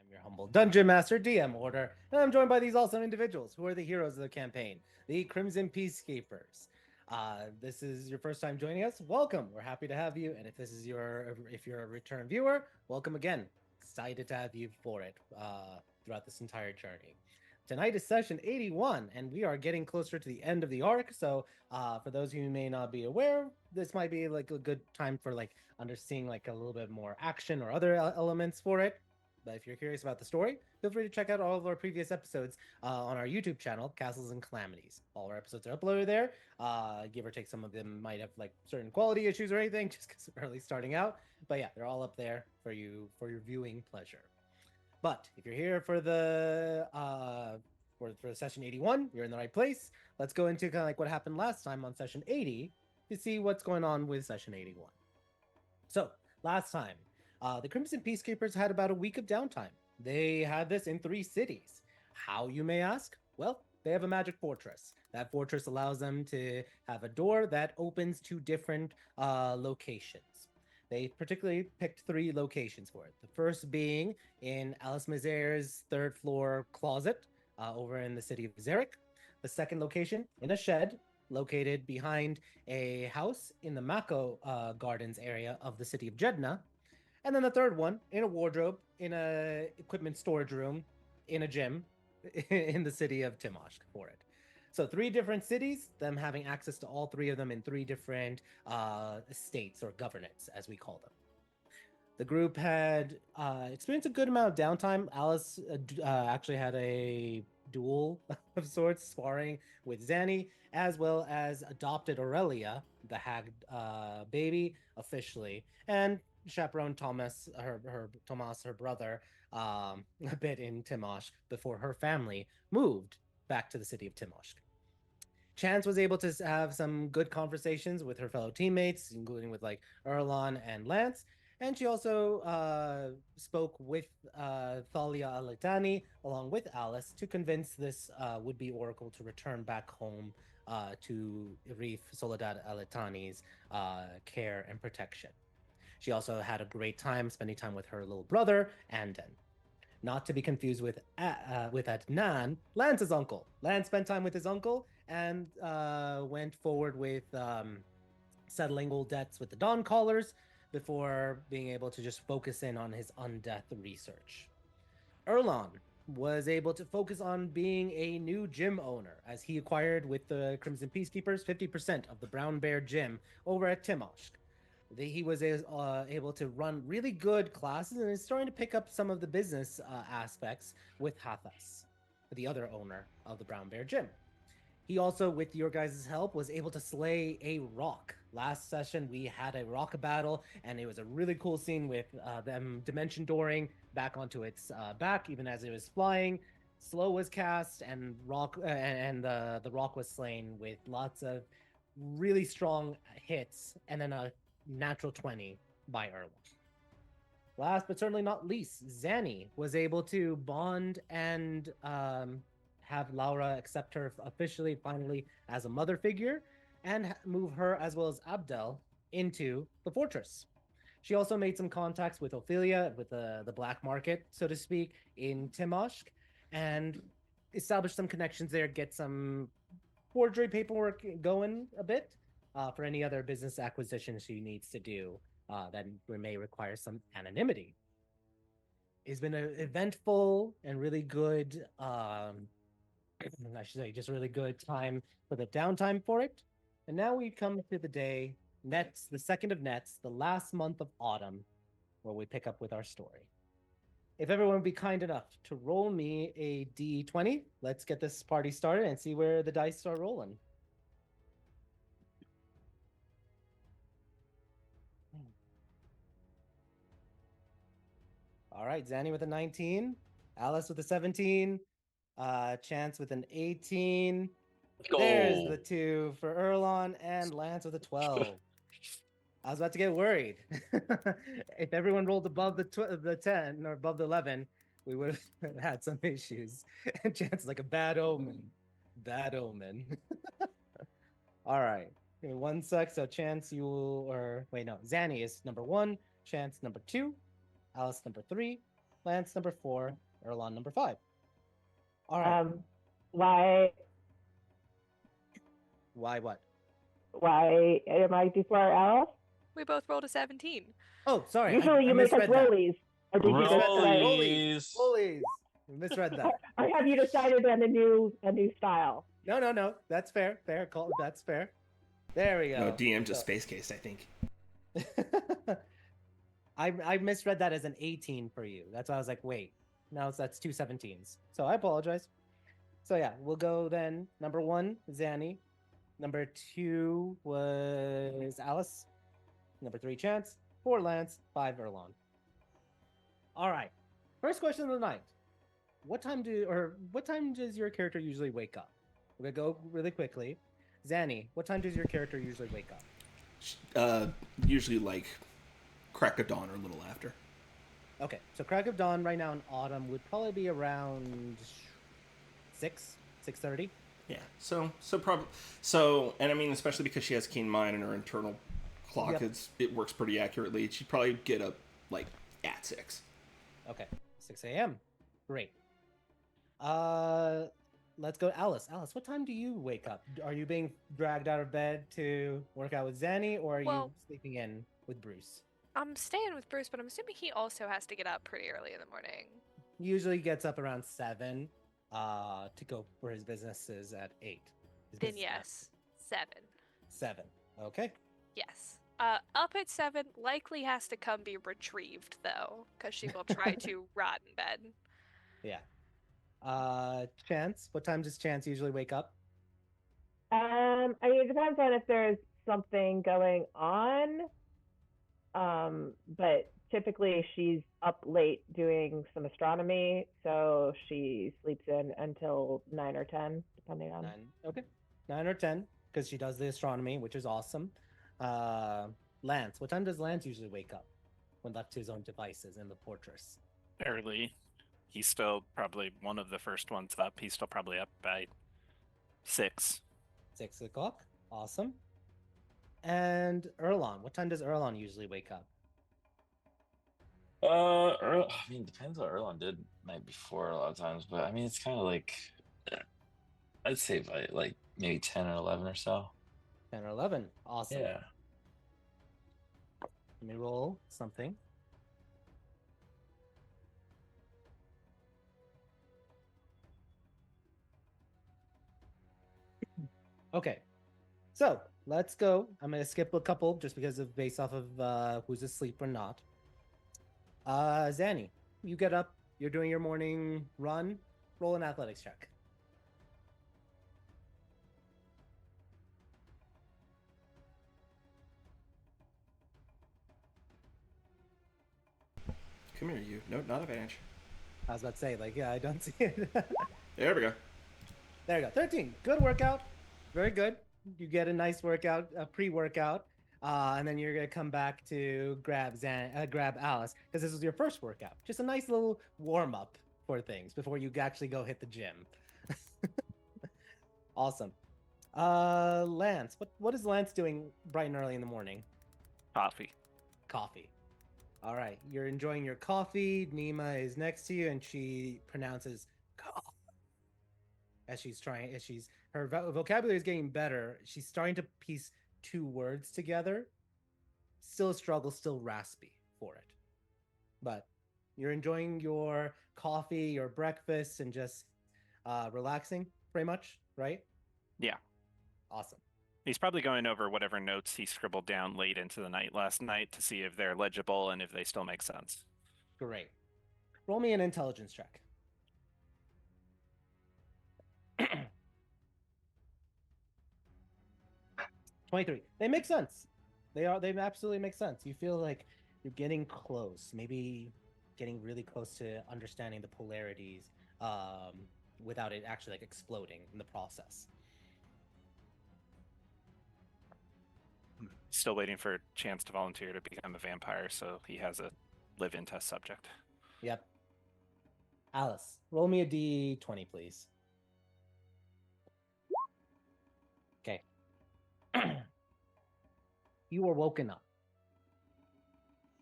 your humble dungeon master, DM Order, and I'm joined by these awesome individuals who are the heroes of the campaign, the Crimson Peacekeepers. This is your first time joining us. Welcome. We're happy to have you. And if you're a return viewer, welcome again. Excited to have you for it throughout this entire journey. Tonight is session 81, and we are getting closer to the end of the arc. So, for those who may not be aware, this might be like a good time for like understanding like a little bit more action or other elements for it. But if you're curious about the story, feel free to check out all of our previous episodes on our YouTube channel, Castles and Calamities. All our episodes are uploaded there. Give or take, some of them might have like certain quality issues or anything, just because we're early starting out. But yeah, they're all up there for your viewing pleasure. But if you're here for the for session 81, you're in the right place. Let's go into kind of like what happened last time on session 80 to see what's going on with session 81. So last time, the Crimson Peacekeepers had about a week of downtime. They had this in 3 cities. How, you may ask? Well, they have a magic fortress. That fortress allows them to have a door that opens to different locations. They particularly picked 3 locations for it. The first being in Alice Mazer's 3rd floor closet over in the city of Zarek. The second location in a shed located behind a house in the Mako Gardens area of the city of Jedna. And then the third one in a wardrobe in a equipment storage room in a gym in the city of Timoshk for it. So 3 different cities, them having access to all 3 of them in 3 different states or governance, as we call them. The group had experienced a good amount of downtime. Alice actually had a duel of sorts, sparring with Zanny, as well as adopted Aurelia, the hag baby, officially, and chaperone Thomas, her brother, a bit in Timosh before her family moved back to the city of Timosh. Chance was able to have some good conversations with her fellow teammates, including with like Erlon and Lance. And she also spoke with Thalia Alitani along with Alice to convince this would-be oracle to return back home to Reef Soledad Alitani's care and protection. She also had a great time spending time with her little brother, Anden. Not to be confused with Adnan, Lance's uncle. Lance spent time with his uncle and went forward with settling old debts with the Dawn Callers before being able to just focus in on his undeath research. Erlon was able to focus on being a new gym owner as he acquired with the Crimson Peacekeepers 50% of the Brown Bear Gym over at Timoshk. He was able to run really good classes and is starting to pick up some of the business aspects with Hathas, the other owner of the Brown Bear Gym. He also, with your guys' help, was able to slay a rock. Last session, we had a rock battle, and it was a really cool scene with them dimension dooring back onto its back, even as it was flying. Slow was cast, and the rock was slain with lots of really strong hits, and then a natural 20 by Erlen. Last but certainly not least, Zanny was able to bond and have Laura accept her officially, finally, as a mother figure, and move her as well as Abdel into the fortress. She also made some contacts with Ophelia, with the black market, so to speak, in Timoshk, and established some connections there, get some forgery paperwork going a bit for any other business acquisitions she needs to do that may require some anonymity. It's been an eventful and really good I should say, just a really good time for the downtime for it. And now we come to the day, Nets, the second of Nets, the last month of autumn, where we pick up with our story. If everyone would be kind enough to roll me a d20, let's get this party started and see where the dice start rolling. All right, Zanny with a 19, Alice with a 17, Chance with an 18. There's the 2 for Erlon, and Lance with a 12. I was about to get worried. If everyone rolled above the 10 or above the 11, we would have had some issues. And Chance is like a bad omen. Bad omen. All right. Give me 1 sec. So Chance, you or wait, no, Zanny is number 1, Chance number 2, Alice number 3, Lance number 4, Erlon number 5. All right. Why Why what? why am I before Alice? We both rolled a 17. Oh, sorry. Usually I you make us misread that. rollies. Or did you just Misread that. say Rollies. Rollies. Rollies. Misread that. or have you decided on a new style? No. That's fair. That's fair. There we go. No, DM just space case, I think. I misread that as an 18 for you. That's why I was like, wait, no, that's 2 17s. So I apologize. So yeah, we'll go then. Number 1, Zanny. Number 2 was Alice. Number 3, Chance. 4, Lance. 5, Erlon. All right. First question of the night. What time does your character usually wake up? We're gonna go really quickly. Zanny, what time does your character usually wake up? Usually like crack of dawn or a little after. Okay, so crack of dawn right now in autumn would probably be around 6:30. Yeah. So, and I mean, especially because she has keen mind and her internal clock, Yep. it works pretty accurately. She'd probably get up like at 6. Okay, 6 a.m. Great. Let's go, Alice. Alice, what time do you wake up? Are you being dragged out of bed to work out with Zanny, or are you sleeping in with Bruce? I'm staying with Bruce, but I'm assuming he also has to get up pretty early in the morning. Usually gets up around 7 to go for his businesses at 8. Then yes, 7. 7. Okay. Yes. Up at 7, likely has to come be retrieved, though, because she will try to rot in bed. Yeah. Chance, what time does Chance usually wake up? I mean, it depends on if there's something going on. But typically she's up late doing some astronomy, so she sleeps in until 9 or 10, depending on. 9. Okay. 9 or 10, because she does the astronomy, which is awesome. Lance, what time does Lance usually wake up when left to his own devices in the fortress? Early. He's still probably one of the first ones up. He's still probably up by 6. 6 o'clock. Awesome. And Erlon, what time does Erlon usually wake up? I mean, depends what Erlon did the night before a lot of times, but I mean, it's kind of like, I'd say by like maybe 10 or 11 or so. 10 or 11. Awesome. Yeah. Let me roll something. Okay. So let's go. I'm going to skip a couple just because of based off of who's asleep or not. Zanny, you get up. You're doing your morning run. Roll an athletics check. Come here, you. No, not advantage. I was about to say, like, yeah, I don't see it. There we go. There you go. 13. Good workout. Very good. You get a nice workout, a pre-workout, and then you're gonna come back to grab Alice because this was your first workout. Just a nice little warm up for things before you actually go hit the gym. Awesome. Lance, what is Lance doing bright and early in the morning? Coffee. Coffee. All right, you're enjoying your coffee. Nima is next to you, and she pronounces "coffee" her vocabulary is getting better. She's starting to piece 2 words together. Still a struggle, still raspy for it. But you're enjoying your coffee, your breakfast, and just relaxing, pretty much, right? Yeah. Awesome. He's probably going over whatever notes he scribbled down late into the night last night to see if they're legible and if they still make sense. Great. Roll me an intelligence check. 23. They make sense. They absolutely make sense. You feel like you're getting close, maybe getting really close to understanding the polarities without it actually like exploding in the process. Still waiting for a chance to volunteer to become a vampire, so he has a live-in test subject. Yep. Alice, roll me a d20, please. Okay. You were woken up.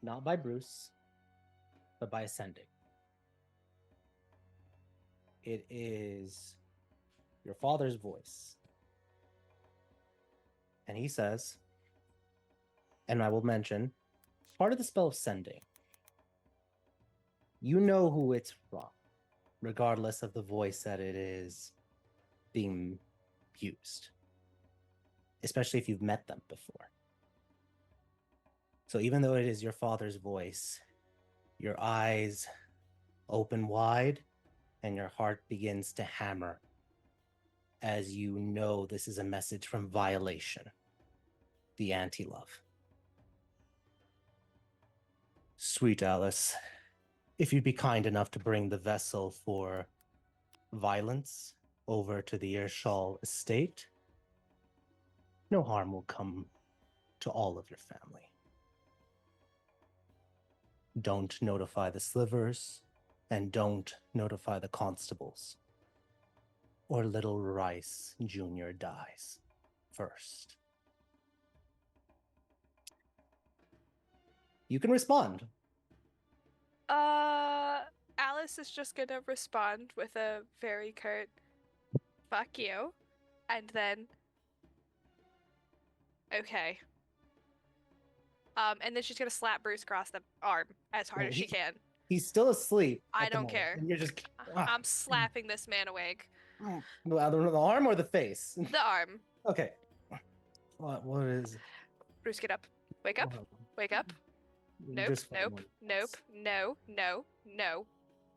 Not by Bruce, but by Ascending. it is your father's voice. And he says, and I will mention, part of the spell of sending. You know who it's from, regardless of the voice that it is being used, especially if you've met them before. So even though it is your father's voice, your eyes open wide and your heart begins to hammer as you know this is a message from Violation, the anti-love. Sweet Alice, if you'd be kind enough to bring the vessel for Violence over to the Earshall estate, no harm will come to all of your family. Don't notify the Slivers, and don't notify the constables, or little Rice Jr. dies first. You can respond. Alice is just gonna respond with a very curt "fuck you," and then okay. And then she's gonna slap Bruce across the arm as hard Well, as she can. He's still asleep. I at the don't moment, care. And you're just I'm slapping this man awake. the arm or the face? The arm. Okay. What is? Bruce, get up. Wake up. Wake up. Nope. Just fine, Nope. one. Nope. No. No. No.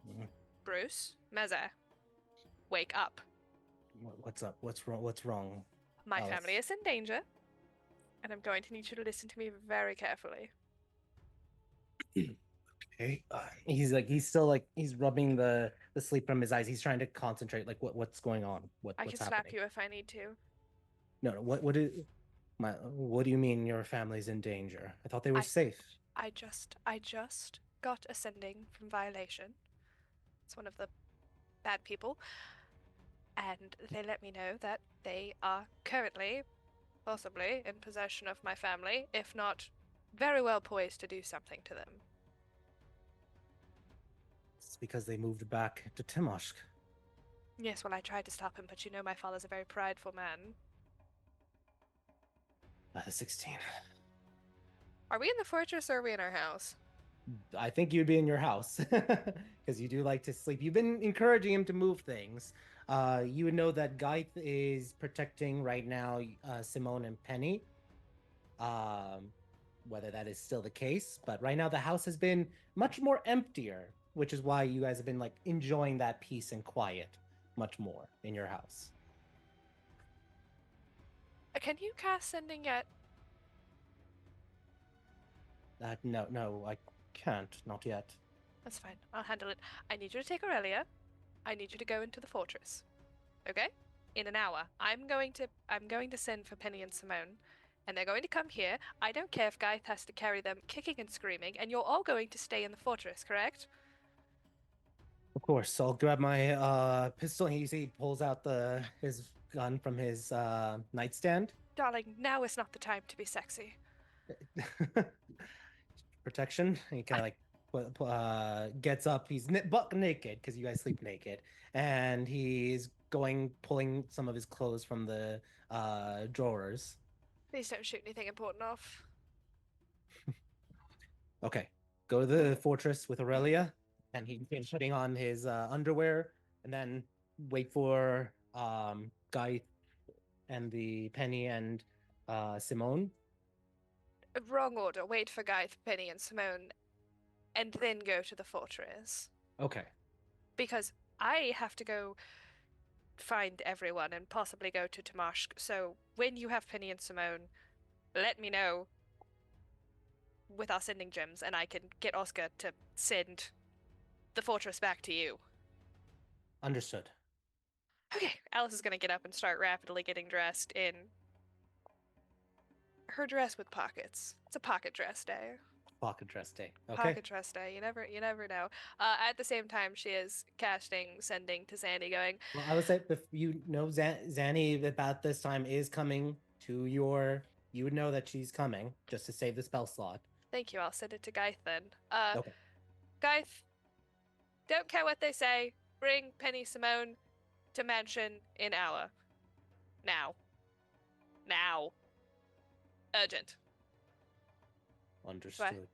Mhm. Bruce. Meza. Wake up. What's up? What's wrong? What's wrong? My Alice. family is in danger, and I'm going to need you to listen to me very carefully. Okay. He's still like he's rubbing the sleep from his eyes. He's trying to concentrate. Like what's going on? I can What's slap happening? you if I need to. No. What do you mean your family's in danger? I thought they were safe. I just got a sending from Violation. It's one of the bad people. And they let me know that they are currently, possibly, in possession of my family, if not very well poised to do something to them. It's because they moved back to Timoshk. Yes, well, I tried to stop him, but you know my father's a very prideful man. 16. Are we in the fortress or are we in our house? I think you'd be in your house because you do like to sleep. You've been encouraging him to move things. You would know that Gaith is protecting right now Simone and Penny. Whether that is still the case, but right now the house has been much more emptier, which is why you guys have been like enjoying that peace and quiet much more in your house. Can you cast sending yet? No, I can't. Not yet. That's fine. I'll handle it. I need you to take Aurelia. I need you to go into the fortress. Okay? In an hour. I'm going to send for Penny and Simone. And they're going to come here. I don't care if Gaith has to carry them kicking and screaming, and you're all going to stay in the fortress, correct? Of course, I'll grab my pistol. He pulls out his gun from his nightstand. Darling, now is not the time to be sexy. Protection. He kind of like gets up. He's buck naked because you guys sleep naked, and he's pulling some of his clothes from the drawers. Please don't shoot anything important off. Okay, go to the fortress with Aurelia, and he's putting on his underwear, and then wait for Guy and the Penny and Simone. Wrong order. Wait for Gaith, Penny, and Simone, and then go to the fortress. Okay. Because I have to go find everyone and possibly go to Timoshk. So when you have Penny and Simone, let me know with our sending gems, and I can get Oscar to send the fortress back to you. Understood. Okay, Alice is gonna get up and start rapidly getting dressed in her dress with pockets. It's a pocket dress day. Pocket dress day. Okay. Pocket dress day. You never know. At the same time, she is casting sending to Sandy, going. Well, I would say if you know Zanny about this time is coming to your, you would know that she's coming just to save the spell slot. Thank you. I'll send it to Gaith then. Okay. Gaith, don't care what they say. bring Penny Simone to mansion in hour. Now. Now. Urgent. Understood.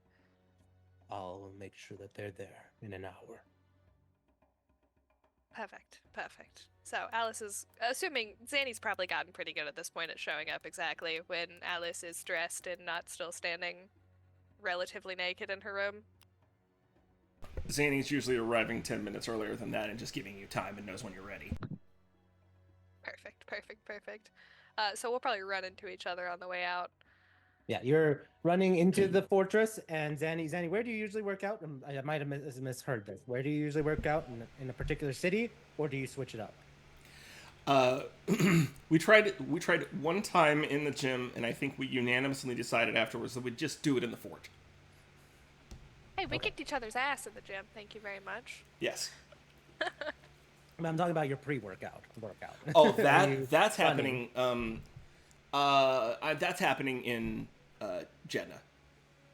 I'll make sure that they're there in an hour. Perfect. Perfect. So Alice is assuming Zanny's probably gotten pretty good at this point at showing up exactly when Alice is dressed and not still standing relatively naked in her room. Zanny's usually arriving 10 minutes earlier than that and just giving you time and knows when you're ready. Perfect. Perfect. Perfect. So we'll probably run into each other on the way out. Yeah, you're running into the fortress, and Zanny, where do you usually work out? I might have misheard this. Where do you usually work out, in a particular city, or do you switch it up? We tried one time in the gym, and I think we unanimously decided afterwards that we'd just do it in the fort. Hey, we kicked each other's ass in the gym. Thank you very much. Yes. I'm talking about your pre-workout workout. Oh, that's happening. That's happening in Jeddah,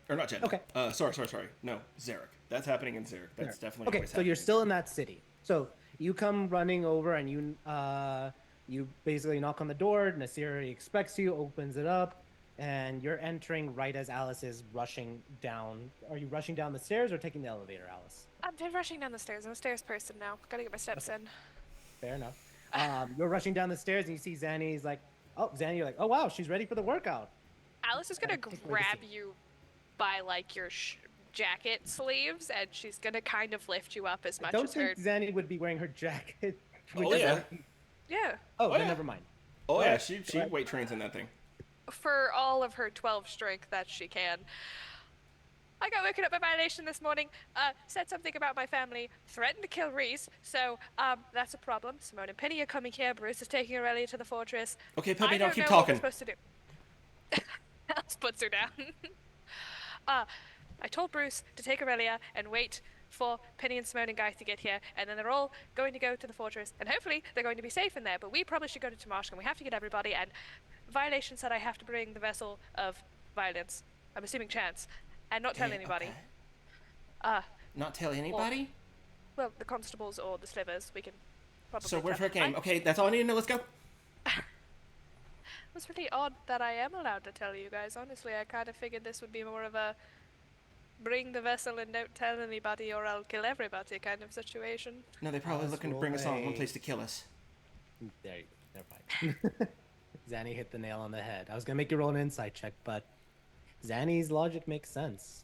or not Jeddah. Okay. Sorry. No, Zarek. That's happening in Zarek. That's definitely okay. always So you're happening. still in that city. So you come running over, and you basically knock on the door. Nasir expects you, opens it up, and you're entering right as Alice is rushing down. Are you rushing down the stairs or taking the elevator, Alice? I'm rushing down the stairs. I'm a stairs person now. Gotta get my steps in. Fair enough. You're rushing down the stairs, and you see Zanny's like, oh, Zanny, you're like, oh wow, she's ready for the workout. Alice is gonna grab you by like your jacket sleeves, and she's gonna kind of lift you up as much I don't as her. think Zanny would be wearing her jacket. Oh, yeah. Yeah. Oh, Oh, then yeah. never mind. Oh yeah, Alright. she weight trains in that thing. For all of her 12 strength that she can. I got woken up by violation this morning, said something about my family, threatened to kill Reese, so, that's a problem. Simone and Penny are coming here, Bruce is taking Aurelia to the fortress. Okay, Pepe, I don't don't keep know what talking. we're supposed to do. Alice puts her down. I told Bruce to take Aurelia and wait for Penny and Simone and Guy to get here, and then they're all going to go to the fortress, and hopefully they're going to be safe in there, but we probably should go to Tamashka, and we have to get everybody, and Violation said I have to bring the vessel of violence. I'm assuming Chance. And not tell anybody. Okay. Not tell anybody? Well, the constables or the slivers, we can probably So where's tell. her game? Okay, that's all I need to know. Let's go. It was really odd that I am allowed to tell you guys. Honestly, I kind of figured this would be more of a bring the vessel and don't tell anybody or I'll kill everybody kind of situation. No, they're probably Let's looking to bring us roll on one a- place to kill us. There you go. Never mind. Zanny hit the nail on the head. I was gonna make you roll an insight check, but Zanny's logic makes sense.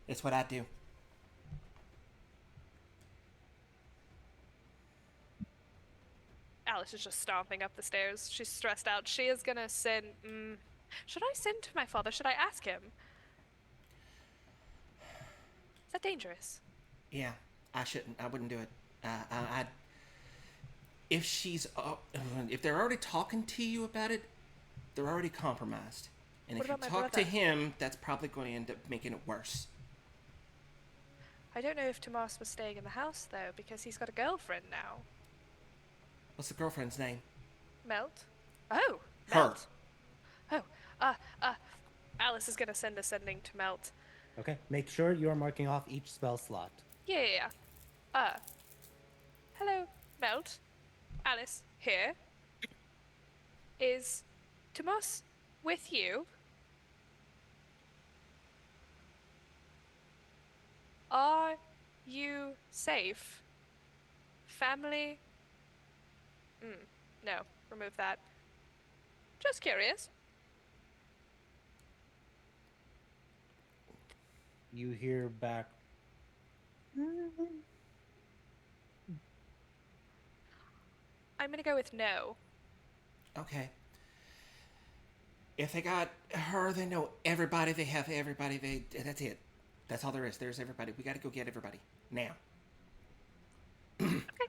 It's what I do. Alice is just stomping up the stairs. She's stressed out. She is gonna send. Should I send to my father? Should I ask him? Is that dangerous? Yeah, I shouldn't. I wouldn't do it. If she's, if they're already talking to you about it, they're already compromised. And What if you about my talk to brother? him, that's probably going to end up making it worse. I don't know if Tomas was staying in the house though, because he's got a girlfriend now. What's the girlfriend's name? Melt? Oh, Her. Melt. Oh, Alice is gonna send a sending to Melt. Okay. Make sure you are marking off each spell slot. Yeah. Hello, Melt. Alice here. Is Tomas with you? Are you safe? Family? No, remove that. Just curious. You hear back. I'm gonna go with no. Okay. If they got her, they know everybody. They have everybody. That's it. That's all there is. There's everybody. We got to go get everybody now.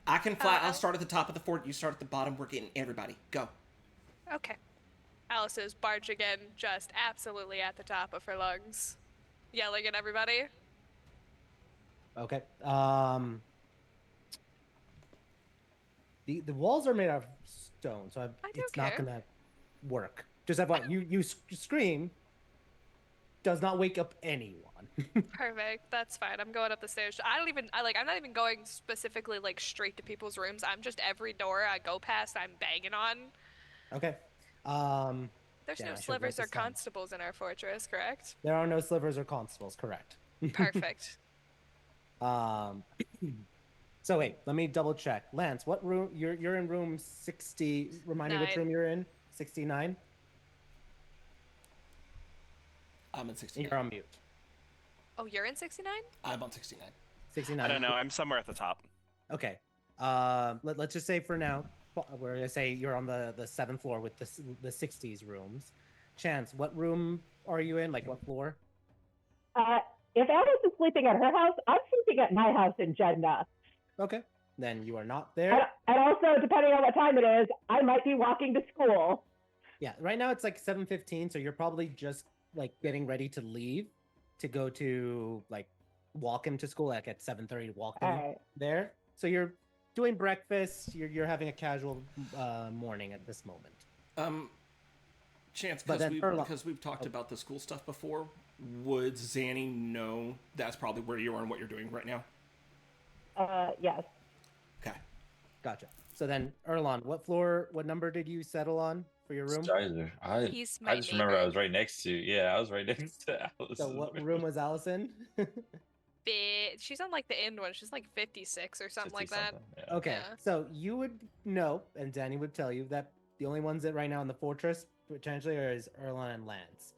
I can fly. I'll start at the top of the fort. You start at the bottom. We're getting everybody. Go. Okay. Alice is barging in just absolutely at the top of her lungs, yelling at everybody. Okay. The walls are made out of stone, so I don't it's not care. gonna work. Just have what you scream. does not wake up anyone. Perfect. That's fine. I'm going up the stairs. I'm not even going specifically like straight to people's rooms. I'm just every door I go past, I'm banging on. Okay. There's Damn, no I should write slivers or this down. constables in our fortress, correct? There are no slivers or constables, correct. Perfect. So wait, let me double check. Lance, what room you're in room 60? Remind me which 9. room you're in. 69? I'm in 69. You're on mute. Oh, you're in 69? I'm on 69. 69. I don't know. I'm somewhere at the top. Okay. Let's just say for now, we're gonna say you're on the 7th floor with the 60s rooms. Chance, what room are you in? Like what floor? If Alice is sleeping at her house, I'm sleeping at my house in Jeddah. Okay. Then you are not there. And also, depending on what time it is, I might be walking to school. Yeah, right now it's like 7:15, so you're probably just like getting ready to leave to go to like walk him to school, like at 7:30 to walk him All right. there. So you're doing breakfast, you're having a casual morning at this moment. Chance, But then because we've talked about the school stuff before, would Zanny know that's probably where you are and what you're doing right now? Yes. Okay. Gotcha. So then, Erlon, what number did you settle on for your room? Starzer. He's my I just remember neighbor. I was right next to. Yeah, I was right next to Alice. So what room was Alice in? She's on like the end one. She's like 56 or something like that. Yeah. Okay, Yeah. so you would know, and Danny would tell you that the only ones that right now in the fortress potentially is Erlon and Lance.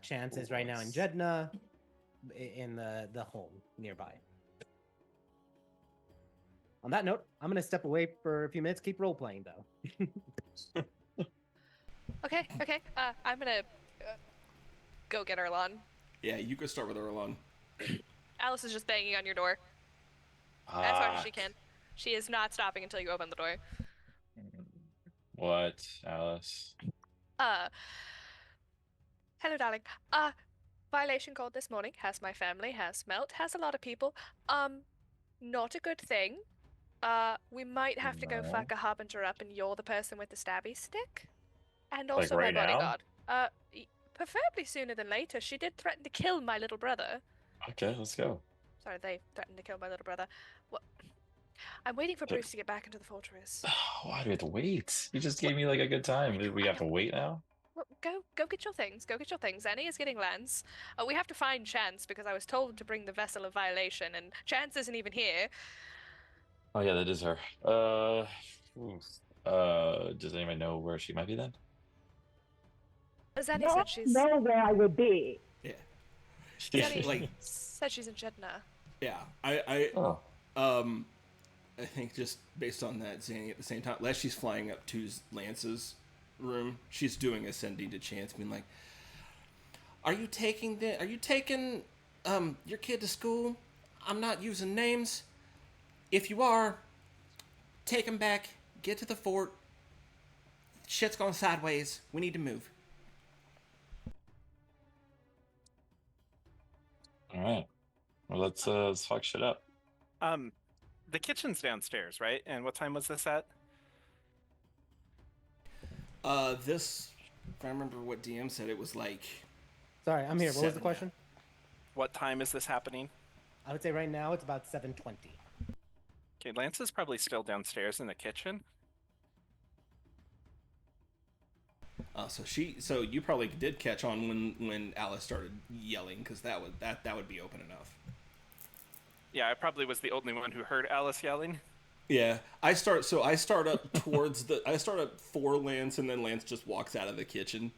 Chance is right now in Jeddah, in the home nearby. On that note, I'm gonna step away for a few minutes. Keep role playing though. Okay. I'm gonna go get Erlon. Yeah, you could start with Erlon. Alice is just banging on your door as hard as she can. She is not stopping until you open the door. What, Alice? Hello, darling. Violation called this morning. Has my family, has Melt, has a lot of people. Not a good thing. We might have to go No. fuck a harbinger up, and you're the person with the stabby stick. And Like also right my now? bodyguard. Preferably sooner than later. She did threaten to kill my little brother. Okay, let's go. Sorry, they threatened to kill my little brother. What? I'm waiting for Bruce to get back into the fortress. Why do we have to wait? You just gave me like a good time. Do we have to wait now? Well, go get your things. Go get your things. Annie is getting Lance. We have to find Chance because I was told to bring the vessel of violation, and Chance isn't even here. Oh yeah, that is her. Does anybody know where she might be then? As Annie No, said, she's know where I would be. Yeah. Annie like- said she's in Jeddah. Yeah. Oh. I think just based on that, Zanny at the same time, as she's flying up to Lance's room, she's doing ascending to Chance, being like, Are you taking your kid to school? I'm not using names. If you are, take him back, get to the fort. Shit's going sideways. We need to move. All right. Well, let's fuck shit up. The kitchen's downstairs, right? And what time was this at? This, if I remember what DM said, it was like, Sorry, I'm here. What was the 7, question? What time is this happening? I would say right now it's about 7:20. Okay, Lance is probably still downstairs in the kitchen. So you probably did catch on when Alice started yelling, because that would be open enough. Yeah, I probably was the only one who heard Alice yelling. Yeah, I start up towards I start up for Lance, and then Lance just walks out of the kitchen.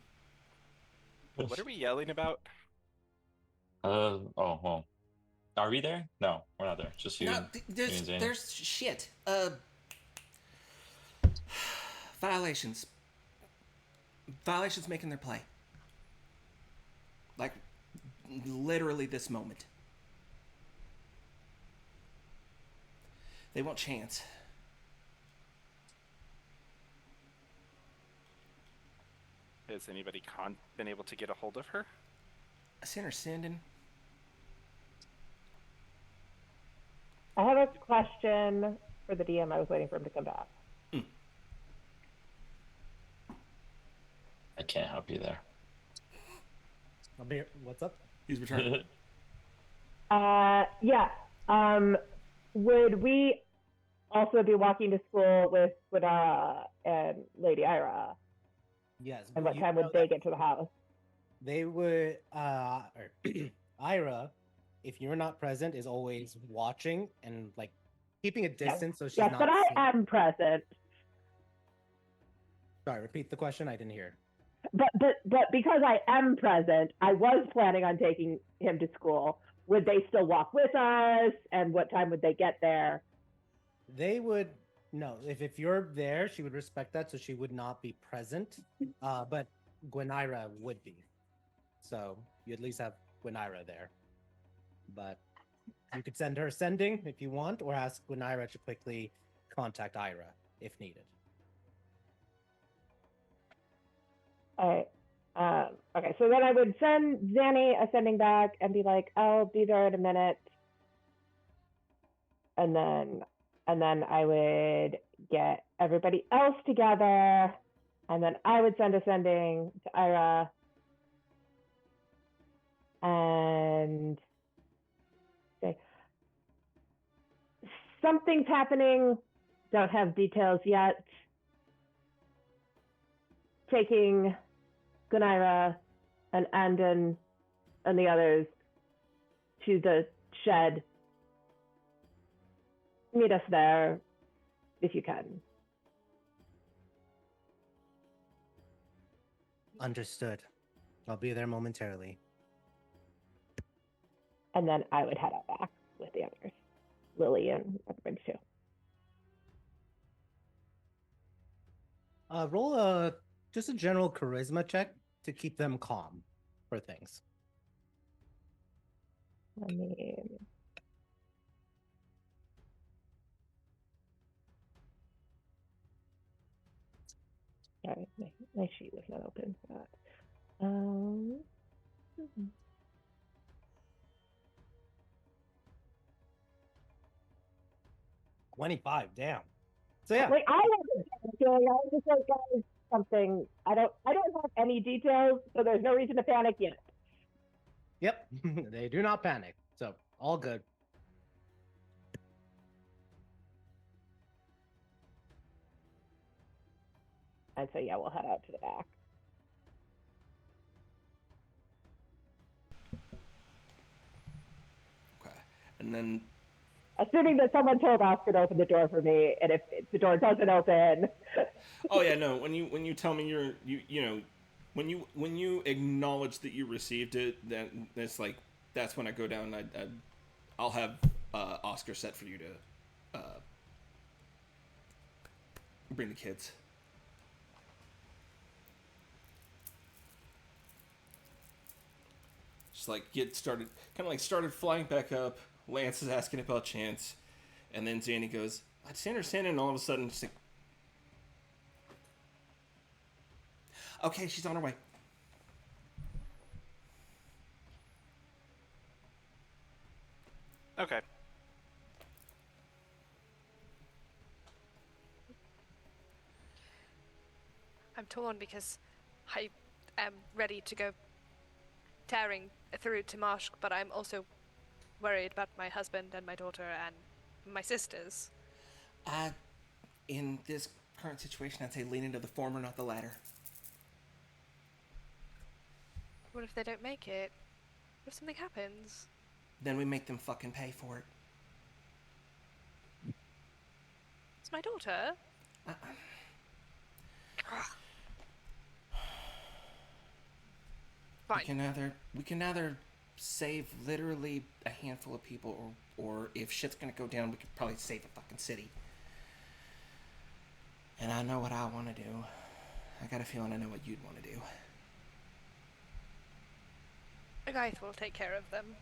What are we yelling about? Oh, well. Are we there? No, we're not there. Just you. No, and Zane. there's shit. Violations making their play. Like, literally this moment. They want Chance. Has anybody been able to get a hold of her? I sent her sending. I have a question for the DM. I was waiting for him to come back. I can't help you there. What's up? He's returned. Yeah. Would we also be walking to school with and Lady Ira? Yes. And but what you time know would they that get to the house? They would, Ira, if you're not present, is always watching and like keeping a distance so she's Yes, not but I seen. am present. Sorry, repeat the question. I didn't hear. But because I am present, I was planning on taking him to school. Would they still walk with us? And what time would they get there? They would no. If you're there, she would respect that, so she would not be present. But Gwenira would be. So you at least have Gwenira there. But you could send her sending if you want, or ask Gwenira to quickly contact Ira if needed. All right. Okay, so then I would send Zanny a sending back and be like, I'll be there in a minute. And then I would get everybody else together. And then I would send a sending to Ira. And say, something's happening. Don't have details yet. Taking Gunira and Andon and the others to the shed. Meet us there if you can. Understood. I'll be there momentarily. And then I would head out back with the others, Lily and everybody too. Roll just a general charisma check to keep them calm for things. I mean, sorry, my sheet was not open for that. 25, damn. So yeah. Like I wasn't panicking. I was just like, guys, something. I don't have any details, so there's no reason to panic yet. Yep. They do not panic. So all good. And so yeah, we'll head out to the back. Okay. And then Assuming that someone told Oscar to open the door for me, and if the door doesn't open. oh yeah, no. When you tell me you know when you acknowledge that you received it, then it's like that's when I go down. I'll have Oscar set for you to bring the kids. Just like get started, kind of like started flying back up. Lance is asking about Chance, and then Zanny goes, "I'd send her sending," and all of a sudden, just like, okay, she's on her way. Okay. I'm torn because I am ready to go tearing through to Marsh, but I'm also worried about my husband and my daughter and my sisters. In this current situation, I'd say lean into the former, not the latter. What if they don't make it? What if something happens? Then we make them fucking pay for it. It's my daughter. Fine. We can either save literally a handful of people, or if shit's gonna go down, we could probably save a fucking city. And I know what I want to do. I got a feeling I know what you'd want to do. Agaith will take care of them.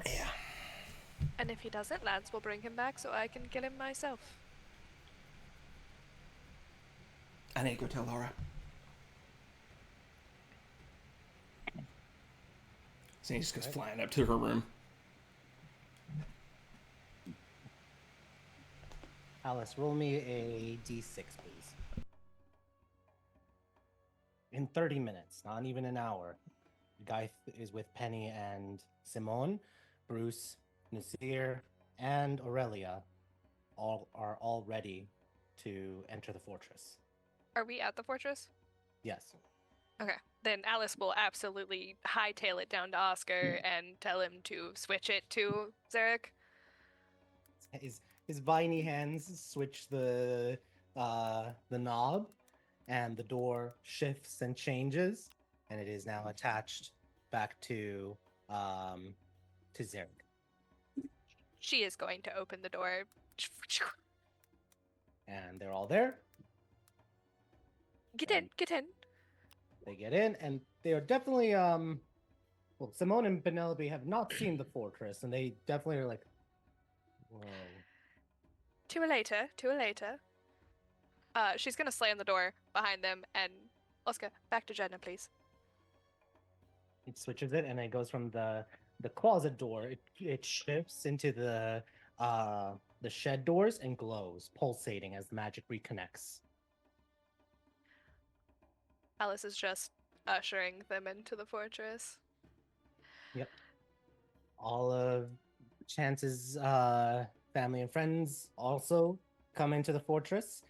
Yeah. And if he doesn't, Lance will bring him back so I can kill him myself. I need to go tell Laura. So he just goes flying up to her room. Alice, roll me a d6, please. in 30 minutes, not even an hour. Guy is with Penny and Simone, Bruce, Nasir, and Aurelia are all ready to enter the fortress. Are we at the fortress? Yes. Okay. Then Alice will absolutely hightail it down to Oscar and tell him to switch it to Zarek. His viney hands switch the knob, and the door shifts and changes, and it is now attached back to Zarek. She is going to open the door. And they're all there. Get in, get in. They get in, and they are definitely well, Simone and Penelope have not seen the fortress, and they definitely are like, whoa. To a later, to a later. She's gonna slam the door behind them, and Oscar, back to Jenna, please. It switches it, and it goes from the closet door. It shifts into the shed doors and glows, pulsating as the magic reconnects. Alice is just ushering them into the fortress. Yep. All of Chance's family and friends also come into the fortress.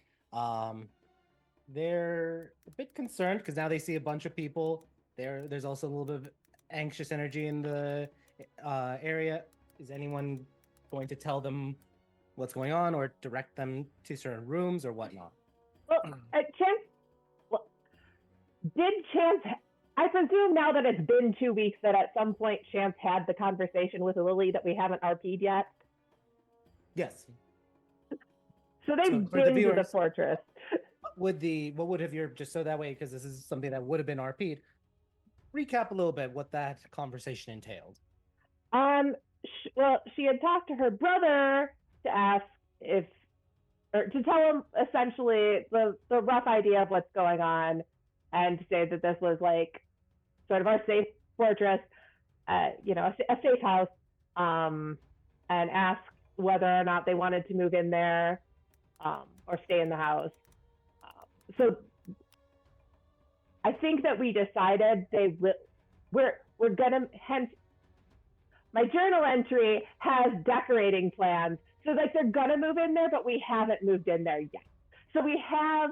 They're a bit concerned because now they see a bunch of people. There's also a little bit of anxious energy in the area. Is anyone going to tell them what's going on or direct them to certain rooms or whatnot? Well, Chance, did Chance? I presume now that it's been 2 weeks that at some point Chance had the conversation with Lily that we haven't RP'd yet. Yes. So they've for the been to the viewers, fortress. what would have your, just so that way, because this is something that would have been RP'd, recap a little bit what that conversation entailed. Well, she had talked to her brother to ask or to tell him essentially the rough idea of what's going on, and to say that this was like sort of our safe fortress, a safe house, and ask whether or not they wanted to move in there, or stay in the house. So I think that we decided we're gonna, hence my journal entry has decorating plans. So like they're gonna move in there, but we haven't moved in there yet. So we have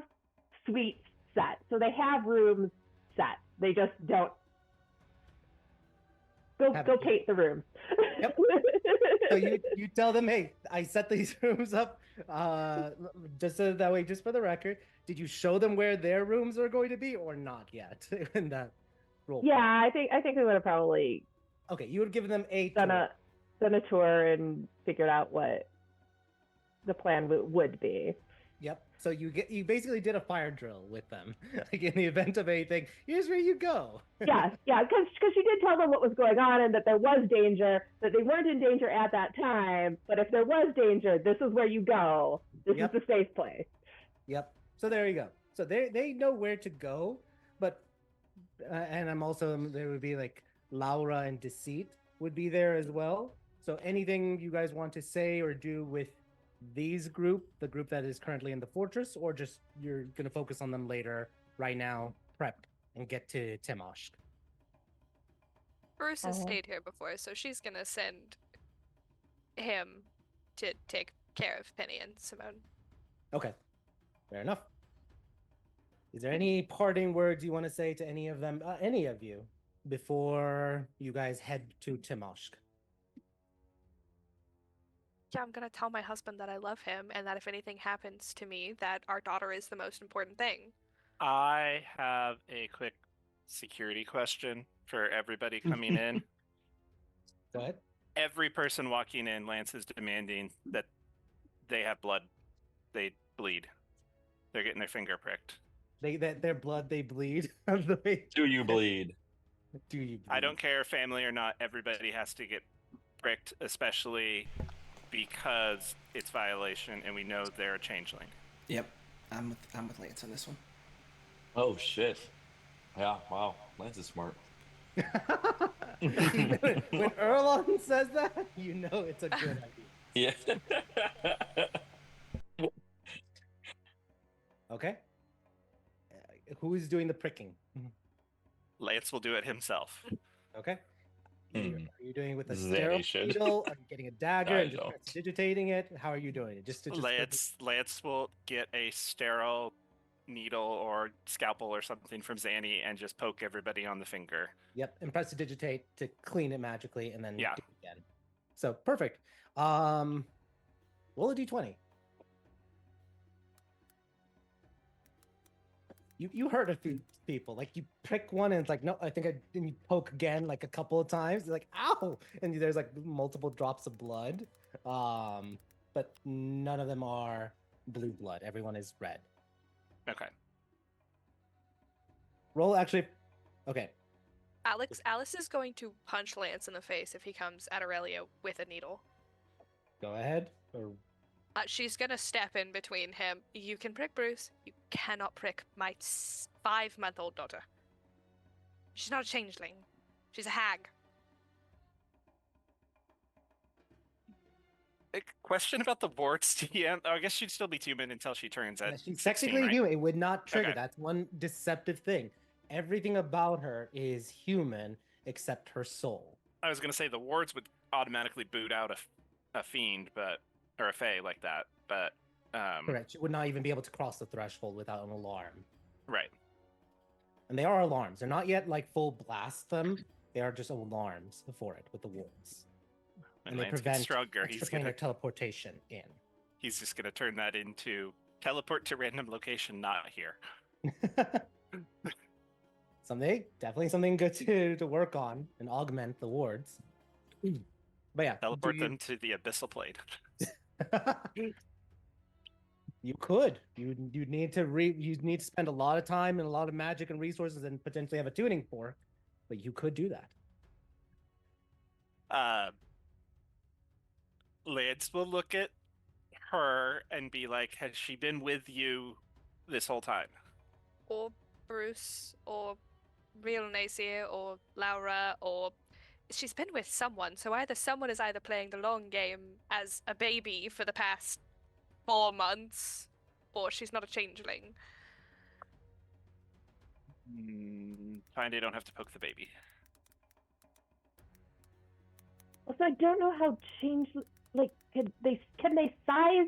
suites set. So they have rooms set. They just don't go paint the rooms. Yep. So you tell them, hey, I set these rooms up just so that way, just for the record. Did you show them where their rooms are going to be or not yet in that role? Yeah, play? I think we would have probably you would have given them done a tour and figured out what the plan would be. Yep. So you basically did a fire drill with them. Like in the event of anything, here's where you go. yeah, because she did tell them what was going on and that there was danger, that they weren't in danger at that time, but if there was danger, this is where you go. This is the safe place. Yep. So there you go. So they know where to go, but and I'm also, there would be like Laura and Deceit would be there as well. So anything you guys want to say or do with the group that is currently in the fortress, or just you're going to focus on them later, right now, prep and get to Timoshk? Bruce has stayed here before, so she's going to send him to take care of Penny and Simone. Okay. Fair enough. Is there any parting words you want to say to any of them, any of you, before you guys head to Timoshk? Yeah, I'm gonna tell my husband that I love him, and that if anything happens to me, that our daughter is the most important thing. I have a quick security question for everybody coming in. Go ahead. Every person walking in, Lance is demanding that they have blood. They bleed. They're getting their finger pricked. Their blood, they bleed. Do you bleed? Do you bleed? I don't care, family or not. Everybody has to get pricked, especially because it's violation, and we know they're a changeling. Yep, I'm with Lance on this one. Oh shit! Yeah, wow, Lance is smart. When Erlon says that, you know it's a good idea. Yeah. Okay. who's doing the pricking? Lance will do it himself. Okay. Are you doing it with a Zanny sterile should. needle? Are you getting a dagger I and just don't. digitating it? How are you doing it? Just Lance will get a sterile needle or scalpel or something from Zanny and just poke everybody on the finger. Yep, and press to digitate to clean it magically, and then Yeah. do it again. So perfect. Roll a d20. You hurt a few people. Like you prick one and it's like, no, I think then you poke again like a couple of times. You're like, ow! And there's like multiple drops of blood. But none of them are blue blood. Everyone is red. Okay. Roll actually. Okay. Alice is going to punch Lance in the face if he comes at Aurelia with a needle. Go ahead. Or She's gonna step in between him. You can prick Bruce. You cannot prick my 5-month-old daughter. She's not a changeling. She's a hag. A question about the wards, TM. Oh, I guess she'd still be human until she turns at she's 16, technically right? human. It would not trigger. Okay. That's one deceptive thing. Everything about her is human except her soul. I was gonna say the wards would automatically boot out a fiend, or a fae like that, but Correct. She would not even be able to cross the threshold without an alarm. right. And they are alarms. They're not yet like full blast them. They are just alarms for it with the wards. And they Lance gets prevent stronger. extraplanar teleportation in. He's just gonna turn that into teleport to random location, not here. Definitely something good to work on and augment the wards. But yeah, Teleport them to the abyssal plane. You could. You'd need to spend a lot of time and a lot of magic and resources and potentially have a tuning fork, but you could do that. Lance will look at her and be like, "Has she been with you this whole time?" Or Bruce, or real Nacier, or Laura, or she's been with someone. So someone is either playing the long game as a baby for the past 4 months, or she's not a changeling. Fine, they don't have to poke the baby. Also, I don't know how can they size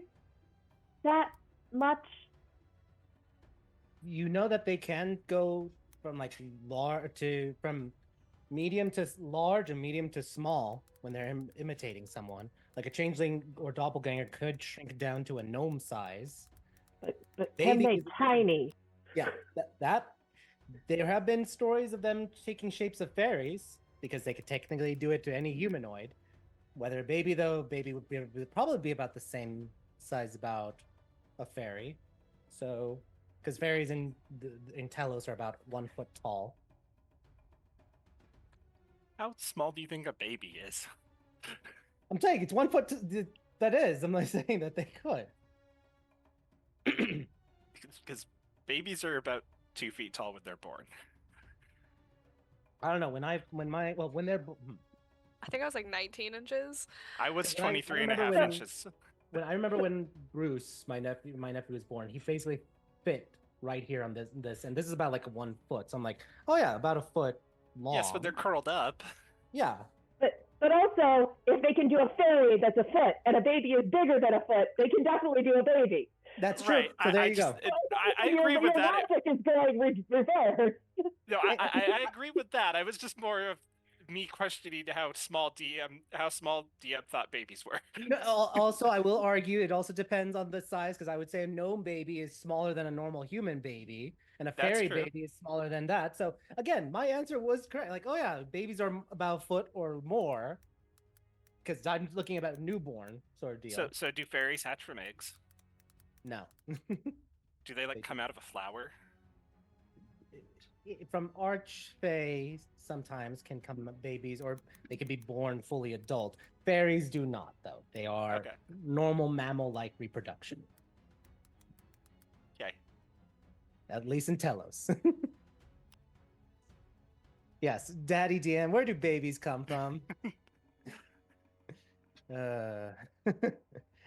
that much? You know that they can go from like from medium to large and medium to small when they're imitating someone. Like a changeling or doppelganger could shrink down to a gnome size. But can they tiny? Yeah, that there have been stories of them taking shapes of fairies because they could technically do it to any humanoid. Whether a baby would probably be about the same size about a fairy. So, because fairies in Tellos are about 1 foot tall. How small do you think a baby is? I'm saying it's 1 foot. That is. I'm not saying that they could. Because babies are about 2 feet tall when they're born. I don't know. When they're. I think I was like 19 inches. I was 23 and a remember half when- inches. I remember when Bruce, my nephew was born, he basically fit right here on this, and this is about like 1 foot. So I'm like, oh yeah, about a foot long. Yes, but they're curled up. Yeah. But also, if they can do a fairy that's a foot and a baby is bigger than a foot, they can definitely do a baby. That's true. Right. So there you go. I agree with that. Your logic is going reverse. No, I agree with that. I was just more of me questioning how small DM thought babies were. Also, I will argue it also depends on the size, because I would say a gnome baby is smaller than a normal human baby, and a That's fairy true. baby is smaller than that. So again, my answer was correct. Like, oh yeah, babies are about a foot or more, because I'm looking at a newborn sort of deal. So do fairies hatch from eggs? No. Do they like come out of a flower? From archfae sometimes can come babies, or they can be born fully adult. Fairies do not, though. They are Okay. normal mammal-like reproduction. Okay. At least in Tellos. Yes, Daddy DM, where do babies come from?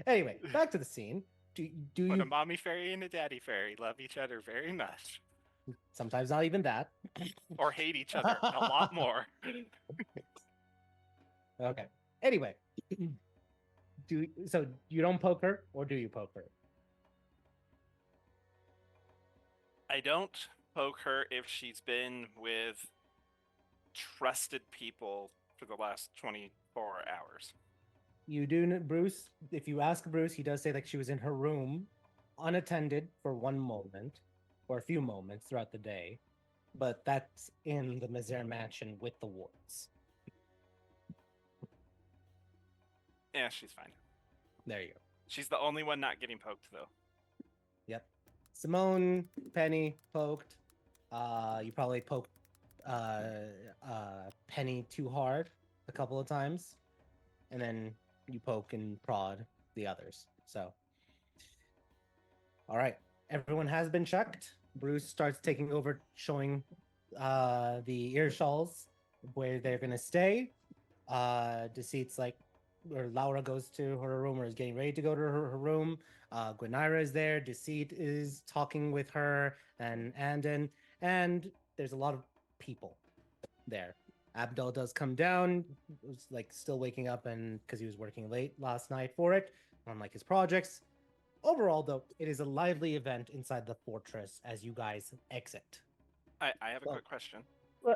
Anyway, back to the scene. When a mommy fairy and a daddy fairy love each other very much. Sometimes not even that. Or hate each other a lot more. Okay. Anyway, so you don't poke her, or do you poke her? I don't poke her if she's been with trusted people for the last 24 hours. You do, Bruce. If you ask Bruce, he does say that she was in her room, unattended for one moment, or a few moments throughout the day, but that's in the Mazer mansion with the wards. Yeah, she's fine. There you go. She's the only one not getting poked, though. Yep. Simone, Penny poked. You probably poked Penny too hard a couple of times, and then you poke and prod the others. So, all right, everyone has been checked. Bruce starts taking over, showing the ear shawls where they're gonna stay. Deceit's like, or Laura goes to her room, or is getting ready to go to her room. Gwenira is there. Deceit is talking with her and Andon, and there's a lot of people there. Abdul does come down, was like still waking up, and because he was working late last night for it, on like his projects. Overall, though, it is a lively event inside the fortress as you guys exit. I have a quick question.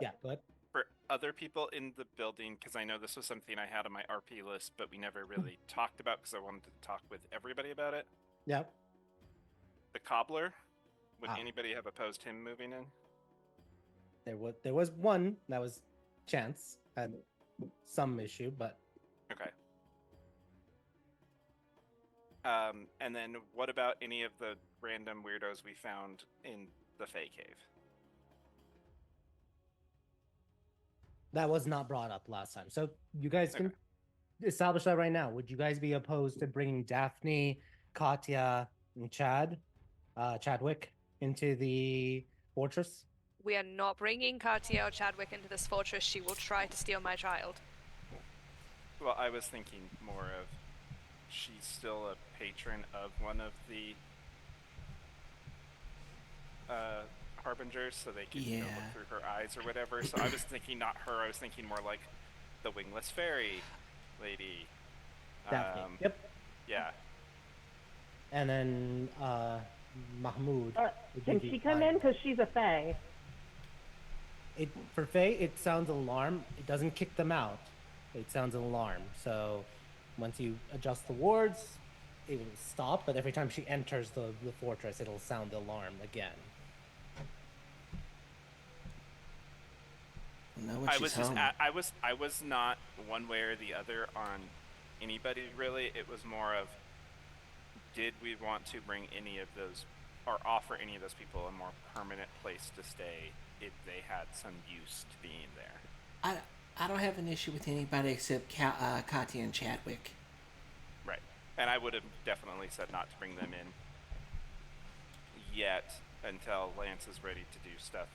Yeah, but For other people in the building, because I know this was something I had on my RP list, but we never really talked about because I wanted to talk with everybody about it. yeah, The cobbler, would Ah. anybody have opposed him moving in? there was one that was Chance had some issue, but Okay. And then what about any of the random weirdos we found in the Fae Cave? that was not brought up last time. So you guys can Okay. establish that right now. Would you guys be opposed to bringing Daphne, Katya, and Chadwick into the fortress? We are not bringing Katya or Chadwick into this fortress. She will try to steal my child. Well, I was thinking more of she's still a patron of one of the harbingers, so they can Yeah. look through her eyes or whatever. So I was thinking not her. I was thinking more like the wingless fairy lady. Daphne. Yep. Yeah. And then Mahmoud. would Can be she come fine. in? Because she's a Fae. For Faye, it sounds an alarm. It doesn't kick them out. It sounds an alarm. So once you adjust the wards, it will stop. But every time she enters the fortress, it'll sound the alarm again. No, when I she's was just home. I was not one way or the other on anybody really. It was more of, did we want to bring any of those or offer any of those people a more permanent place to stay if they had some use to being there? I don't have an issue with anybody except Katya and Chadwick. Right. And I would have definitely said not to bring them in yet until Lance is ready to do stuff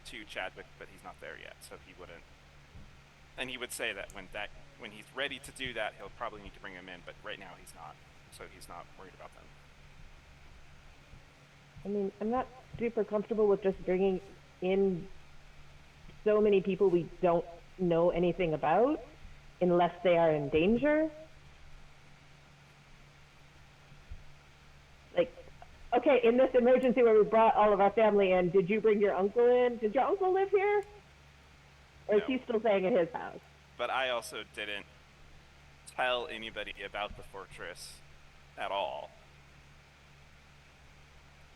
to Chadwick, but he's not there yet, so he wouldn't. And he would say that when he's ready to do that, he'll probably need to bring them in, but right now he's not, so he's not worried about them. I mean, I'm not super comfortable with just bringing in so many people we don't know anything about unless they are in danger. Like, okay, in this emergency where we brought all of our family in, did you bring your uncle in? Did your uncle live here? Or is No. he still staying at his house? But I also didn't tell anybody about the fortress at all.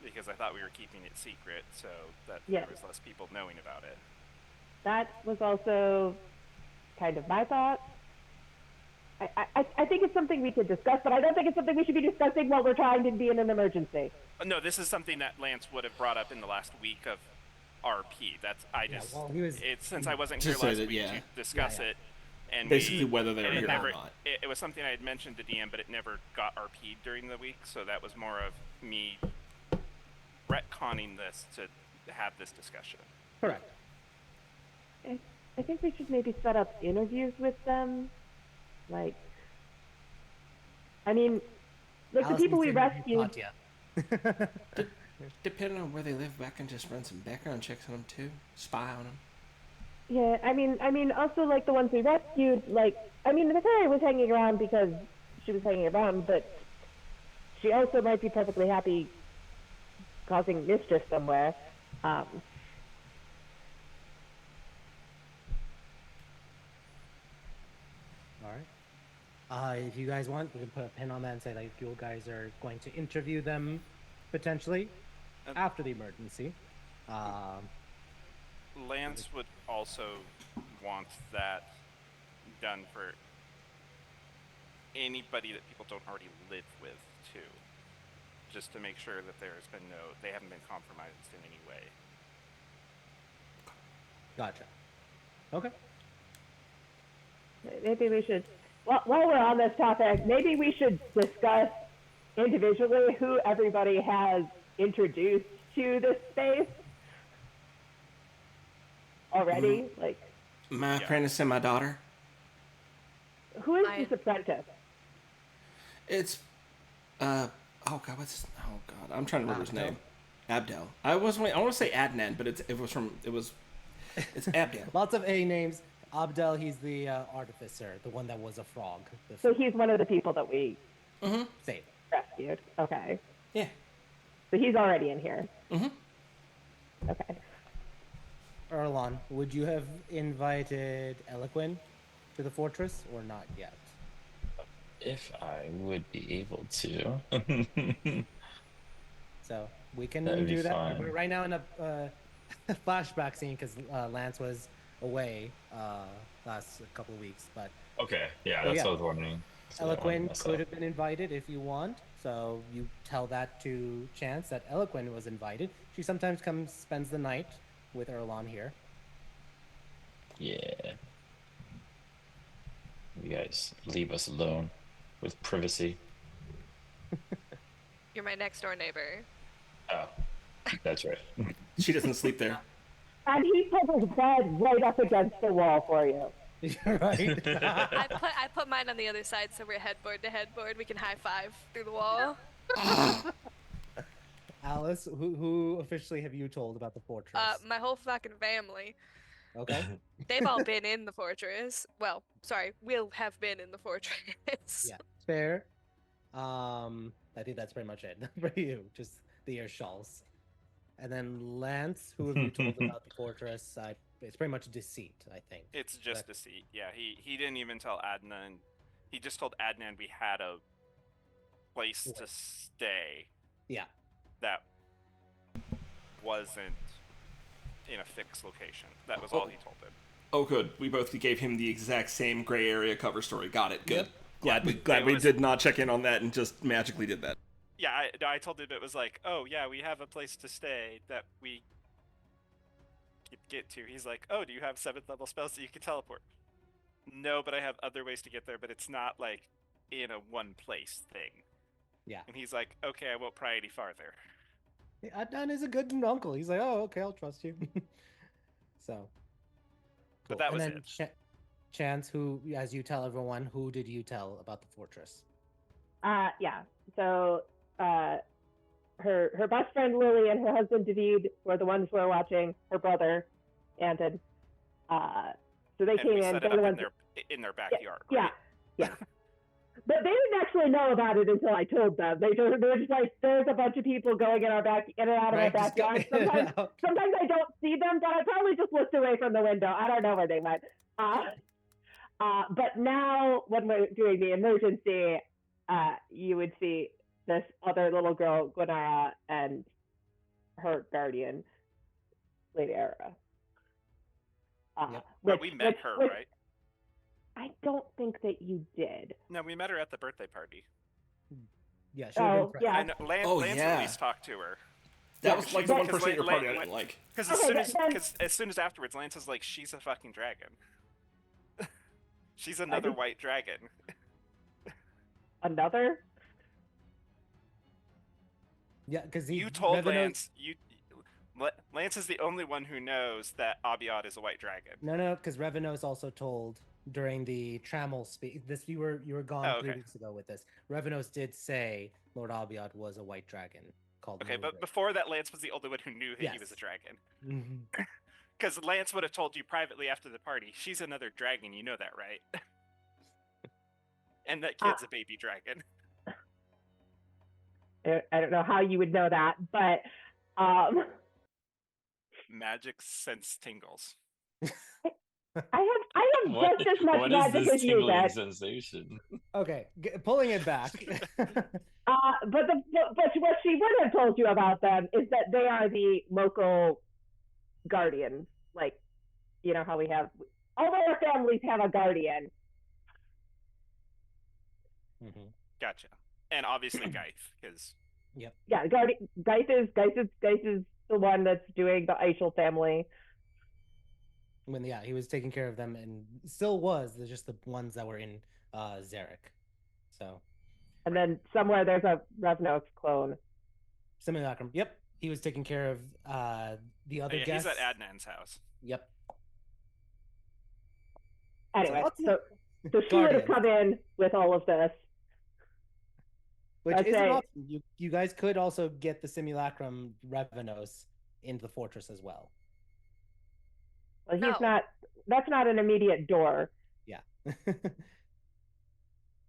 Because I thought we were keeping it secret so that Yes. there was less people knowing about it. That was also kind of my thought. I think it's something we could discuss, but I don't think it's something we should be discussing while we're trying to be in an emergency. No, this is something that Lance would have brought up in the last week of RP. That's he was it's since I wasn't To here say last that, week yeah. to discuss Yeah, yeah. it, and Basically, we, whether they were and it here never, or not. It was something I had mentioned to DM, but it never got RP'd during the week, so that was more of me retconning this to have this discussion. Correct. I think we should maybe set up interviews with them. Like, I mean, like the Allison people we said interview rescued. Katya. Depending on where they live, I can just run some background checks on them too. Spy on them. Yeah, I mean, also like the ones we rescued. Like, I mean, the fairy was hanging around because she was hanging around, but she also might be perfectly happy causing mischief somewhere. All right. If you guys want, we can put a pin on that and say like you guys are going to interview them potentially after the emergency. Lance would also want that done for anybody that people don't already live with too, just to make sure that they haven't been compromised in any way. Gotcha. Okay. Maybe we should, while we're on this topic, maybe we should discuss individually who everybody has introduced to this space already. Like, My apprentice and my daughter. who is this apprentice? It's, oh god, I'm trying to remember his name. Abdel. I want to say Adnan, but it's Abdel. Lots of A names. Abdel, he's the artificer, the one that was a frog. So he's one of the people that we Saved. rescued. Okay. Yeah. So he's already in here. Mm-hmm. Okay. Erlon, would you have invited Eloquin to the fortress or not yet? If I would be able to. So we can That'd be do that. fine. We're right now in a flashback scene because Lance was away last couple of weeks. But Okay, yeah, So, that's yeah. what I was wondering. So I wanted to Eloquin mess could up. have been invited if you want. So you tell that to Chance that Eloquin was invited. She sometimes comes, spends the night with Erlon here. Yeah. You guys leave us alone with privacy. You're my next door neighbor. Oh, that's right. She doesn't sleep there. And he put his bed right up against the wall for you. Right? I put mine on the other side so we're headboard to headboard. We can high five through the wall. Alice, who officially have you told about the fortress? My whole fucking family. Okay. They've all been in the fortress. Well, sorry, will have been in the fortress. Yeah, fair. I think that's pretty much it for you. Just the ear shawls. And then Lance, who have you told about the fortress? It's pretty much deceit, I think. It's just deceit. Yeah, he didn't even tell Adnan. He just told Adnan we had a place to stay Yeah. that wasn't in a fixed location. That was all he told him. Oh, good. We both gave him the exact same gray area cover story. Got it. Good. Yep. Glad we did not check in on that and just magically did that. Yeah, I told him it was like, oh yeah, we have a place to stay that we could get to. He's like, oh, do you have 7th level spells that you can teleport? No, but I have other ways to get there, but it's not like in a one place thing. Yeah. And he's like, okay, I won't pry any farther. Adnan is a good uncle. He's like, oh, okay, I'll trust you. So. But that and was then it. Chance, who, as you tell everyone, who did you tell about the fortress? Yeah. So, her best friend Lily and her husband David were the ones who were watching. Her brother, Anton. So they And came we in. set it They're up the ones. in their backyard. Yeah, Right? yeah. But they didn't actually know about it until I told them. They were just like, there's a bunch of people going in and out of our Right, just go backyard. in and out. Sometimes I don't see them, but I probably just looked away from the window. I don't know where they went. But now, when we're doing the emergency, you would see this other little girl, Gwenara, and her guardian, Lady Era. Yep. But we met her, right? I don't think that you did. No, we met her at the birthday party. Yeah, she would have Oh, been yeah. I know, Lance yeah. at least talked to her. That was like the one person at your party I Lan- didn't like. Because Okay, as soon as afterwards, Lance is like, she's a fucking dragon. She's another just- white dragon. Another? Yeah, because You told Lance. Lance is the only one who knows that Abiad is a white dragon. No, because Revenos also told during the Trammel speak. This you were gone Oh, 3 okay. weeks ago with this. Revenos did say Lord Abiad was a white dragon. called Okay, but Moonbreak. before that, Lance was the only one who knew that he was a Yes. dragon. Mhm. Because Lance would have told you privately after the party, she's another dragon, you know that, right? And that kid's a baby dragon. I don't know how you would know that, but Magic sense tingles. I have just as much what is magic this as you, tingling Bet. sensation? Okay, pulling it back. But what she would have told you about them is that they are the local guardians. Like, you know how we have all of our families have a guardian. Mhm. Gotcha. And obviously Geif, because Yep. Yeah, Geis is the one that's doing the Eichel family. When he was taking care of them and still was. They're just the ones that were in Zarek. So And then somewhere there's a Revnos clone. Simulacrum. Yep. He was taking care of the other he's guests. at Adnan's house. Yep. Anyway, So she would have come in with all of this. Which I'd is an say- option. You guys could also get the Simulacrum Revenos into the fortress as well. Well, he's No. not. That's not an immediate door. Yeah.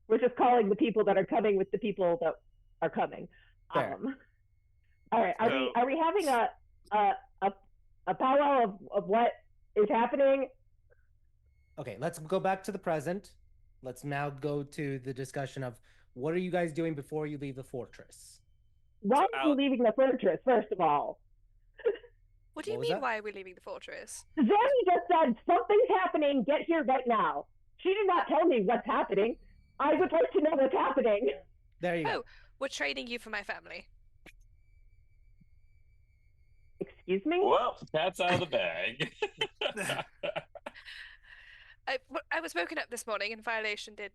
We're just calling the people that are coming with the people that are coming. Fair. All right. Are we having a powwow of what is happening? Okay, let's go back to the present. Let's now go to the discussion of what are you guys doing before you leave the fortress? Why So are you leaving the fortress? First of all, What do you What was mean, that? why are we leaving the fortress? Zanny just said something's happening. Get here right now. She did not tell me what's happening. I would like to know what's happening. There you go. Oh, we're trading you for my family. Excuse me. Well, cat's out of the bag. I was woken up this morning and Violation did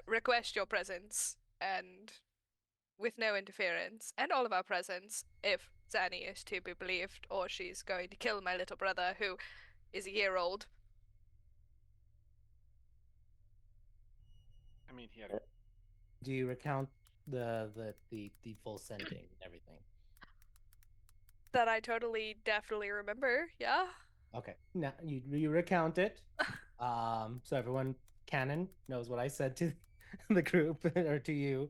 request your presence, and with no interference, and all of our presence, if Zanny is to be believed, or she's going to kill my little brother, who is a year old. I mean, he had Do you recount the full sending and everything? That I totally, definitely remember, yeah? Okay. Now you recount it. So everyone canon knows what I said to the group or to you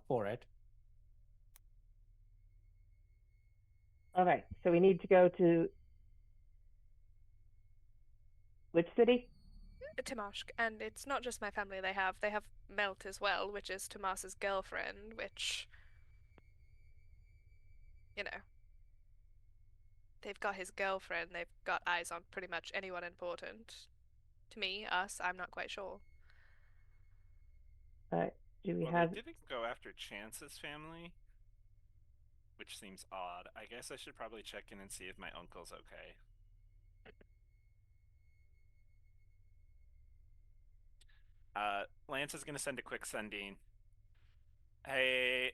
for it. All right. So we need to go to which city? Timashk, and it's not just my family they have Melt as well, which is Tomas's girlfriend, which, you know, they've got his girlfriend, they've got eyes on pretty much anyone important. To me, us, I'm not quite sure. Do we well, have? they didn't go after Chance's family, which seems odd. I guess I should probably check in and see if my uncle's okay. Lance is gonna send a quick sending. Hey,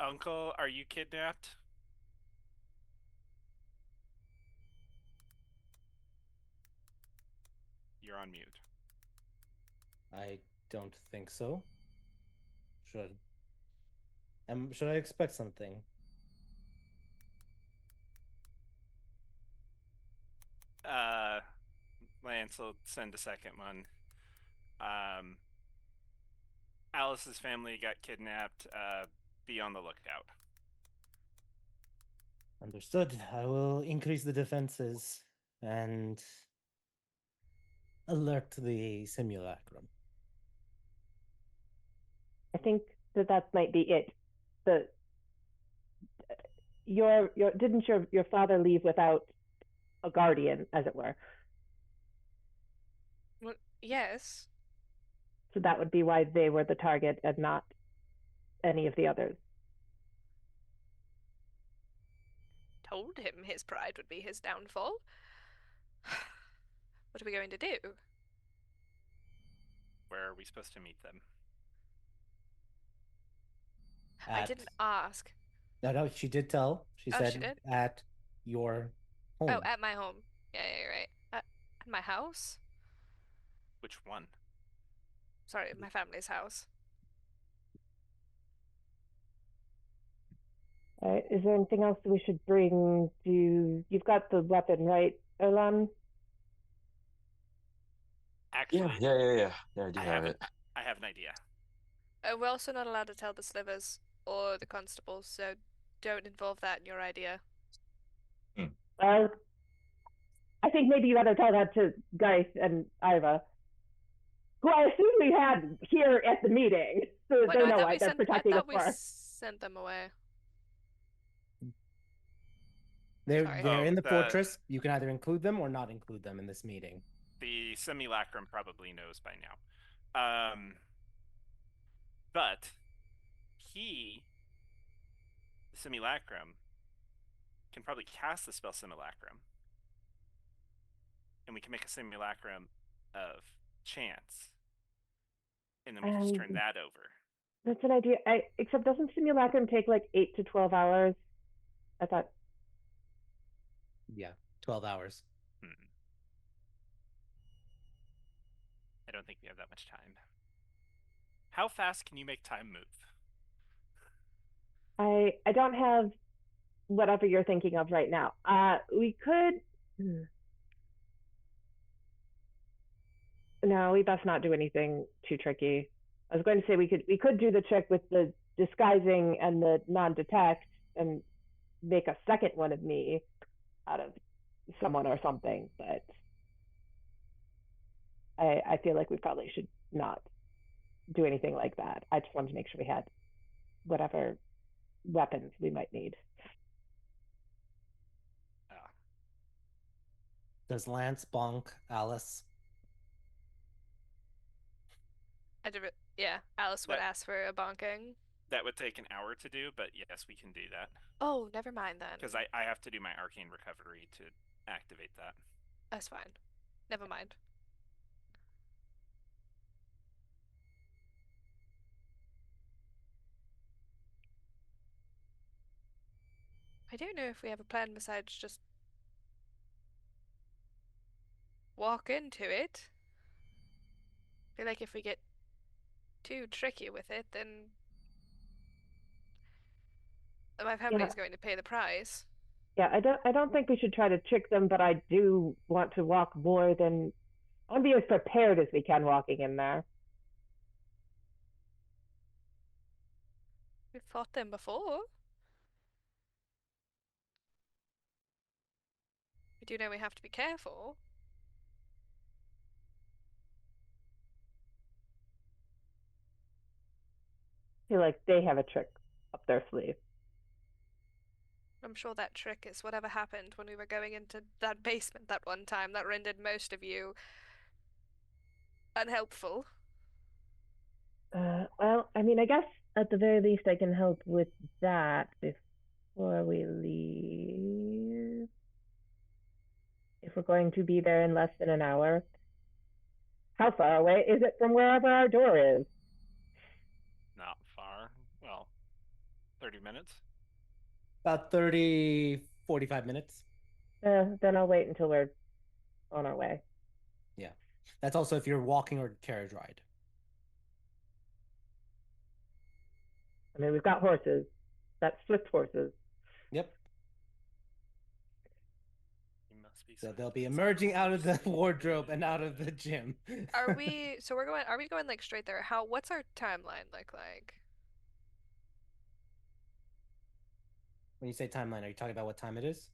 Uncle, are you kidnapped? You're on mute. I don't think so. Should I expect something? Lance will send a second one. Alice's family got kidnapped. Be on the lookout. Understood. I will increase the defenses and alert the simulacrum. I think that might be it. The didn't your father leave without a guardian, as it were? Well, yes. So that would be why they were the target and not any of the others. Told him his pride would be his downfall. What are we going to do? Where are we supposed to meet them? I didn't ask. No, she did tell. She Oh, said she did? at your home. Oh, at my home. Yeah, you're right. At my house? Which one? Sorry, my family's house. Is there anything else that we should bring? You've got the weapon, right, Erlan? Actually, Yeah. I do I have have it. I have an idea. We're also not allowed to tell the slivers or the constables, so don't involve that in your idea. Uh, I think maybe you better tell that to Geis and Iva, who I assume we had here at the meeting, so that Wait, they no, I know thought what we they're sent. I protecting us thought we for. sent them away. They're Sorry. they're Oh, in the fortress. You can either include them or not include them in this meeting. the simulacrum probably knows by now. But he, the simulacrum, can probably cast the spell simulacrum, and we can make a simulacrum of chance, and then we can just turn that over. That's an idea. Except doesn't simulacrum take like 8 to 12 hours? I thought. Yeah, 12 hours. I don't think we have that much time. How fast can you make time move? I don't have whatever you're thinking of right now. We could. No, we best not do anything too tricky. I was going to say we could do the trick with the disguising and the non-detect and make a second one of me out of someone or something, but I feel like we probably should not do anything like that. I just wanted to make sure we had whatever weapons we might need. Does Lance bonk Alice? Yeah, Alice would That- ask for a bonking. That would take an hour to do, but yes, we can do that. Oh, never mind then. Because I have to do my arcane recovery to activate that. That's fine. Never mind. I don't know if we have a plan besides just walk into it. I feel like if we get too tricky with it, then my family is going to pay the price. Yeah, I don't think we should try to trick them, but I do want to walk more than I want to be as prepared as we can walking in there. We've fought them before. We do know we have to be careful. I feel like they have a trick up their sleeve. I'm sure that trick is whatever happened when we were going into that basement that one time that rendered most of you unhelpful. Well, I mean, I guess at the very least I can help with that before we leave. If we're going to be there in less than an hour. How far away is it from wherever our door is? Not far. Well, 30 minutes. About 30, 45 minutes. Then I'll wait until we're on our way. Yeah. That's also if you're walking or carriage ride. I mean, we've got horses. That's swift horses. Yep. You must be. So they'll be emerging out of the wardrobe and out of the gym. Are we going like straight there? What's our timeline look like? When you say timeline, are you talking about what time it is?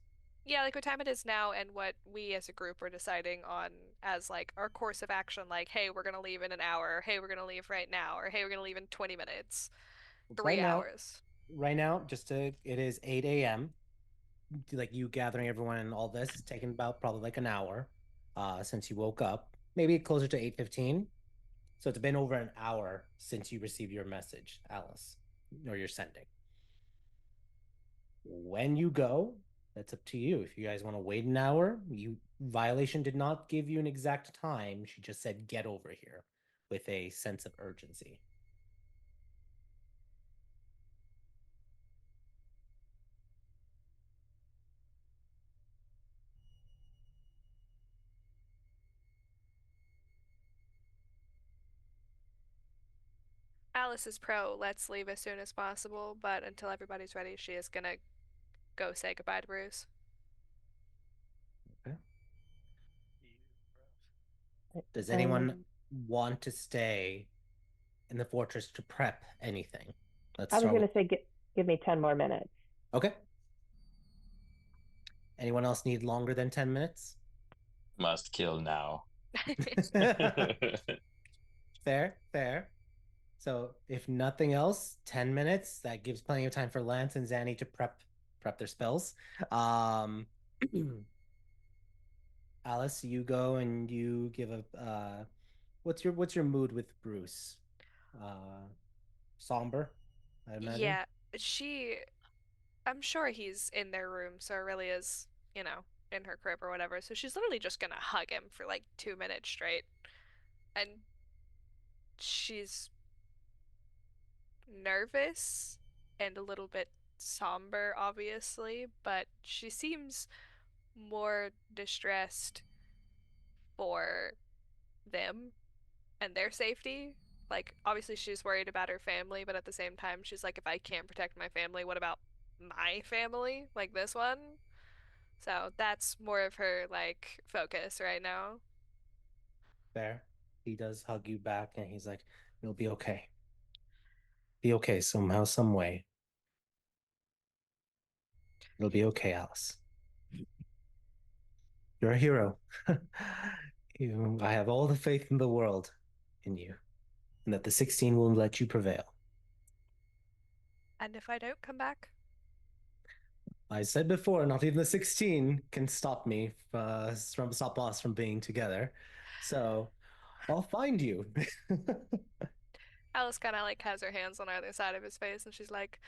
Yeah, like what time it is now and what we as a group are deciding on as like our course of action, like, hey, we're gonna leave in an hour, hey, we're gonna leave right now, or hey, we're gonna leave in 20 minutes. Right now, hours. right now, it is 8 a.m. Like you gathering everyone and all this is taking about probably like an hour since you woke up, maybe closer to 8:15. So it's been over an hour since you received your message, Alice, or you're sending. When you go, that's up to you. If you guys want to wait an hour, violation did not give you an exact time. She just said get over here with a sense of urgency. Alice is pro, let's leave as soon as possible, but until everybody's ready, she is gonna go say goodbye to Bruce. Does anyone want to stay in the fortress to prep anything? Let's I was start going with. to say, give me 10 more minutes. Okay. Anyone else need longer than 10 minutes? Must kill now. Fair, fair. So if nothing else, 10 minutes, that gives plenty of time for Lance and Zanny to prep their spells. Alice, you go and you give a what's your mood with Bruce? Uh Somber, I imagine. Yeah, she. I'm sure he's in their room, so it really is, in her crib or whatever. So she's literally just gonna hug him for like 2 minutes straight. And she's nervous and a little bit somber, obviously, but she seems more distressed for them and their safety. Like, obviously, she's worried about her family, but at the same time, she's like, if I can't protect my family, what about my family? Like this one? So that's more of her, like, focus right now. Fair. He does hug you back and he's like, "You'll be okay. Be okay somehow, some way. It'll be okay, Alice. You're a hero. I have all the faith in the world in you, and that the 16 will let you prevail." And if I don't come back, I said before, not even the 16 can stop me from stop us from being together. So I'll find you. Alice kind of like has her hands on either side of his face and she's like,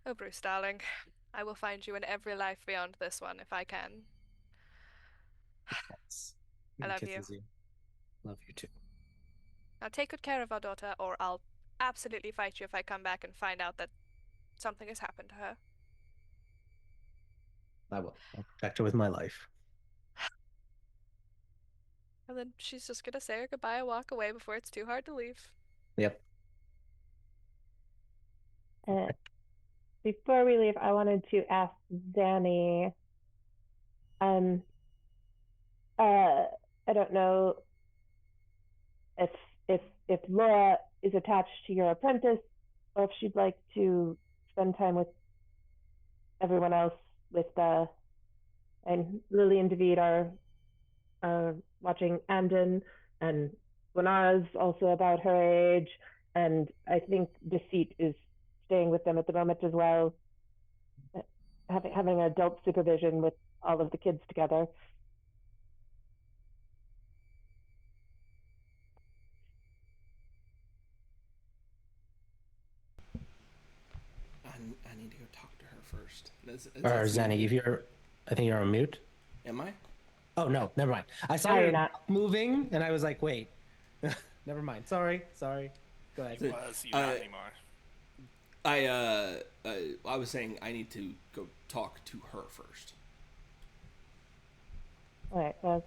"Oh, Bruce, darling, I will find you in every life beyond this one if I can. I And love you. kisses you. Love you too. Now take good care of our daughter, or I'll absolutely fight you if I come back and find out that something has happened to her." I will. I'll protect her with my life. And then she's just gonna say her goodbye and walk away before it's too hard to leave. Yep. Uh, before we leave, I wanted to ask Zanny, um, I don't know if if if Laura is attached to your apprentice, or if she'd like to spend time with everyone else. With and Lily and David are watching Amden, and Gwenara's also about her age, and I think Deceit is staying with them at the moment as well, having adult supervision with all of the kids together. I need to go talk to her first. Or Zanny, if you're, I think you're on mute. Am I? Oh no, never mind. I saw you're you not. moving, and I was like, wait. Never mind. Sorry. Go ahead. Was you not anymore? I was saying I need to go talk to her first. All right, well,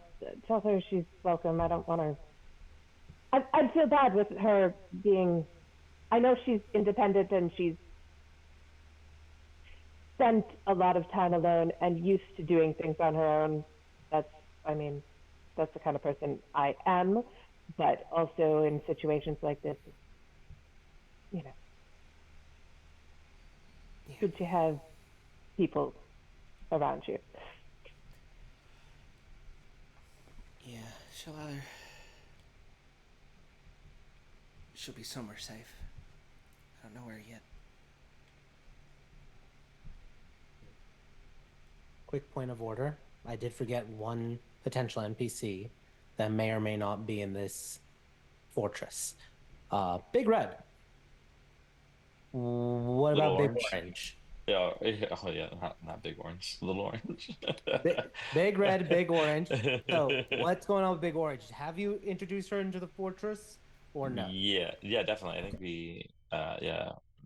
tell her she's welcome. I don't want her. I'd feel bad with her being. I know she's independent and she's spent a lot of time alone and used to doing things on her own. That's the kind of person I am. But also in situations like this, you know, good to have people around you. Yeah, she'll be somewhere safe. I don't know where yet. Quick point of order. I did forget one potential NPC that may or may not be in this fortress. Big Red. What Little about Big Orange. Orange? Yeah, oh yeah, not Big Orange, Little Orange. Big Red, Big Orange. So what's going on with Big Orange? Have you introduced her into the fortress or no? Yeah, definitely. I think we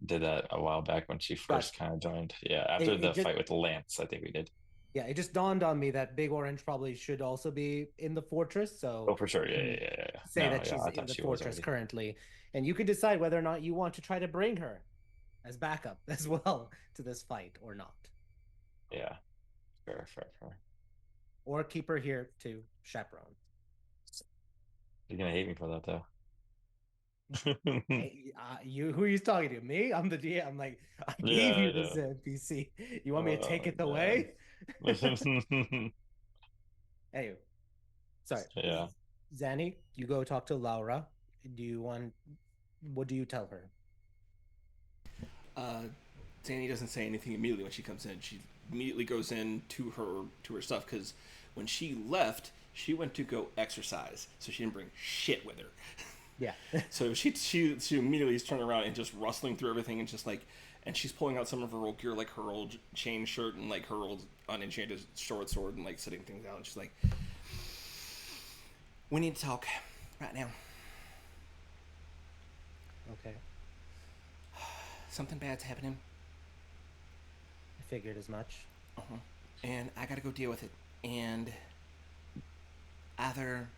did that a while back when she first kind of joined. Yeah, after the just, fight with Lance, I think we did. Yeah, it just dawned on me that Big Orange probably should also be in the fortress. So Oh, for sure. we Yeah, can yeah, yeah, yeah. say No, that yeah, she's I in thought the she was fortress already. currently, and you can decide whether or not you want to try to bring her as backup as well to this fight or not, Yeah, fair, fair, fair. or keep her here to chaperone. He's gonna hate me for that though. Hey, you who are you talking to? Me? I'm the DM. I'm like, I gave Yeah, you yeah. this NPC. You want me to take Oh it man. away? Hey, sorry, Yeah. Zanny, you go talk to Laura. Do you want? What do you tell her? Danny doesn't say anything immediately when she comes in. She immediately goes in to her stuff because when she left, she went to go exercise, so she didn't bring shit with her. Yeah. So she immediately is turning around and just rustling through everything and just like, and she's pulling out some of her old gear, like her old chain shirt and like her old unenchanted short sword, and like setting things out. And she's like, "We need to talk right now. Okay. Something bad's happening, I figured as much. and I gotta go deal with it. And either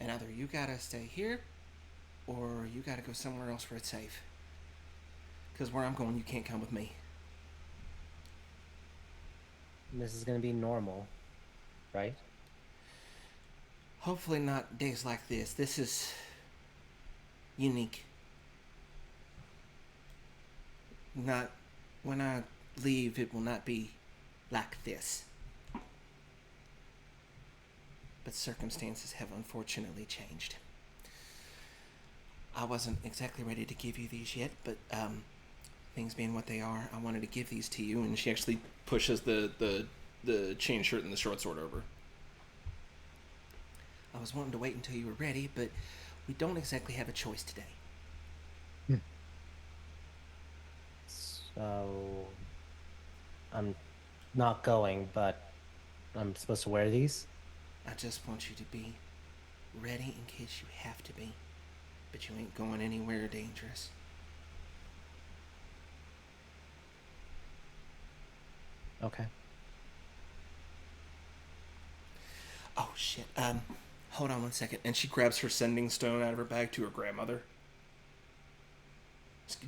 either you gotta stay here, or you gotta go somewhere else where it's safe. Because where I'm going, you can't come with me." This is gonna be normal, right? Hopefully not days like this. This is unique. Not when I leave, it will not be like this. But circumstances have unfortunately changed. I wasn't exactly ready to give you these yet, but things being what they are, I wanted to give these to you. And she actually pushes the chain shirt and the short sword over. I was wanting to wait until you were ready, but we don't exactly have a choice today. So I'm not going, but I'm supposed to wear these. I just want you to be ready in case you have to be, but you ain't going anywhere dangerous. Okay. Oh shit. Hold on one second. And she grabs her sending stone out of her bag to her grandmother. Just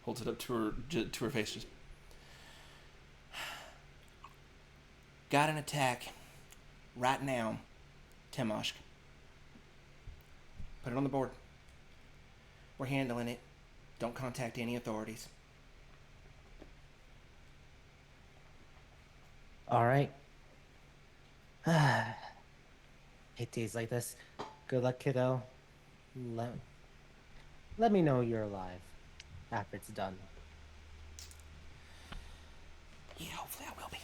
holds it up to her face. Just got an attack right now, Timoshk. Put it on the board. We're handling it. Don't contact any authorities. All right. Hate days like this. Good luck, kiddo. Let, let me know you're alive after it's done. Yeah, hopefully I will be.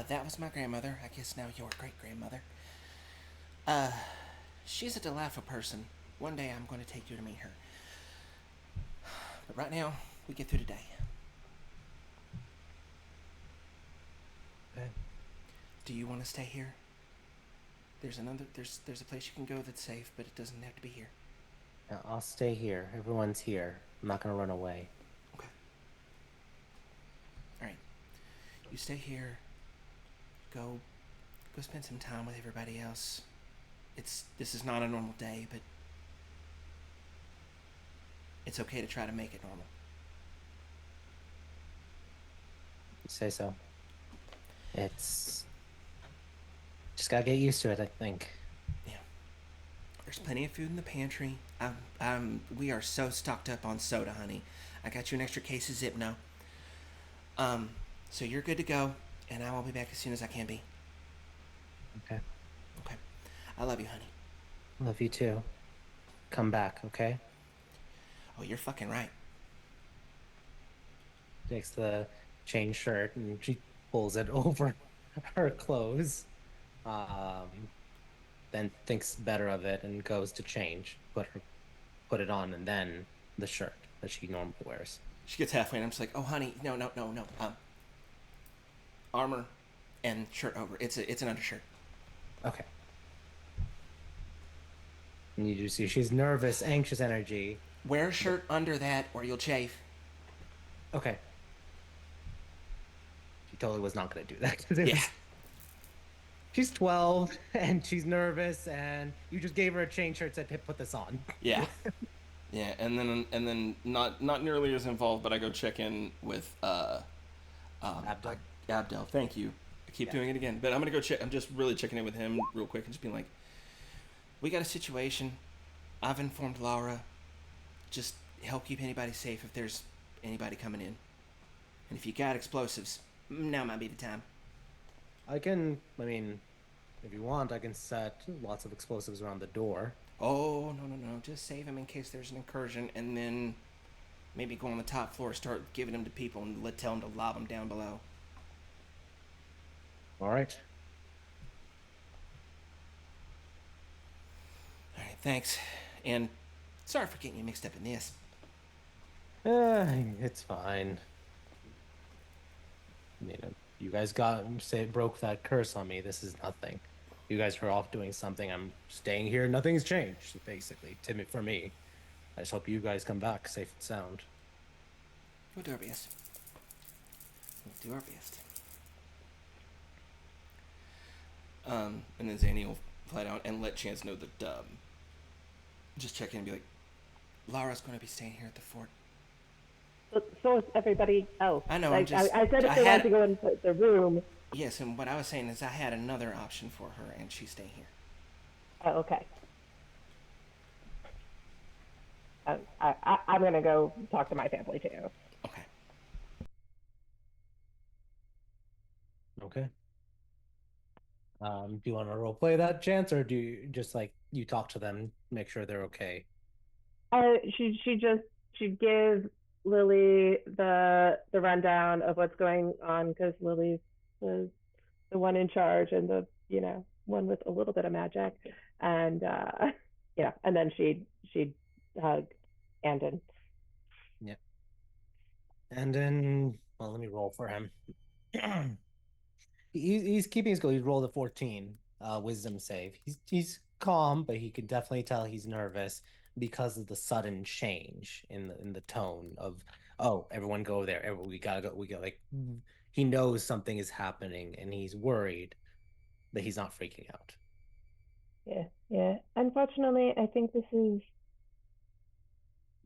That was my grandmother. I guess now your great grandmother. She's a delightful person. One day I'm going to take you to meet her. But right now, we get through today. Okay. Do you want to stay here? There's a place you can go that's safe, but it doesn't have to be here. Now, I'll stay here. Everyone's here. I'm not gonna run away. Okay. All right. You stay here. Go spend some time with everybody else. This is not a normal day, but it's okay to try to make it normal. You say so. It's just gotta get used to it, I think. Yeah. There's plenty of food in the pantry. We are so stocked up on soda, honey. I got you an extra case of Zipno. So you're good to go, and I will be back as soon as I can be. Okay. Okay. I love you, honey. Love you too. Come back, okay? Oh, you're fucking right. Takes the chain shirt and she pulls it over her clothes. Then thinks better of it and goes to change, put it on, and then the shirt that she normally wears. She gets halfway, and I'm just like, oh, honey, no. Armor and shirt over. It's an undershirt. Okay. And you do see she's nervous, anxious energy. Wear a shirt under that, or you'll chafe. Okay. She totally was not going to do that. 'Cause Yeah. She's 12 and she's nervous, and you just gave her a chain shirt, said, put this on. Yeah. Yeah, and then not nearly as involved, but I go check in with Abdel. Abdel. Thank you. I keep doing it again, but I'm gonna go check. I'm just really checking in with him real quick and just being like, we got a situation. I've informed Laura. Just help keep anybody safe if there's anybody coming in, and if you got explosives, now might be the time. I mean, if you want, I can set lots of explosives around the door. Oh, no. Just save him in case there's an incursion, and then maybe go on the top floor, start giving them to people, and tell them to lob them down below. All right. All right, thanks. And sorry for getting you mixed up in this. It's fine. You know, you guys broke that curse on me. This is nothing. You guys are off doing something. I'm staying here. Nothing's changed, basically, for me. I just hope you guys come back safe and sound. We'll do our best. We'll do our best. And then Zanny will fly down and let Chance know that, just check in and be like, Laura's going to be staying here at the fort. So is everybody else. I know, I said if they wanted to go into the room. Yes, and what I was saying is I had another option for her, and she's staying here. Oh, okay. I'm going to go talk to my family, too. Okay. Okay. Do you want to role play that, Chance, or do you just you talk to them, make sure they're okay? She'd give Lily the rundown of what's going on, because Lily's the one in charge and the one with a little bit of magic, and and then she'd hug Andon. Yeah. And then, well, let me roll for him. He's keeping his goal. He rolled a 14 wisdom save. He's calm, but he can definitely tell he's nervous because of the sudden change in the tone of, oh, everyone go there. We gotta go. He knows something is happening, and he's worried, but he's not freaking out. Yeah. Unfortunately, I think this is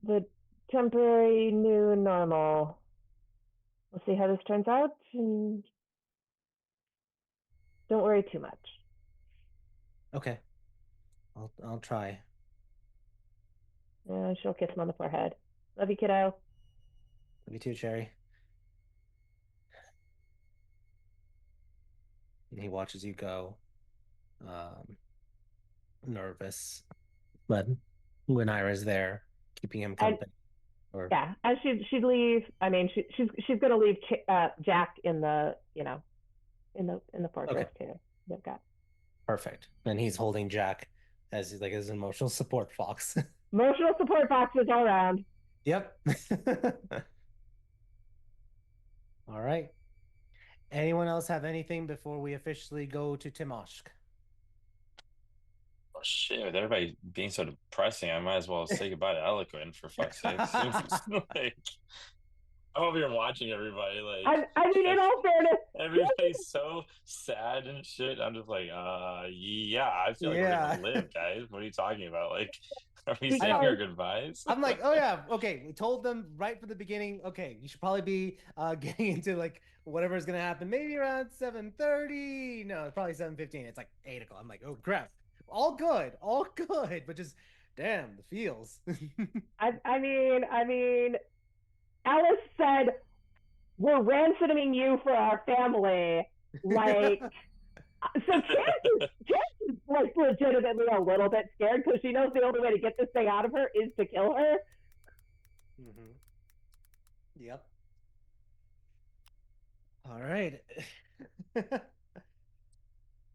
the temporary new normal. We'll see how this turns out, and don't worry too much. Okay. I'll try. She'll kiss him on the forehead. Love you, kiddo. Love you too, Cherry. And he watches you go, nervous, but Gwenira's there, keeping him company. Yeah, as she'd leave. I mean, she's gonna leave Jack in the in the fortress too. They've got perfect, and he's holding Jack as his emotional support fox. Emotional support foxes all around. Yep. All right. Anyone else have anything before we officially go to Timoshk? Oh shit! With everybody being so depressing, I might as well say goodbye to Eloquent, for fuck's sake. Like, I'm over here watching everybody. Like, I mean, in all fairness, everybody's so sad and shit. I'm just like, yeah, I feel like we're gonna live, guys. What are you talking about? Like, are we saying our goodbyes? I'm like, oh yeah, okay. We told them right from the beginning. Okay, you should probably be getting into whatever's gonna happen. Maybe around 7:30. No, it's probably 7:15. It's like 8 o'clock. I'm like, oh crap. All good, but just damn the feels. I mean, Alice said, "We're ransoming you for our family." Like, so Chance is legitimately a little bit scared, because she knows the only way to get this thing out of her is to kill her. Mm-hmm. Yep. All right.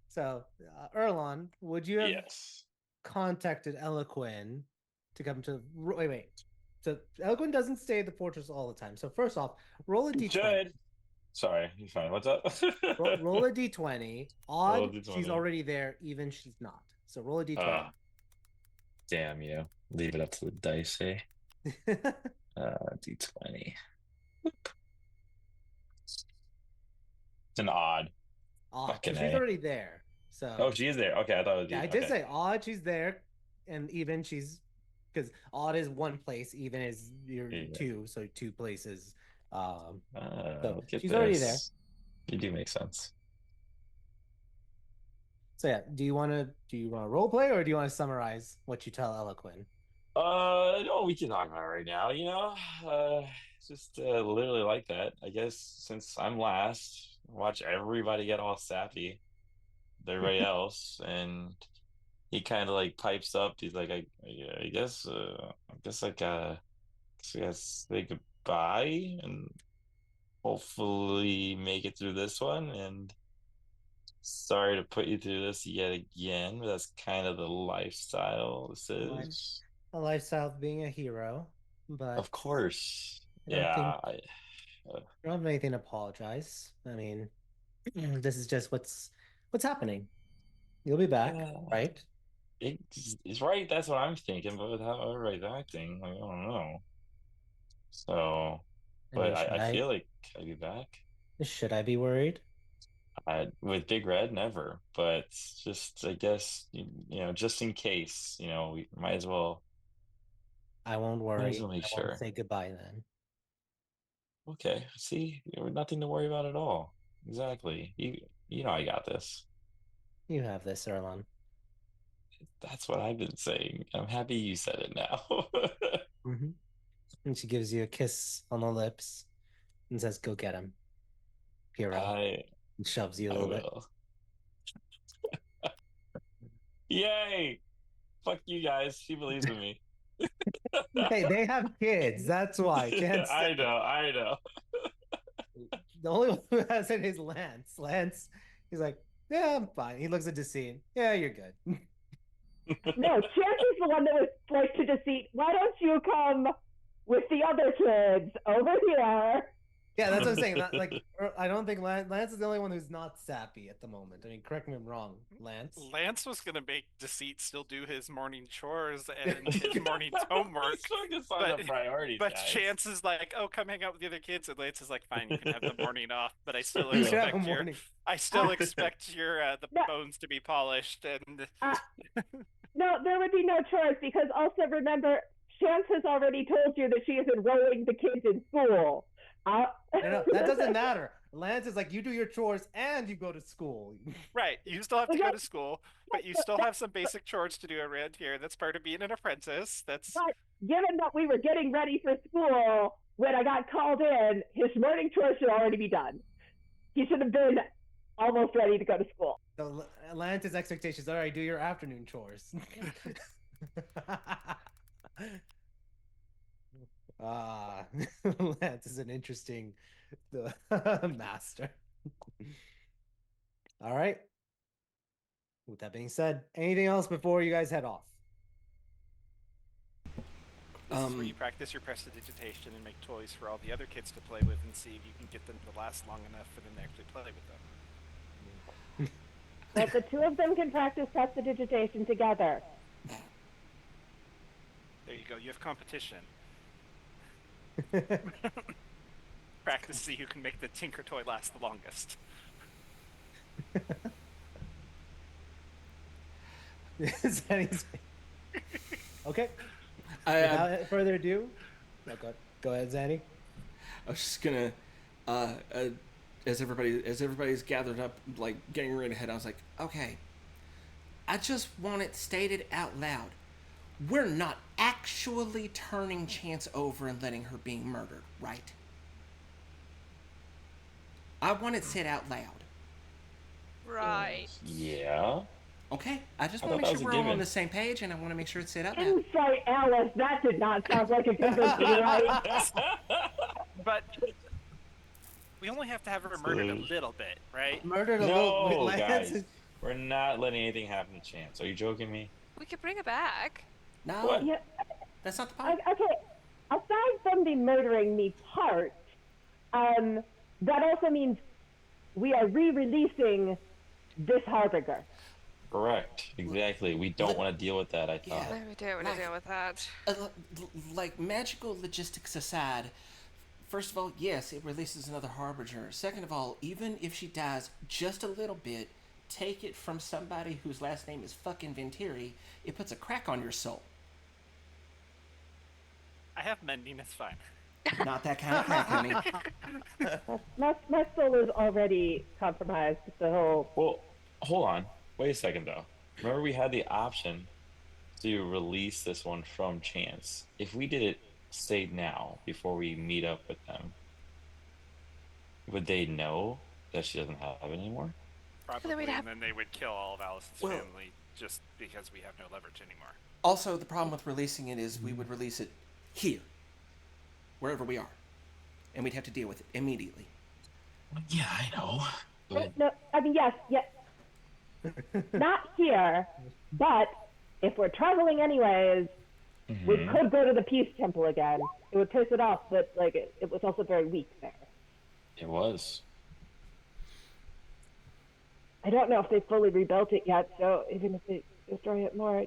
So, Erlon, would you have contacted Eloquin to come to... Wait. So, Eloquin doesn't stay at the fortress all the time. So, first off, roll a d20. Sorry, you fine. What's up? roll a d20. Odd, she's already there, even she's not. So, roll a d20. Damn you. Leave it up to the dice, eh? D20. It's an odd. Odd. So Fucking she's A. already there. So Oh, she is there. Okay, I thought it was yeah, I even. did Okay. say odd. She's there, and even she's because odd is one place, even is your Yeah. two, so two places. So Look at she's already there. this. You do make sense. So yeah, do you want to role play or do you want to summarize what you tell Eloquin? No, we can talk about it right now, just literally like that. I guess since I'm last, watch everybody get all sappy, with everybody else, and he kind of like pipes up. He's like, I guess I guess say goodbye and hopefully make it through this one. And sorry to put you through this yet again, but that's kind of the lifestyle this Like is. a lifestyle of being a hero, but Of course. I don't think Yeah, uh, you don't have anything to apologize. I mean, this is just what's happening. You'll be back, uh, right? it's right. That's what I'm thinking, but with how everybody's acting, like, I don't know. So, I but mean, I feel like I'd be back. should I be worried? With Big Red, never. But just, I guess, just in case, we I won't might as worry. well make I won't sure. say goodbye then. Okay, see, nothing to worry about at all. Exactly. You know I got this. You have this, Erlon. That's what I've been saying. I'm happy you said it now. Mm-hmm. And she gives you a kiss on the lips and says, "Go get him, hero," I and shoves you a I little bit. will. Yay! Fuck you guys. She believes in me. Hey, they have kids. That's why. Can't say. I know. The only one who has it is Lance. Lance, he's like, "Yeah, I'm fine." He looks at Deceit. "Yeah, you're good." No, Chance is the one that was like to Deceit. Why don't you come with the other kids over here? Yeah, that's what I'm saying. Like, I don't think Lance is the only one who's not sappy at the moment. I mean, correct me if I'm wrong, Lance. Lance was gonna make Deceit still do his morning chores and his morning homework, Let's focus on the priorities, but guys. Chance is like, "Oh, come hang out with the other kids," and Lance is like, "Fine, you can have the morning off, but I still You should have a expect your, morning. I still expect your the No. bones to be polished." And No, there would be no choice because also remember, Chance has already told you that she is enrolling the kids in school. No, that doesn't matter. Lance is like, you do your chores and you go to school. right, you still have to go to school, but you still have some basic chores to do around here. That's part of being an apprentice. That's But given that we were getting ready for school when I got called in, his morning chores should already be done. He should have been almost ready to go to school. So Lance's expectations, all right, do your afternoon chores. Lance is an interesting master. All right. With that being said, anything else before you guys head off? this is where you practice your prestidigitation and make toys for all the other kids to play with, and see if you can get them to last long enough for them to actually play with them. But the two of them can practice prestidigitation together. There you go. You have competition. Practice, see who can make the Tinker toy last the longest. Okay. Without further ado, no, go ahead, Zanny. I was just gonna, as everybody's gathered up, like getting ready to head, I was like, okay, I just want it stated out loud. We're not actually turning Chance over and letting her being murdered, right? I want it said out loud. Right. Yeah. Okay, I just I want to thought make that sure was a we're all on given. the same page, and I want to make sure it's said out loud. Insight, Alice, that did not sound like a convincing right. But we only have to have her murdered a little bit, right? Murdered a little bit. No, Lance guys. We're not letting anything happen to Chance. Are you joking me? We could bring her back. No, What? Yeah, that's not the point. okay, aside from the murdering me part, that also means we are re-releasing this Harbinger. Correct. Exactly. We don't want to deal with that, I thought. Yeah. No, we don't want to deal with that. Like magical logistics aside, First of all, yes, it releases another harbinger. Second of all, even if she dies just a little bit, take it from somebody whose last name is fucking Venturi, it puts a crack on your soul. I have mending, it's fine. Not that kind of crack, honey. My soul is already compromised. The whole. Well, hold on. Wait a second, though. Remember, we had the option to release this one from Chance. If we did it, say now, before we meet up with them, would they know that she doesn't have it anymore? Probably, and then they would kill all of Alice's family just because we have no leverage anymore. Also, the problem with releasing it is we would release it here, wherever we are, and we'd have to deal with it immediately. Yeah, I know. But... No, I mean, yes. Not here, but if we're traveling anyways, we could go to the Peace Temple again. It would piss it off, but like it was also very weak there. It was. I don't know if they fully rebuilt it yet, so even if they destroy it more,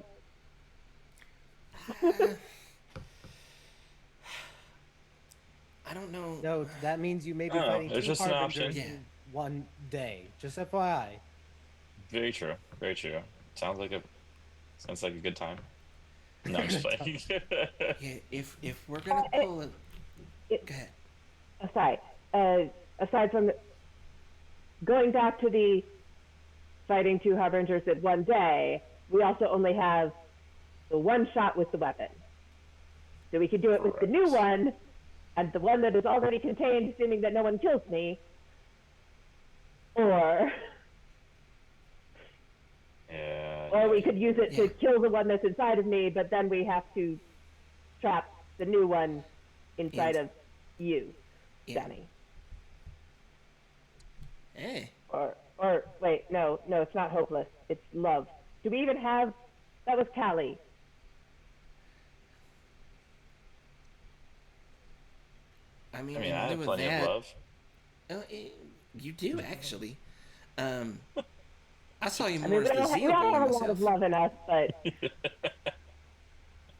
I don't know. No, that means you may be fighting there's two just an harbingers option. in one day. Just FYI. Very true. Very true. Sounds like a good time. No, I'm just playing. Yeah, if we're gonna pull it, go ahead. aside from going back to the fighting two harbingers in one day, we also only have the one shot with the weapon. So we could do it with the new one, and the one that is already contained, assuming that no one kills me, or we could use it to kill the one that's inside of me, but then we have to trap the new one inside of you, Danny. Hey. Or wait, no, it's not hopeless. It's love. Do we even have? That was Callie. I mean, I have plenty of love. You do actually. I saw you I more mean, as the we Zeal all boy have a myself. lot of love in us, but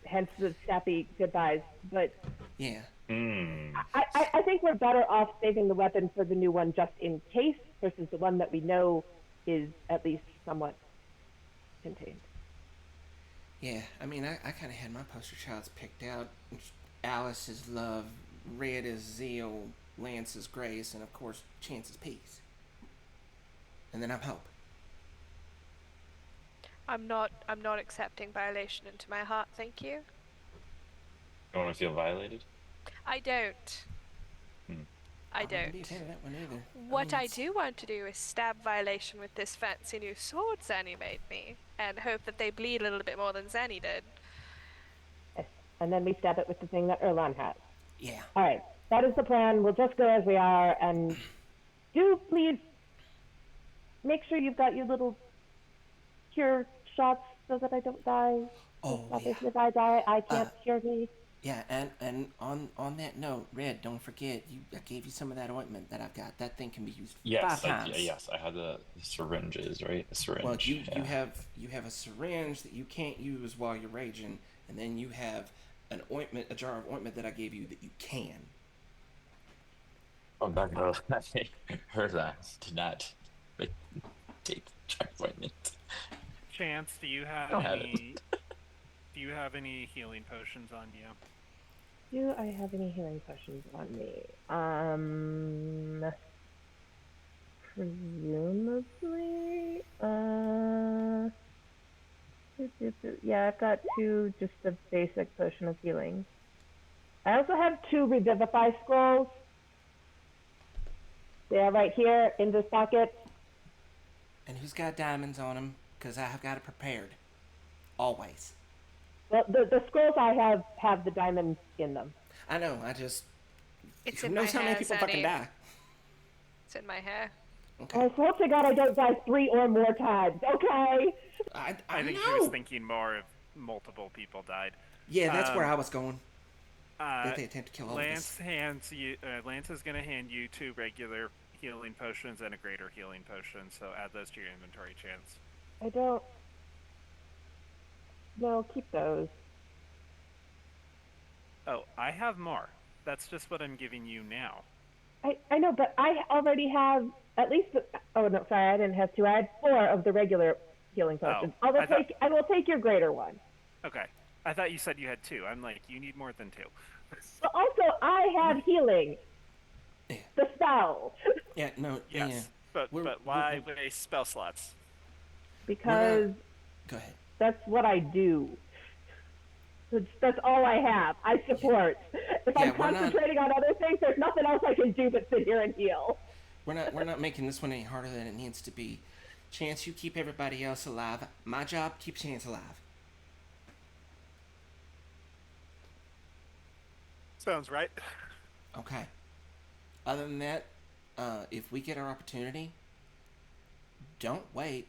hence the snappy goodbyes. But yeah, I think we're better off saving the weapon for the new one just in case, versus the one that we know is at least somewhat contained. Yeah, I mean, I kind of had my poster childs picked out. Alice is love, Red is Zeal, Lance is grace, and of course, Chance is peace. And then I'm hope. I'm not accepting violation into my heart, thank you. You want to feel violated? I don't. I wouldn't don't. be a fan of that one either. What I do want to do is stab violation with this fancy new sword Zanny made me, and hope that they bleed a little bit more than Zanny did. Yes. And then we stab it with the thing that Erlan has. Yeah. All right, that is the plan. We'll just go as we are, and do please make sure you've got your little cure shots so that I don't die. Oh, Obviously, if I die, I can't cure me. Yeah, and on that note, Red, don't forget, I gave you some of that ointment that I've got. That thing can be used 5 times. Yes, I had the syringes, right? The syringe. Well, you have a syringe that you can't use while you're raging, and then you have a jar of ointment that I gave you that you can. Oh, back up. Heard that. Did not take the ointment. Chance, do you have do you have any healing potions on you? Do I have any healing potions on me? Presumably. Yeah, I've got 2, just a basic potion of healing. I also have 2 revivify scrolls. They are right here in this pocket. And who's got diamonds on them? Because I have got it prepared. Always. Well, the scrolls I have the diamonds in them. I know, It's who in knows my how many hair, people Zanny. fucking die? It's in my hair. Okay. I hope to God I don't die 3 or more times, okay? I think know. she was thinking more if multiple people died. Yeah, that's where I was going. Did they attempt to kill all Lance of us? hands you. Lance is going to hand you 2 regular healing potions and a greater healing potion. So add those to your inventory, Chance. I don't... No, keep those. Oh, I have more. That's just what I'm giving you now. I know, but I already have at least. Oh no, sorry, I didn't have two. I had four of the regular healing Oh, potions. I will I thought. take. I will take your greater one. Okay, I thought you said you had two. I'm like, you need more than two. But also, I have healing. Yeah, The spell. yeah, no, yeah. Yes, but We're but we're why waste spell slots? we're not. Because Go ahead. that's what I do. That's all I have. I support. If Yeah, I'm concentrating on other things, there's nothing else I can do but sit here and heal. we're not making this one any harder than it needs to be. Chance, you keep everybody else alive. My job, keep Chance alive. Sounds right. Okay. Other than that, if we get our opportunity, don't wait.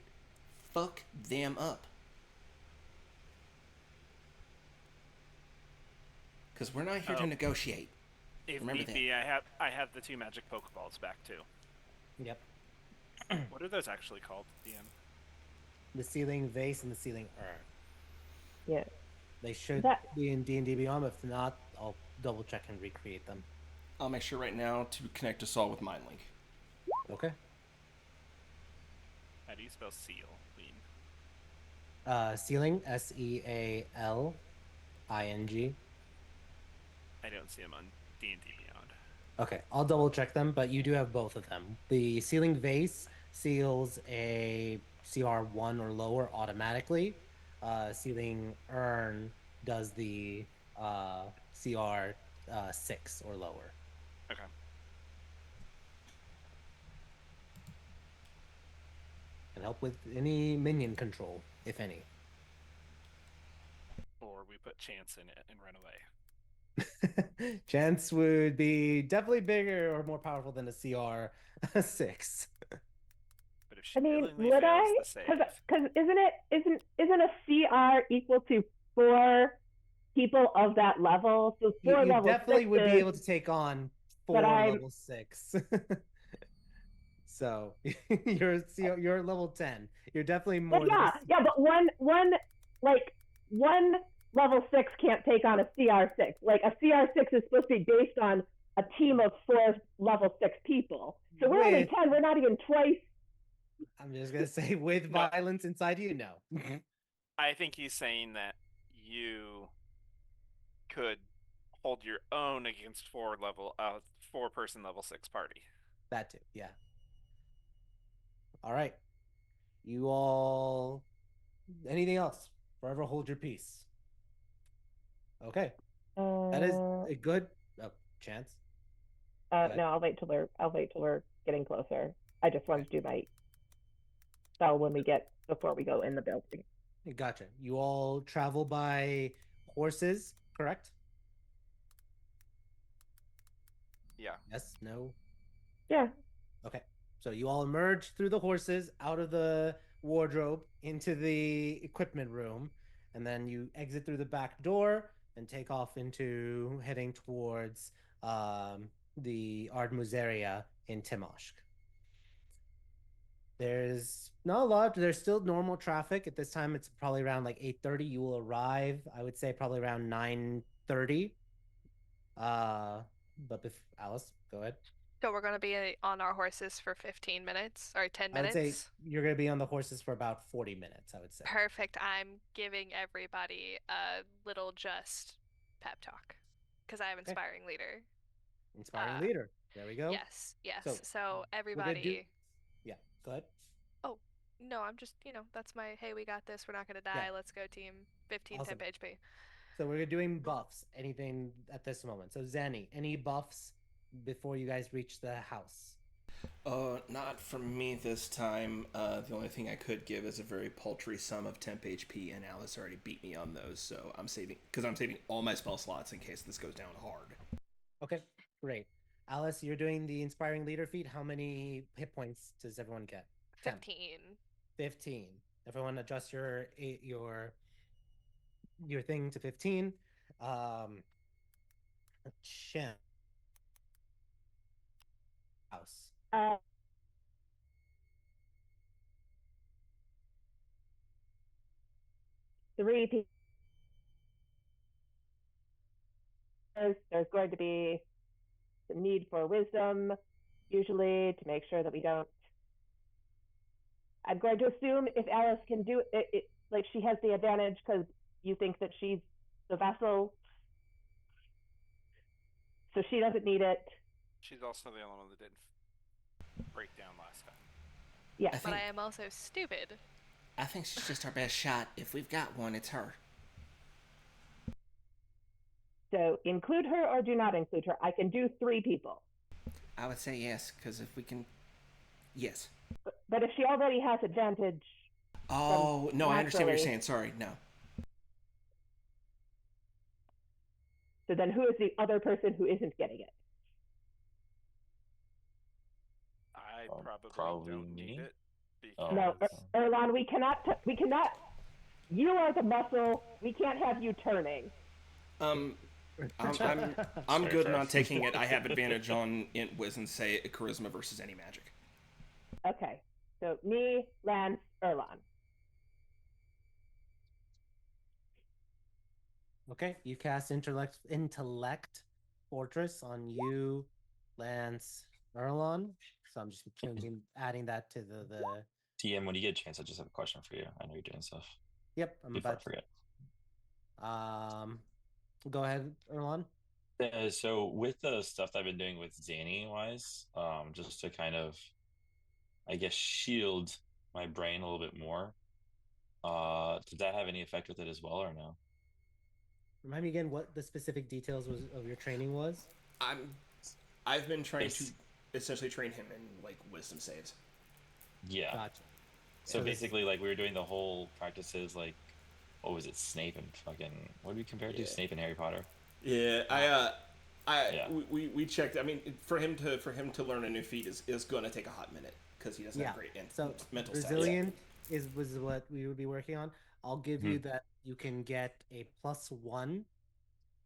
Fuck them up. Because we're not here to Oh, negotiate. if Remember need that. be, I have the two magic Pokeballs back too. Yep. What are those actually called, DM? The sealing vase and the sealing urn. Yeah. They should That be in D&D Beyond, but if not, I'll double check and recreate them. I'll make sure right now to connect us all with MindLink. Okay. How do you spell seal, Lean? Sealing, Sealing. I don't see them on D&D Beyond. Okay, I'll double check them, but you do have both of them. The sealing vase seals a CR1 or lower automatically. Sealing urn does the CR6 or lower. Okay. Can help with any minion control, if any. Or we put Chance in it and run away. Chance would be definitely bigger or more powerful than a CR6. But if she I mean, willingly would fails I? the save, Because isn't a CR equal to 4 people of that level? So four You level definitely would be sixes. able to take on But 4 I'm level 6. So you're level 10. You're definitely but more than yeah, yeah. But one level 6 can't take on a CR6. Like a CR6 is supposed to be based on a team of 4 level 6 people. So we're only with 10. We're not even twice. I'm just gonna say with No. violence inside you, no. I think he's saying that you could hold your own against four-person level 6 party. That too, yeah. All right. You all anything else? Forever hold your peace. Okay. That is a good chance. Good. No, I'll wait till we're getting closer. I just wanted to do my spell when we get before we go in the building. Gotcha. You all travel by horses, correct? Yeah. Yes, no. Yeah. Okay. So you all emerge through the horses out of the wardrobe into the equipment room, and then you exit through the back door and take off into heading towards the Ard Museria in Timoshk. There's not a lot. There's still normal traffic at this time. It's probably around like 8:30. You will arrive. I would say probably around 9:30. But if Alice, go ahead. So we're gonna be on our horses for 15 minutes or 10 I would say minutes. you're gonna be on the horses for about 40 minutes. I would say. Perfect. I'm giving everybody a little just pep talk because I have Okay. inspiring leader. Inspiring leader. There we go. Yes, yes. So we're gonna do. everybody. Yeah. Go ahead. Oh, no, I'm just, that's my, hey, we got this. We're not gonna Yeah. die. Let's go, team. 15 Awesome. temp HP. So we're doing buffs. Anything at this moment? So Zanny, any buffs before you guys reach the house? Not from me this time. The only thing I could give is a very paltry sum of temp HP, and Alice already beat me on those, so I'm saving all my spell slots in case this goes down hard. Okay, great. Alice, you're doing the inspiring leader feat. How many hit points does everyone get? 15. 15. Everyone adjust your thing to 15. Shem house. Uh, 3 people there's going to be the need for wisdom, usually, to make sure that we don't. I'm going to assume if Alice can do it, like she has the advantage because you think that she's the vessel, so she doesn't need it. She's also the only one that didn't break down last time. Yeah, But I am also stupid. I think she's just our best shot. If we've got one, it's her. so include her or do not include her. I can do 3 people. I would say yes, because if we can, yes. But if she already has advantage. Oh no, I understand what you're naturally. saying. Sorry, no. So then who is the other person who isn't getting it? I probably don't me. need it Oh, No, because Erlon, we cannot. You are the muscle. We can't have you turning. I'm Fair, good fair. on taking it. I have advantage on int wisdom, say charisma versus any magic. Okay, so me, Lance, Erlon. Okay, you cast intellect fortress on you, Lance, Erlon. So I'm just adding that to the. TM, when you get a chance, I just have a question for you. I know you're doing stuff. Yep, I'm Before I about forget. Go ahead, Erlon. So with the stuff that I've been doing with Zany wise, just to kind of, I guess, shield my brain a little bit more. Did that have any effect with it as well, or no? Remind me again what the specific details of your training was. I've been trying to It's- essentially train him in like wisdom saves. Yeah. Gotcha. So this- basically, like we were doing the whole practices, like what was it, Snape and fucking what do we compare it to? Yeah. Snape and Harry Potter. Yeah, Yeah. we checked. I mean, for him to learn a new feat is going to take a hot minute because he doesn't have great mental stats. Resilient was what we would be working on. I'll give you that you can get a +1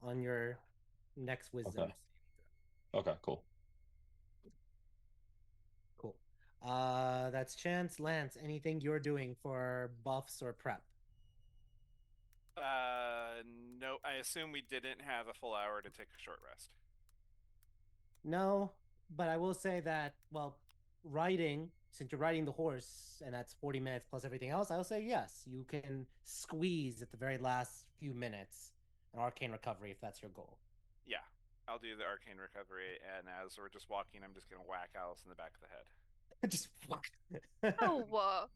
on your next wisdom. Okay, cool. Cool. That's Chance. Lance, anything you're doing for buffs or prep? no, I assume we didn't have a full hour to take a short rest. No, but I will say that, well, since you're riding the horse and that's 40 minutes plus everything else, I'll say yes, you can squeeze at the very last few minutes an arcane recovery if that's your goal. Yeah, I'll do the arcane recovery, and as we're just walking, I'm just gonna whack Alice in the back of the head. Just fuck. Oh, what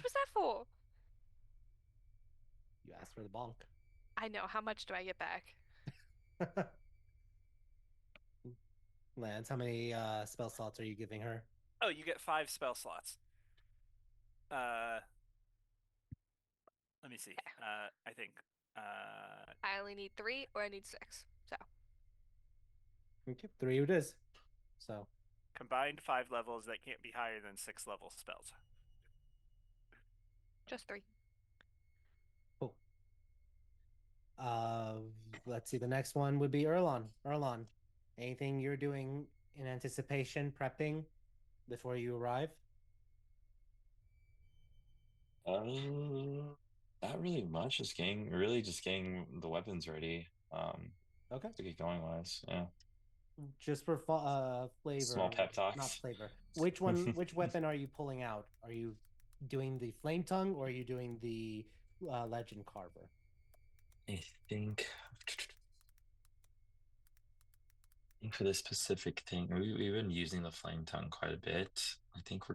was that for? You asked for the bonk. I know. How much do I get back? Lance, how many spell slots are you giving her? Oh, you get 5 spell slots. Let me see. I think. I only need 3 or I need 6. So Okay, 3 it is. So Combined 5 levels that can't be higher than 6 level spells. just 3. cool. Let's see. The next one would be Erlon. Erlon, anything you're doing in anticipation, prepping before you arrive? Not really much. Just getting the weapons ready. Okay. To get going wise. Yeah. Just for flavor. Small pep talks. Not flavor. Which one? Which weapon are you pulling out? Are you doing the flame tongue or are you doing the legend carver? I think for this specific thing, we've been using the flame tongue quite a bit. We're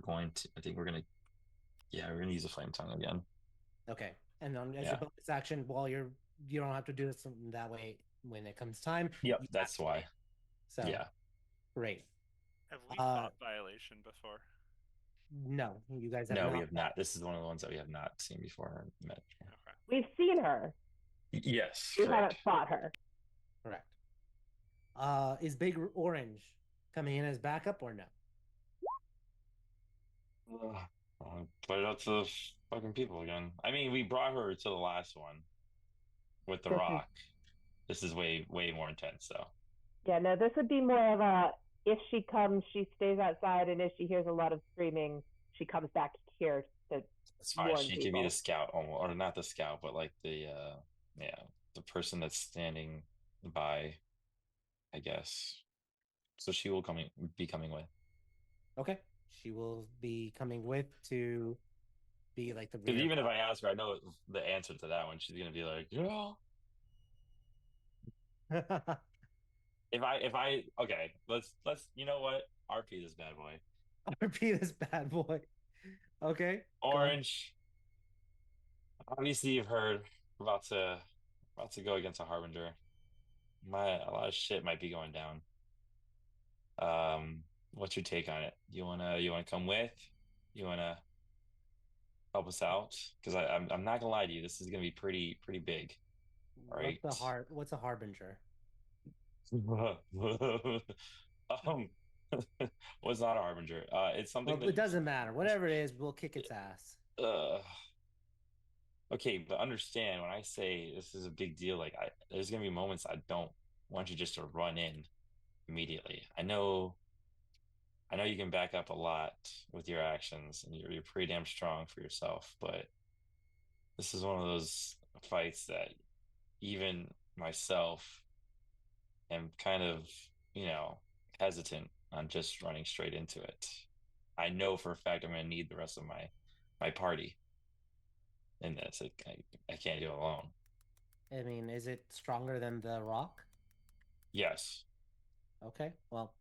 gonna use the flame tongue again. Okay. And as your bonus action, while you don't have to do this that way when it comes time. Yep, that's why. So yeah. Great. Have we fought Violation before? No, you guys have no, not. we have not. This is one of the ones that we have not seen before or met. Okay. We've seen her. Yes, We correct. haven't fought her. Correct. Is Big Orange coming in as backup or no? I'll put it up to the fucking people again. I mean, we brought her to the last one with the rock. This is way more intense, though. Yeah, no, this would be more of a, if she comes, she stays outside, and if she hears a lot of screaming, she comes back here to It's fine. warn She people. could be the scout, or not the scout, but like the the person that's standing by, I guess. So she will be coming with. Okay. She will be coming with to be like the Because rear even if I ask her, I know the answer to that one. She's gonna be like, yeah. guard. If I okay, let's you know what? RP this bad boy. RP this bad boy. Okay. Go ahead. Orange. Obviously, you've heard we're about to go against a harbinger. A lot of shit might be going down. What's your take on it? You wanna come with? You wanna help us out? Because I'm not gonna lie to you, this is gonna be pretty big. All right. What's a harbinger? um, what's not a harbinger? It's something Well, that it doesn't matter. Whatever it is, we'll kick its ass. uh okay, but understand when I say this is a big deal, like there's gonna be moments I don't want you just to run in immediately. I know you can back up a lot with your actions and you're pretty damn strong for yourself, but this is one of those fights that even myself am kind of, you know, hesitant on just running straight into it. I know for a fact I'm going to need the rest of my party in this. I can't do it alone. I mean, is it stronger than the rock? Yes. Okay. Well,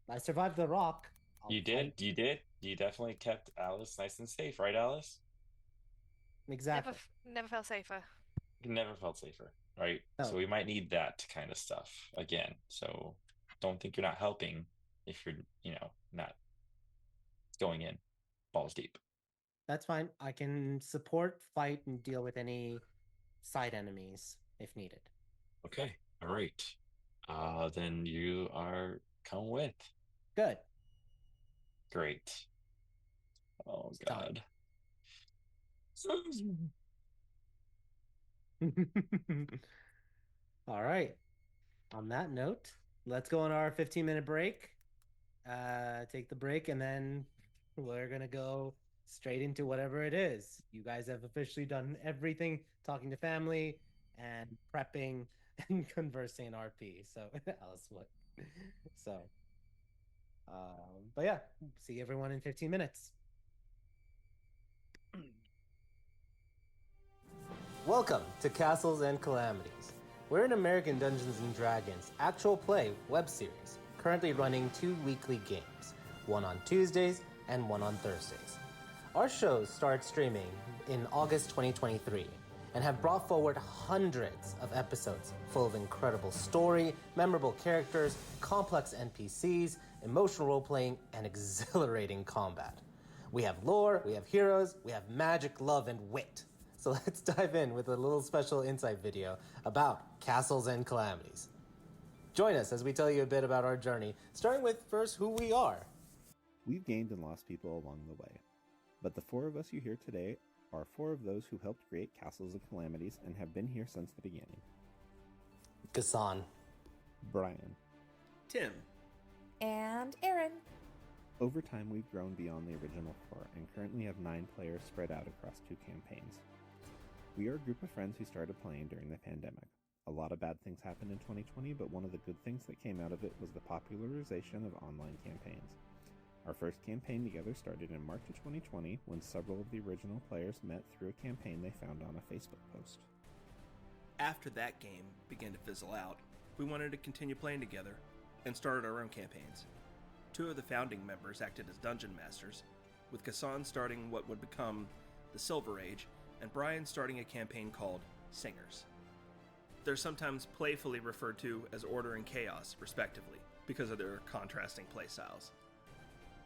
I survived the rock. You did. You did. You definitely kept Alice nice and safe, right, Alice? Exactly. Never felt safer. You never felt safer, right? No. So we might need that kind of stuff again. So don't think you're not helping if you're, not going in balls deep. That's fine. I can support, fight, and deal with any side enemies if needed. Okay. All right. Then you are come with. Good. Great. Oh God. All right. On that note, let's go on our 15-minute break. Take the break, and then we're gonna go straight into whatever it is. You guys have officially done everything, talking to family and prepping and conversing in RP. So Alice, what? So, but yeah, see everyone in 15 minutes. Welcome to Castles and Calamities. We're an American Dungeons & Dragons actual play web series, currently running 2 weekly games, one on Tuesdays and one on Thursdays. Our shows started streaming in August 2023 and have brought forward hundreds of episodes full of incredible story, memorable characters, complex NPCs, emotional role-playing, and exhilarating combat. We have lore, we have heroes, we have magic, love, and wit. So let's dive in with a little special insight video about Castles and Calamities. Join us as we tell you a bit about our journey, starting with first who we are. We've gained and lost people along the way, but the 4 of us you hear today are 4 of those who helped create Castles and Calamities and have been here since the beginning. Gassan. Brian. Tim. And Aaron. Over time, we've grown beyond the original 4 and currently have 9 players spread out across 2 campaigns. We are a group of friends who started playing during the pandemic. A lot of bad things happened in 2020, but one of the good things that came out of it was the popularization of online campaigns. Our first campaign together started in March of 2020 when several of the original players met through a campaign they found on a Facebook post. After that game began to fizzle out, we wanted to continue playing together and started our own campaigns. 2 of the founding members acted as dungeon masters, with Gassan starting what would become the Silver Age and Brian starting a campaign called Singers. They're sometimes playfully referred to as Order and Chaos, respectively, because of their contrasting playstyles.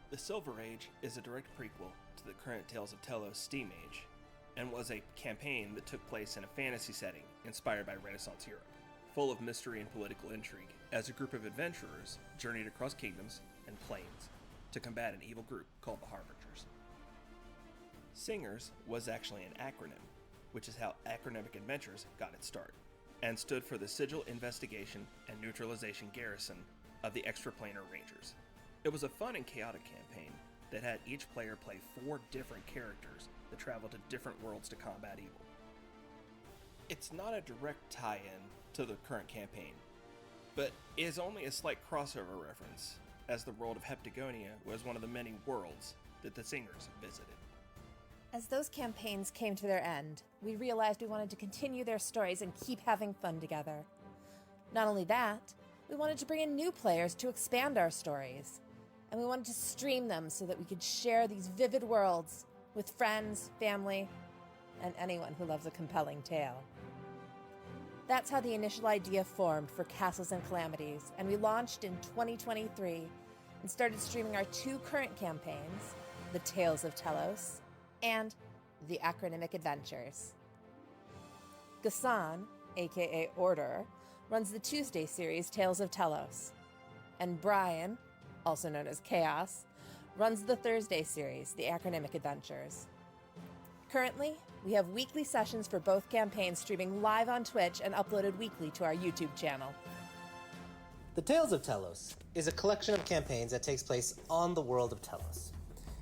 The Silver Age is a direct prequel to the current Tales of Tellos Steam Age, and was a campaign that took place in a fantasy setting inspired by Renaissance Europe, full of mystery and political intrigue, as a group of adventurers journeyed across kingdoms and planes to combat an evil group called the Harbingers. Singers was actually an acronym, which is how Acronymic Adventures got its start, and stood for the Sigil Investigation and Neutralization Garrison of the Extraplanar Rangers. It was a fun and chaotic campaign that had each player play 4 different characters that traveled to different worlds to combat evil. It's not a direct tie-in to the current campaign, but is only a slight crossover reference, as the world of Heptagonia was one of the many worlds that the singers visited. As those campaigns came to their end, we realized we wanted to continue their stories and keep having fun together. Not only that, we wanted to bring in new players to expand our stories, and we wanted to stream them so that we could share these vivid worlds with friends, family, and anyone who loves a compelling tale. That's how the initial idea formed for Castles and Calamities, and we launched in 2023 and started streaming our 2 current campaigns, the Tales of Tellos and the Acronymic Adventures. Gassan, aka Order, runs the Tuesday series Tales of Tellos, and Brian, also known as Chaos, runs the Thursday series, the Acronymic Adventures. Currently, we have weekly sessions for both campaigns streaming live on Twitch and uploaded weekly to our YouTube channel. The Tales of Tellos is a collection of campaigns that takes place on the world of Tellos.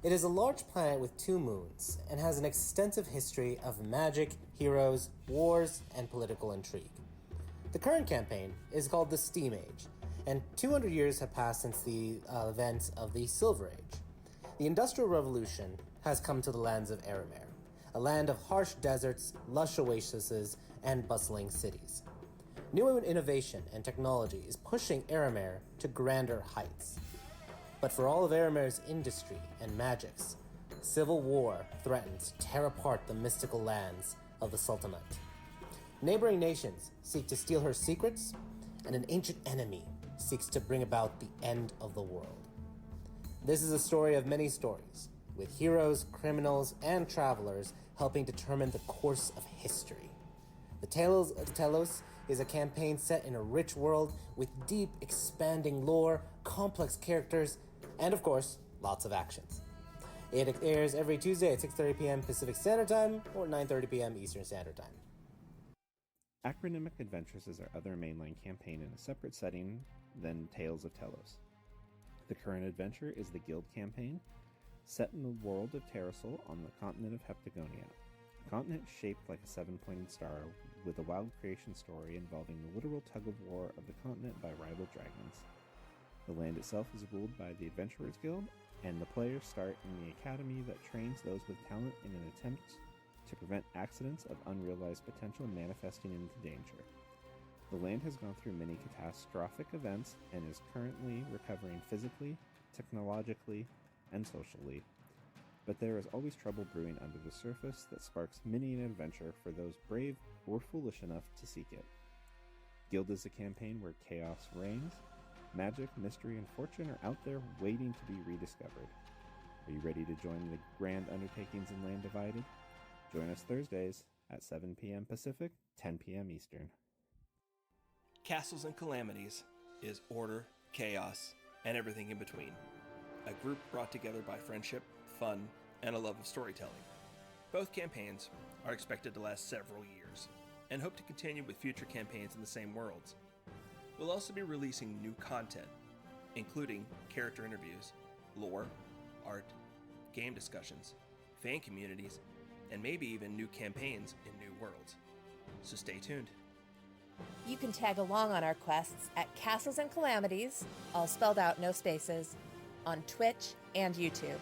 It is a large planet with 2 moons and has an extensive history of magic, heroes, wars, and political intrigue. The current campaign is called the Steam Age, and 200 years have passed since the events of the Silver Age. The Industrial Revolution has come to the lands of Eremer, a land of harsh deserts, lush oases, and bustling cities. New innovation and technology is pushing Eremer to grander heights. But for all of Eremer's industry and magics, civil war threatens to tear apart the mystical lands of the Sultanate. Neighboring nations seek to steal her secrets, and an ancient enemy seeks to bring about the end of the world. This is a story of many stories, with heroes, criminals, and travelers helping determine the course of history. The Tales of Tellos is a campaign set in a rich world with deep, expanding lore, complex characters, and of course, lots of actions. It airs every Tuesday at 6:30 p.m. Pacific Standard Time or 9:30 p.m. Eastern Standard Time. Acronymic Adventures is our other mainline campaign in a separate setting than Tales of Tellos. The current adventure is the Guild campaign, set in the world of Terrasol on the continent of Heptagonia, a continent shaped like a 7-pointed star with a wild creation story involving the literal tug-of-war of the continent by rival dragons. The land itself is ruled by the Adventurers Guild, and the players start in the academy that trains those with talent in an attempt to prevent accidents of unrealized potential manifesting into danger. The land has gone through many catastrophic events and is currently recovering physically, technologically, and socially, but there is always trouble brewing under the surface that sparks many an adventure for those brave or foolish enough to seek it. Guild is a campaign where chaos reigns, magic, mystery, and fortune are out there waiting to be rediscovered. Are you ready to join the grand undertakings in Land Divided? Join us Thursdays at 7 p.m. Pacific, 10 p.m. Eastern. Castles and Calamities is order, chaos, and everything in between. A group brought together by friendship, fun, and a love of storytelling. Both campaigns are expected to last several years, and hope to continue with future campaigns in the same worlds. We'll also be releasing new content, including character interviews, lore, art, game discussions, fan communities, and maybe even new campaigns in new worlds. So stay tuned. You can tag along on our quests at Castles and Calamities, all spelled out, no spaces, on Twitch and YouTube.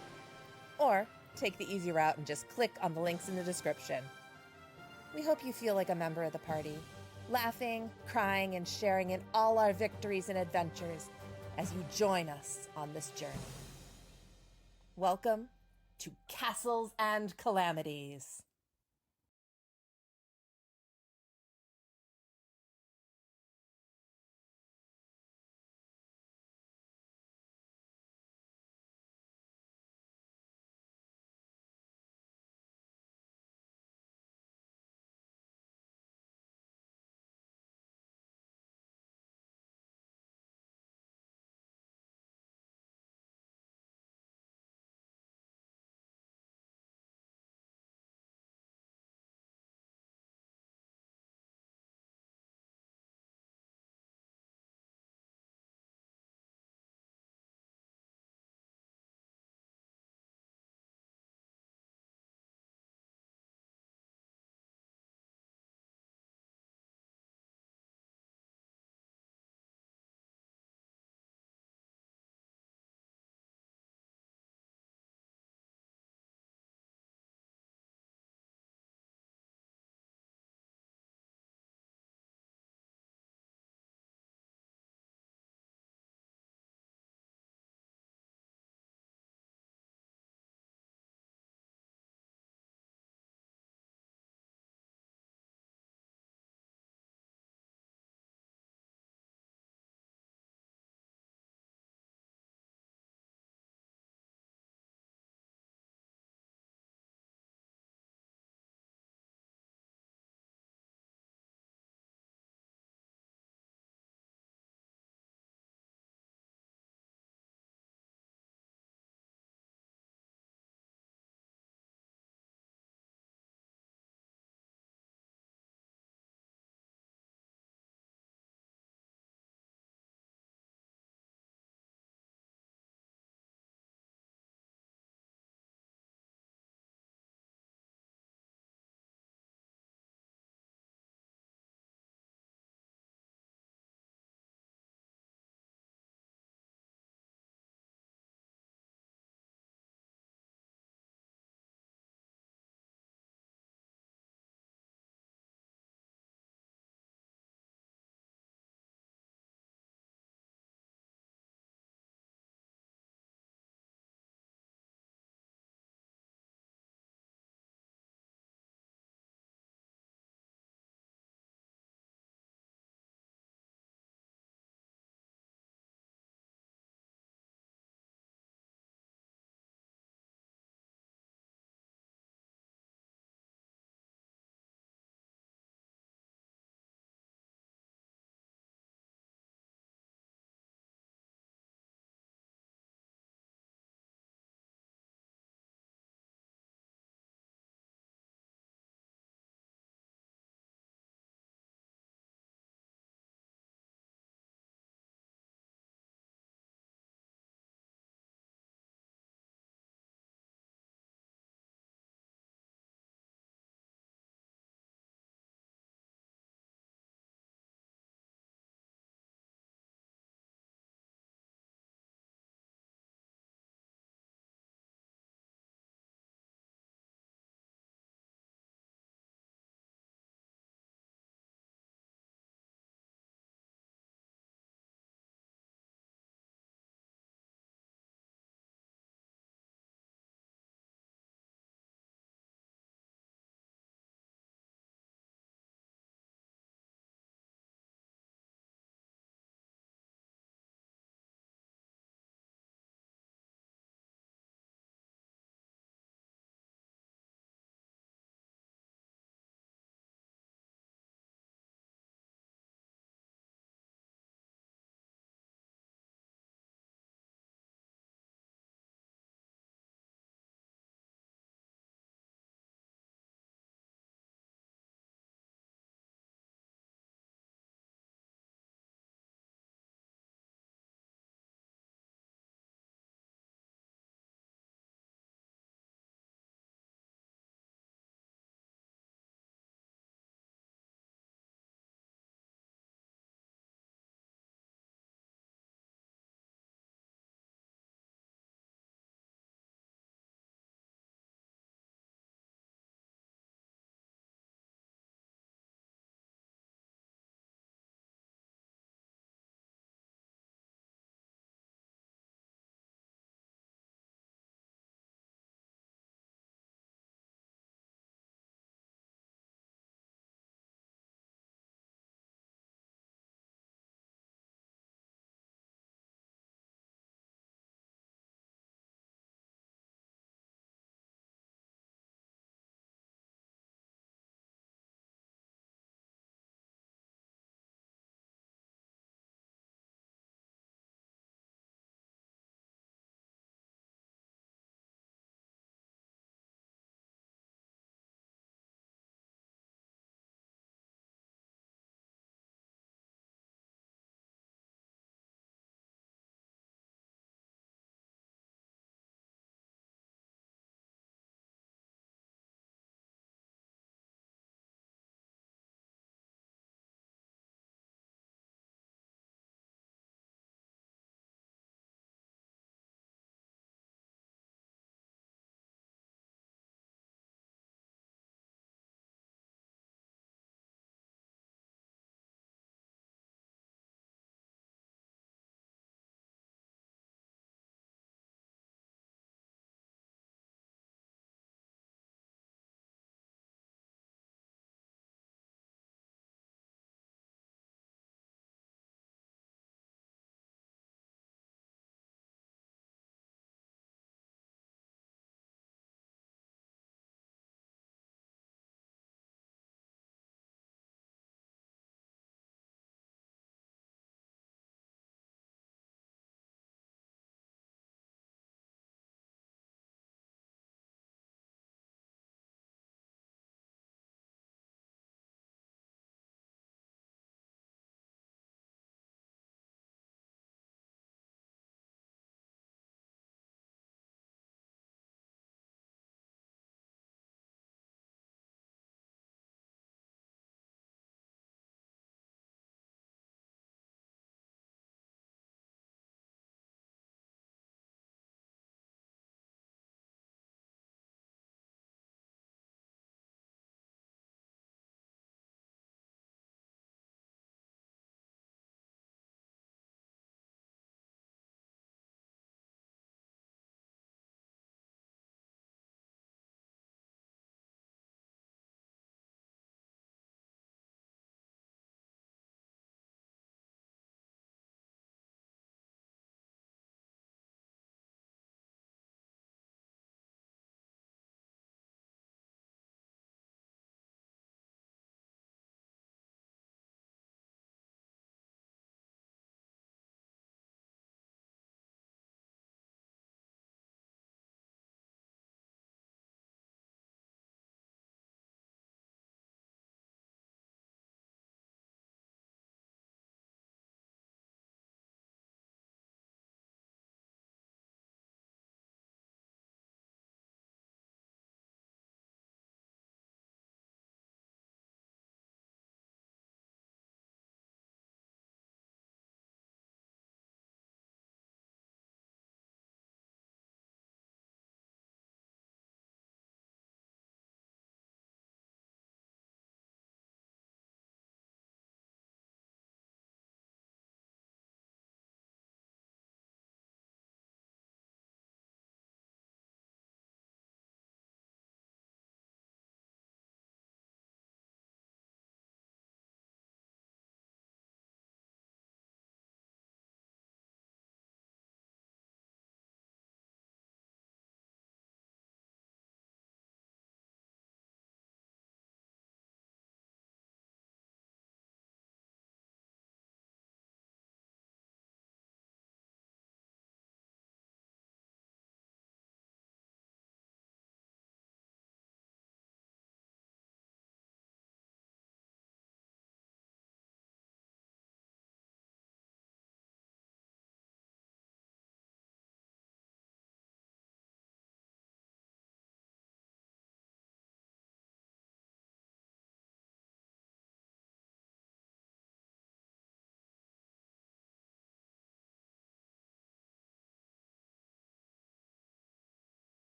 Or take the easy route and just click on the links in the description. We hope you feel like a member of the party, laughing, crying, and sharing in all our victories and adventures as you join us on this journey. Welcome to Castles and Calamities.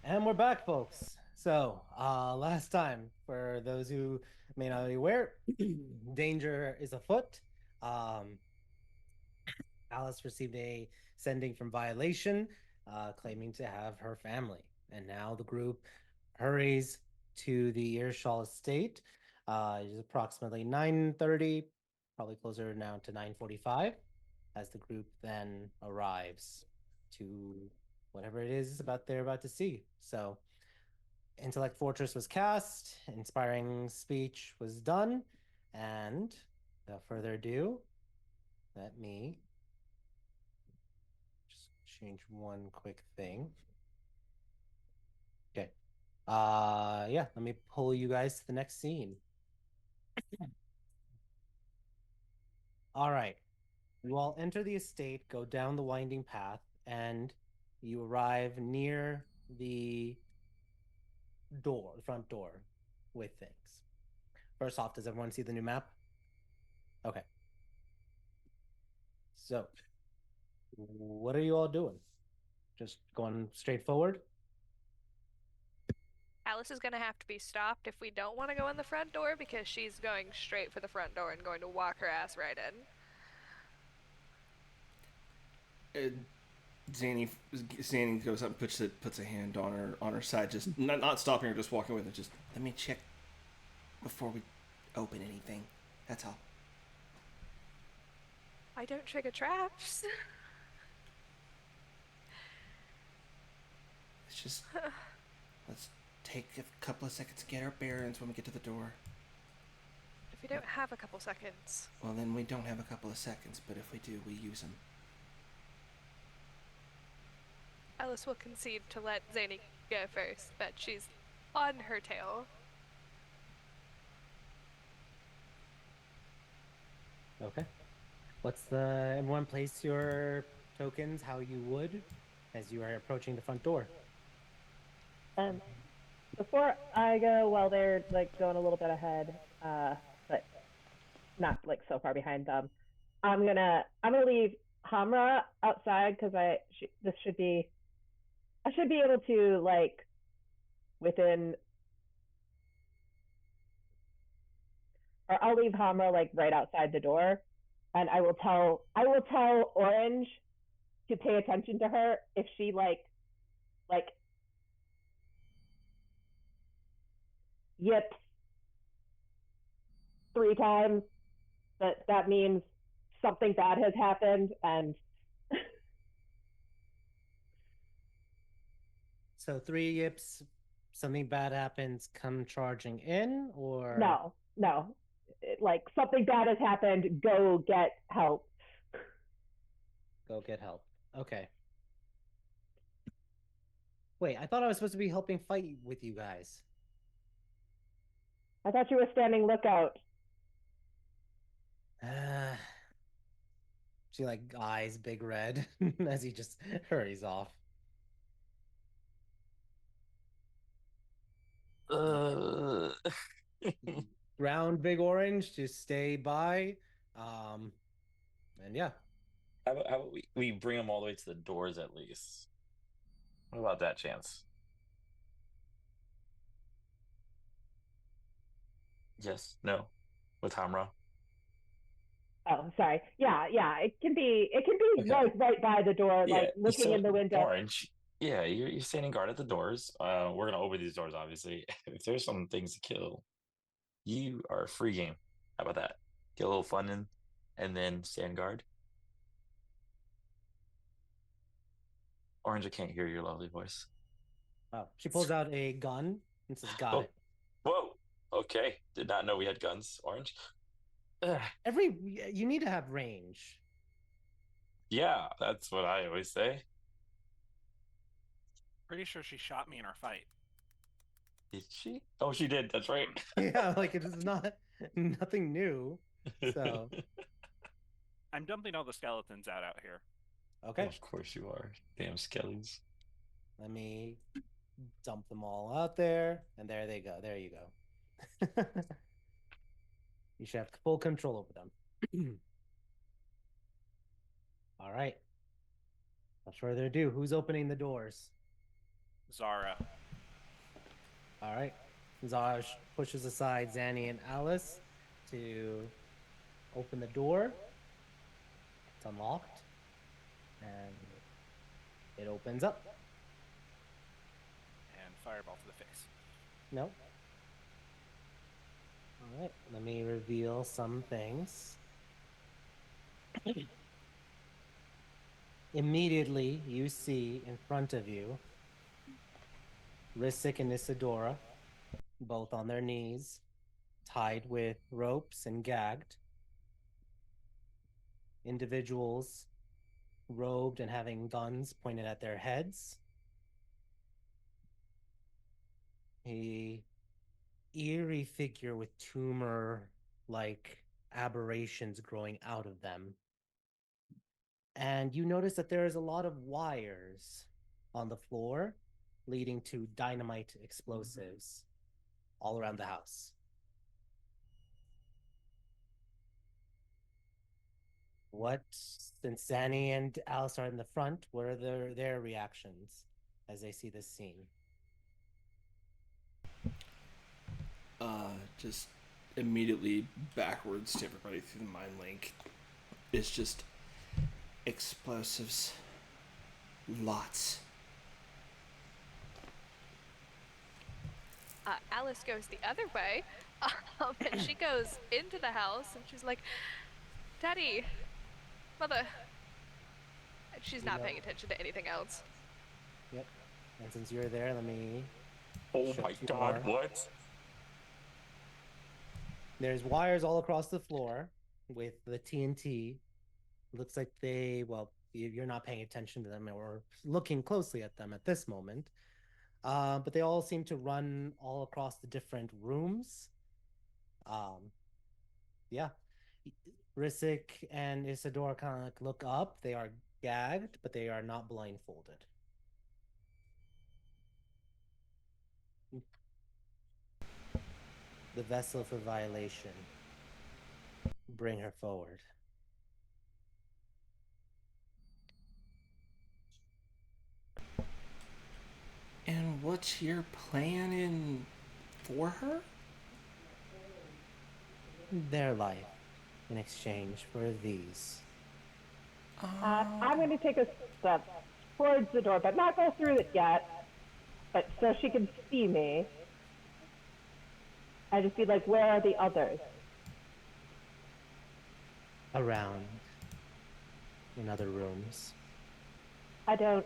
And we're back, folks. So, last time, for those who may not be aware, danger is afoot. Alice received a sending from Violation, claiming to have her family. And now the group hurries to the Earshall estate. It is approximately 9:30, probably closer now to 9:45, as the group then arrives to whatever it is about they're about to see. So, Intellect Fortress was cast, inspiring speech was done, and without further ado, let me just change one quick thing. Okay. Yeah, let me pull you guys to the next scene. All right. You all enter the estate, go down the winding path, and you arrive near the door, the front door, with things. First off, does everyone see the new map? Okay. So, what are you all doing? Just going straight forward? Alice is going to have to be stopped if we don't want to go in the front door because she's going straight for the front door and going to walk her ass right in. Zanny goes up and puts a hand on her side, just not stopping her, just walking with her. Just let me check before we open anything. That's all. I don't trigger traps. Let's take a couple of seconds to get our bearings when we get to the door. If we don't have a couple seconds. Well, then we don't have a couple of seconds, but if we do, we use them. Alice will concede to let Zany go first, but she's on her tail. Okay. Everyone place your tokens how you would as you are approaching the front door. Before I go, while they're like going a little bit ahead, but not like so far behind them, I'm gonna leave Hamra outside because I should be able to like within, or I'll leave Hamra like right outside the door, and I will tell Orange to pay attention to her if she like yips 3 times. That means something bad has happened, and So 3 yips, something bad happens, come charging in, or no, like something bad has happened. Go get help. Go get help. Okay. Wait, I thought I was supposed to be helping fight with you guys. I thought you were standing lookout. She like eyes big red as he just hurries off. Ground big orange to stay by. And yeah. How about we bring them all the way to the doors at least? What about that chance? Yes, no, with Hamra. Oh, sorry. Yeah. It can be Okay. right by the door, Yeah, like looking in the window. Orange. Yeah, you're standing guard at the doors. We're gonna open these doors, obviously. If there's some things to kill, you are a free game. How about that? Get a little fun in, and then stand guard. Orange, I can't hear your lovely voice. Oh, she pulls out a gun and says, "Got Oh, it." whoa. Okay, did not know we had guns. Orange. You need to have range. Yeah, that's what I always say. Pretty sure she shot me in our fight. Did she? Oh, she did. That's right. Yeah, like it is nothing new. So I'm dumping all the skeletons out here. Okay. Of course you are. Damn skellies. Let me dump them all out there, and there they go. There you go. You should have full control over them. All right. Without further ado, who's opening the doors? Zara. All right. Zaj pushes aside Zanny and Alice to open the door. It's unlocked, and it opens up. And fireball to the face. No. All right. Let me reveal some things. Immediately, you see in front of you Risic and Isadora, both on their knees, tied with ropes and gagged. Individuals robed and having guns pointed at their heads. A eerie figure with tumor-like aberrations growing out of them. And you notice that there is a lot of wires on the floor leading to dynamite explosives all around the house. What, since Zanny and Alice are in the front, what are their reactions as they see this scene? Just immediately backwards to everybody through the mind link. It's just explosives. Lots. Alice goes the other way, and she goes into the house, and she's like, "Daddy, Mother." And she's not paying attention to anything else. Yep. And since you're there, let me. Oh my god, what? There's wires all across the floor with the TNT. Looks like you're not paying attention to them or looking closely at them at this moment. But they all seem to run all across the different rooms. Yeah. Risic and Isadora kind of like look up. They are gagged, but they are not blindfolded. The vessel for violation. Bring her forward. And what's your plan for her? Their life in exchange for these. I'm going to take a step towards the door, but not go through it yet. But so she can see me. I just be like, where are the others? Around. In other rooms. I don't.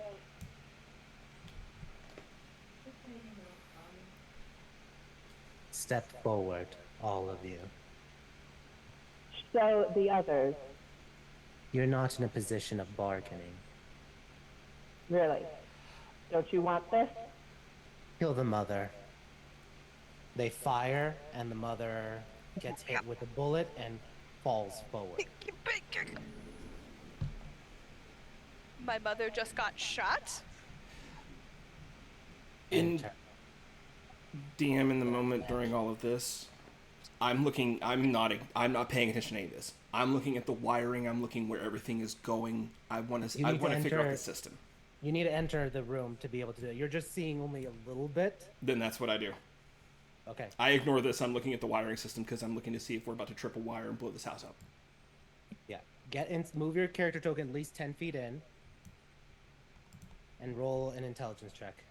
Step forward, all of you. So the others. You're not in a position of bargaining. Really? Don't you want this? Kill the mother. They fire, and the mother gets hit with a bullet and falls forward. My mother just got shot? In DM in the moment during all of this, I'm not paying attention to any of this. I'm looking at the wiring, I'm looking where everything is going. I want to figure out the system. You need to enter the room to be able to do it. You're just seeing only a little bit. Then that's what I do. Okay. I ignore this. I'm looking at the wiring system because I'm looking to see if we're about to trip a wire and blow this house up. Yeah. Move your character token at least 10 feet in. And roll an intelligence check.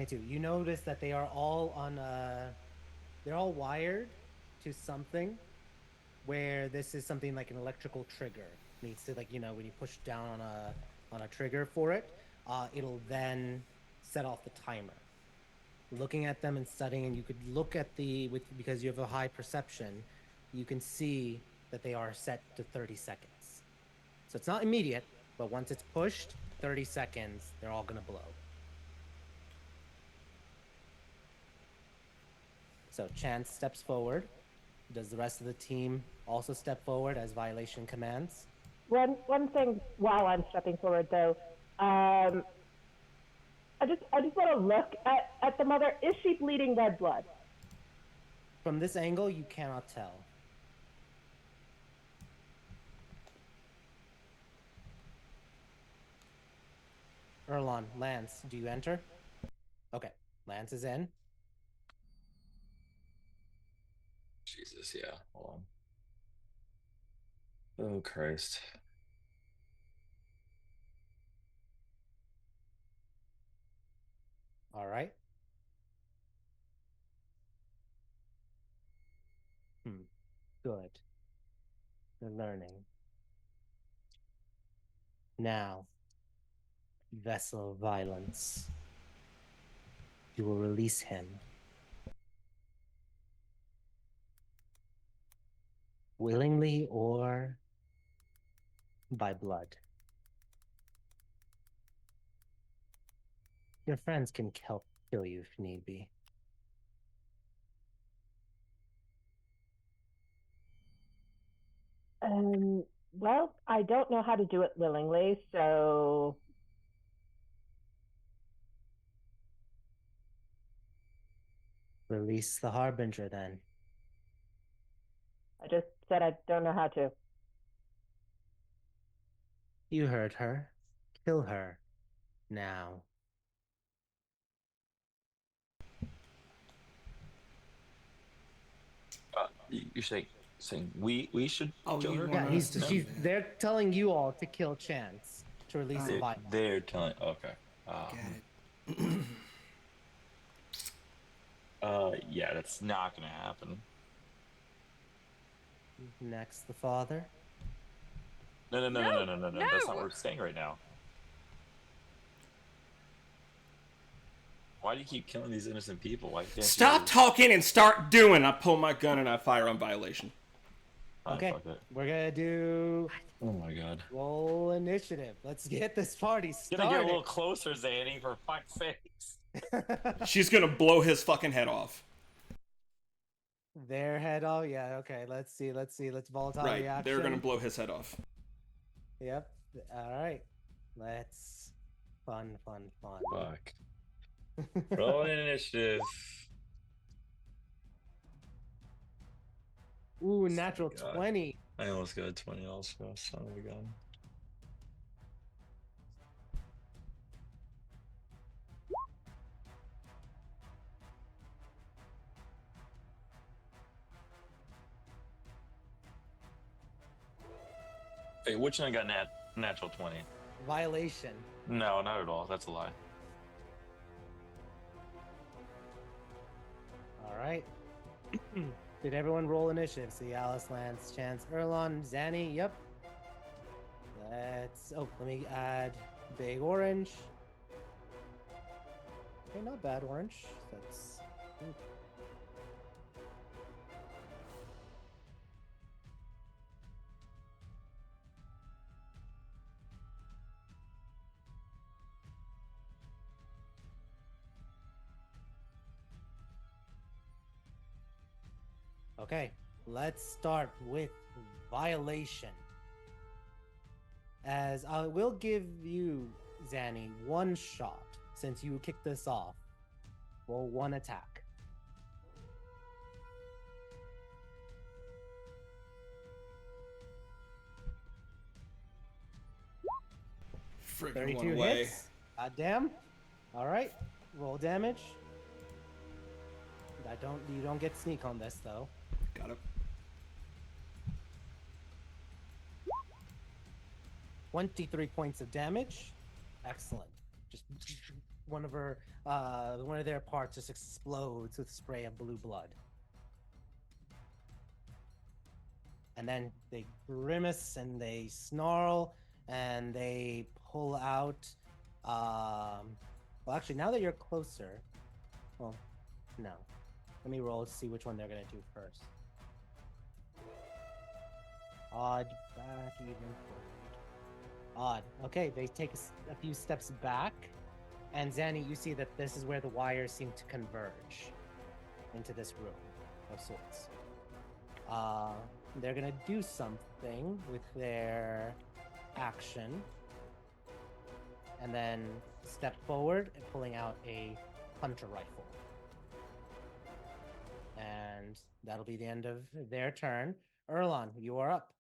You notice that they are all they're all wired to something where this is something like an electrical trigger. It needs to, like, when you push down on a trigger for it, it'll then set off the timer. Looking at them and studying, and you could look at because you have a high perception, you can see that they are set to 30 seconds. So it's not immediate, but once it's pushed, 30 seconds, they're all gonna blow. So Chance steps forward. Does the rest of the team also step forward as violation commands? One thing while I'm stepping forward, though, I just want to look at the mother. Is she bleeding red blood? From this angle, you cannot tell. Erlon, Lance, do you enter? Okay, Lance is in. Jesus, yeah. Hold on. Oh, Christ. All right. Good. You're learning. Now, Vessel of Violence. You will release him. Willingly or by blood. Your friends can help kill you if need be. Well, I don't know how to do it willingly, so Release the Harbinger then. I just said I don't know how to. You heard her. Kill her. Now. You're saying we should kill you her? want Yeah, us to? they're telling you all to kill Chance to release the violence. They're telling. Okay. Get it. Yeah, that's not gonna happen. Next, the father. No. No, That's not what no. we're saying right now. Why do you keep killing these innocent people? Why can't Stop you... talking and start doing. I pull my gun and I fire on violation. Okay, fuck it. we're gonna do Oh my god. roll initiative. Let's get this party started. Gonna get a little closer, Zanny, for fuck's sakes. She's gonna blow his fucking head off. Their head off. Yeah. Okay. Let's see. Let's volatile Right, reaction. they're gonna blow his head off. Yep. All right. Let's fun. Fuck. Roll an initiative. Ooh, natural God. 20. I almost got a 20 also, son of a gun. Hey, which one got natural 20? Violation. No, not at all. That's a lie. All right. Did everyone roll initiative? See, Alice, Lance, Chance, Erlon, Zanny. Yep. Let me add big orange. Okay, not bad orange. That's. Okay, let's start with violation. As I will give you, Zanny, one shot since you kicked this off. Roll one attack. Friggin' 32 one away. hits. God damn. All right, roll damage. You don't get sneak on this though. Got it. 23 points of damage. Excellent. Just one of their parts just explodes with a spray of blue blood. And then they grimace and they snarl and they pull out. Well, actually, now that you're closer, well, no. Let me roll to see which one they're gonna do first. Odd, back, even, forward. Odd. Okay, they take a few steps back, and Zanny, you see that this is where the wires seem to converge into this room of sorts. They're gonna do something with their action, and then step forward and pulling out a hunter rifle. And And that'll be the end of their turn. Erlon, you are up.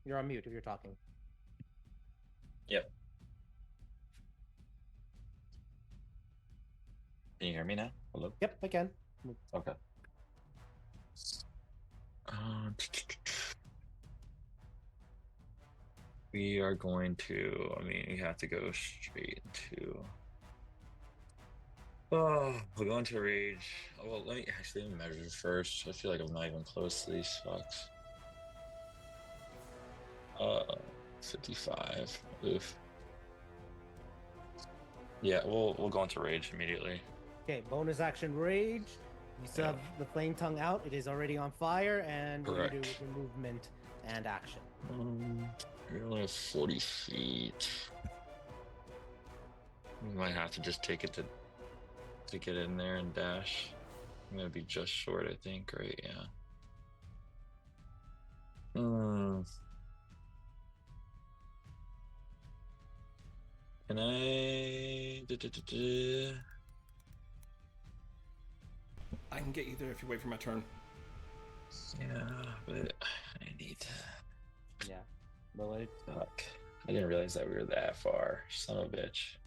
You're on mute if you're talking. Yep. Can you hear me now? Hello? Yep, I can. Okay. We are going to, we have to go straight into. Oh, we're going to rage. Well, let me measure first. I feel like I'm not even close to these fucks. 55. Oof. Yeah, we'll go into rage immediately. Okay, bonus action rage. You still have the flame tongue out. It is already on fire. And what do you do with your movement and action? You're only 40 feet. We might have to just take it to get in there and dash. I'm gonna be just short, I think, right? Yeah. Can I? I can get you there if you wait for my turn. Yeah, but I need to. Yeah. Well, Fuck. I didn't realize that we were that far. Son of a bitch.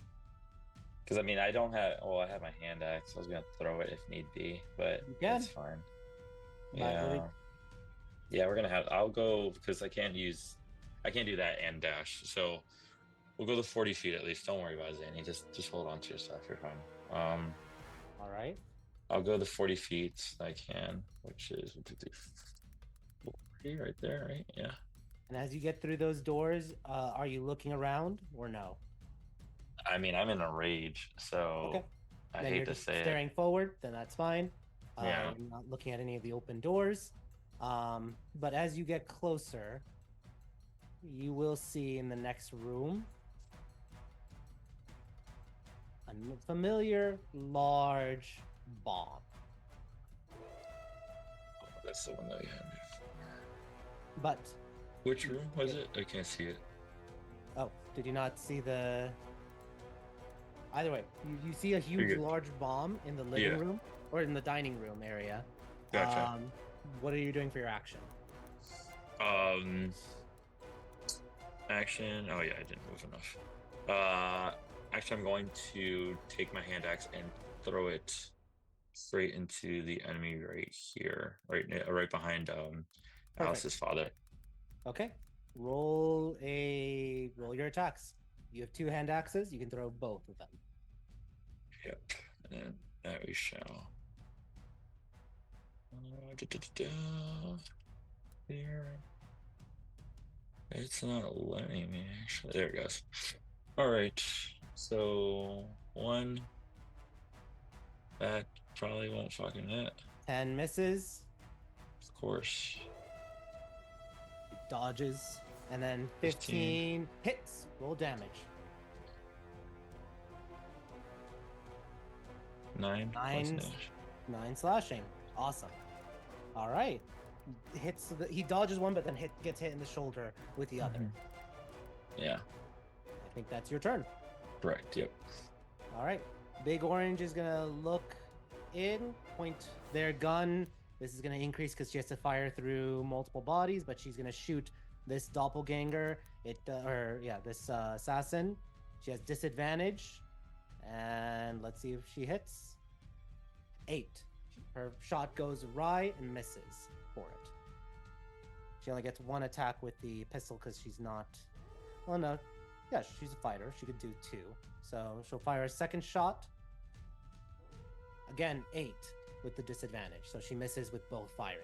Because I don't have. Well, I have my hand axe. I was gonna throw it if need be, but it's fine. Yeah. Yeah, we're gonna have. I'll go because I can't do that and dash. So we'll go to 40 feet at least. Don't worry about it, Zanny. Just hold on to your stuff. You're fine. All right. I'll go the 40 feet I can, which is 40 right there, right? Yeah. And as you get through those doors, are you looking around or no? I'm in a rage, so I hate to say it. Staring forward, then that's fine. Yeah. You're not looking at any of the open doors. But as you get closer, you will see in the next room a familiar large bomb. Oh, that's the one that we had before. But which room was it? I can't see it. Oh, did you not see the? Either way, you see a huge, large bomb in the living room or in the dining room area. Gotcha. What are you doing for your action? Action. Oh yeah, I didn't move enough. Actually, I'm going to take my hand axe and throw it straight into the enemy right here, right behind Alice's father. Okay. Roll your attacks. You have 2 hand axes. You can throw both of them. Yep. And that we shall. Here. It's not letting me actually. There it goes. All right. So 1. That probably won't fucking hit. 10 misses. Of course. It dodges. And then 15 hits. Roll damage. 9 slashing. Awesome. All right. He dodges one, but then gets hit in the shoulder with the other. Yeah. I think that's your turn. Correct. Yep. All right. Big Orange is gonna look in, point their gun. This is gonna increase because she has to fire through multiple bodies, but she's gonna shoot this doppelganger. This assassin. She has disadvantage, and let's see if she hits. 8. Her shot goes awry and misses for it. She only gets 1 attack with the pistol because she's not. Well, no. Yeah, she's a fighter. She could do 2. So she'll fire a second shot. Again, 8 with the disadvantage. So she misses with both firings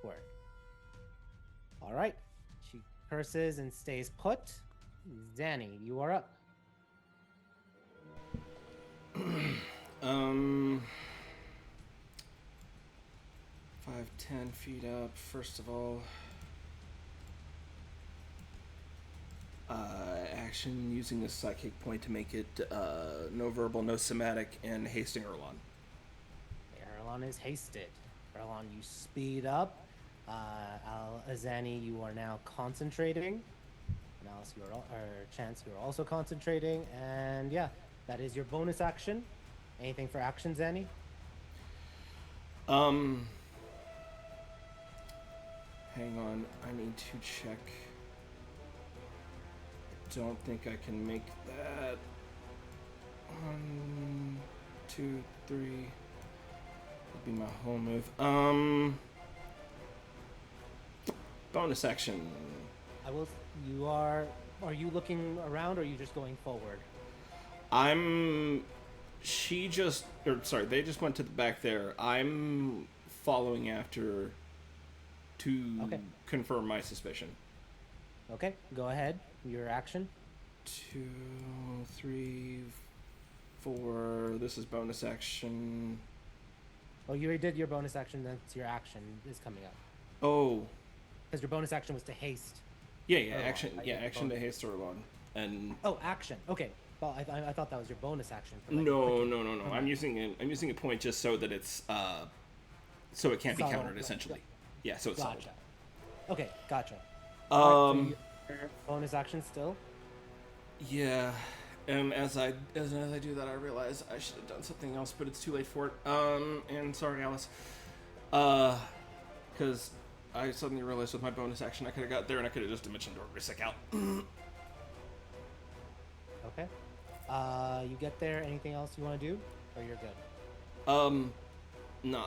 for it. All right. She curses and stays put. Zanny, you are up. 5-10 feet up. First of all, action using the psychic point to make it no verbal, no somatic, and hasting Erlon. Erlon is hasted. Erlon, you speed up. Azani, you are now concentrating. And Alice, Chance, you are also concentrating. And yeah, that is your bonus action. Anything for action, Zanny? Hang on. I need to check. I don't think I can make that. 1, 2, 3. That'd be my whole move. Bonus action. I will. You are. Are you looking around, or are you just going forward? She just. Or sorry, they just went to the back there. I'm following after to confirm my suspicion. Okay, go ahead. Your action. 2, 3, 4. This is bonus action. Oh, you already did your bonus action. That's your action is coming up. Oh. Because your bonus action was to haste. Yeah, action. Yeah, action to haste Orlon. And oh, action. Okay. Well, I thought that was your bonus action. For, like, no. I'm using a point just so that it's so it can't be countered essentially. Yeah, so it's gotcha. Solid. Okay, gotcha. So bonus action still. Yeah. As I do that, I realize I should have done something else, but it's too late for it. And sorry, Alice. Because I suddenly realized with my bonus action, I could have got there and I could have just dimensioned or Risic out. Okay. You get there. Anything else you want to do, or you're good? No,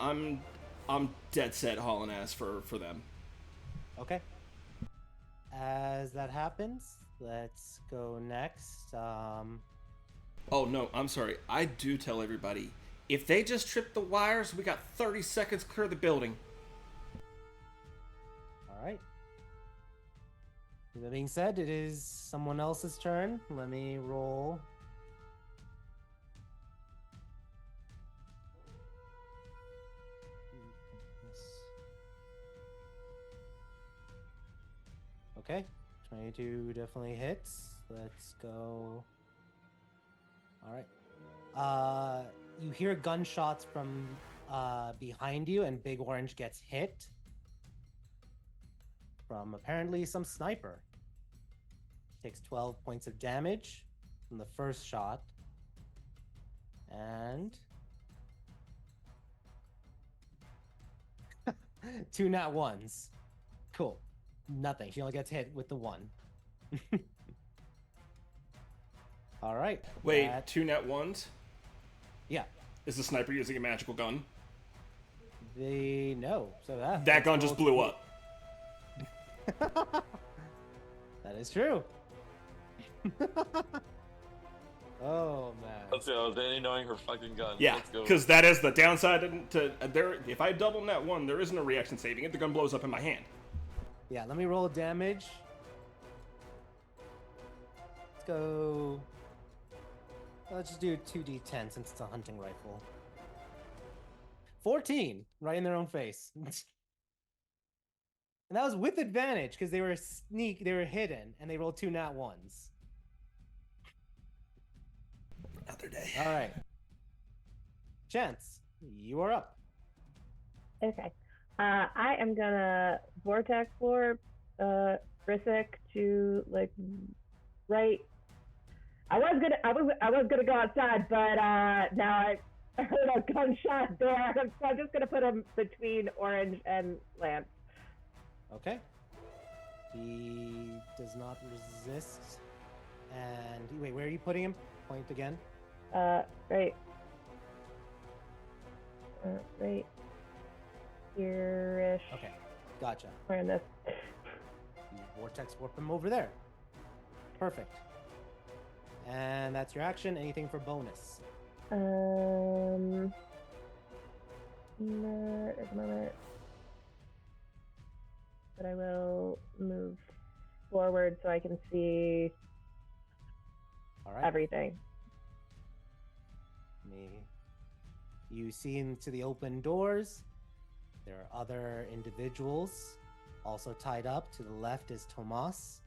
I'm dead set hauling ass for them. Okay. As that happens, let's go next. Oh no, I'm sorry. I do tell everybody, if they just trip the wires, we got 30 seconds to clear the building. All right. That being said, it is someone else's turn. Let me roll. Okay, 22 definitely hits. Let's go. All right. You hear gunshots from behind you, and Big Orange gets hit from apparently some sniper. Takes 12 points of damage from the first shot. And 2 nat ones. Cool. Nothing. She only gets hit with the 1. All right. Wait, 2 nat ones? Yeah. Is the sniper using a magical gun? No. So that gun just blew up. That is true. Oh man. Let's go. Danny knowing her fucking gun. Yeah, because that is the downside to there. If I double nat 1, there is no reaction saving it. The gun blows up in my hand. Yeah, let me roll damage. Let's go. Let's just do 2d10 since it's a hunting rifle. 14, right in their own face. And that was with advantage because they were they were hidden, and they rolled 2 nat ones. Another day. All right. Chance, you are up. Okay. I am gonna vortex warp Risic to like right. I was gonna go outside, but now I heard a gunshot there, so I'm just gonna put him between Orange and Lance. Okay. He does not resist. And wait, where are you putting him? Point again. Right. Right here-ish. Okay, gotcha. We're in this. You vortex warp him over there. Perfect. And that's your action. Anything for bonus? No, at the moment. But I will move forward so I can see everything. You see into the open doors. There are other individuals also tied up. To the left is Tomas,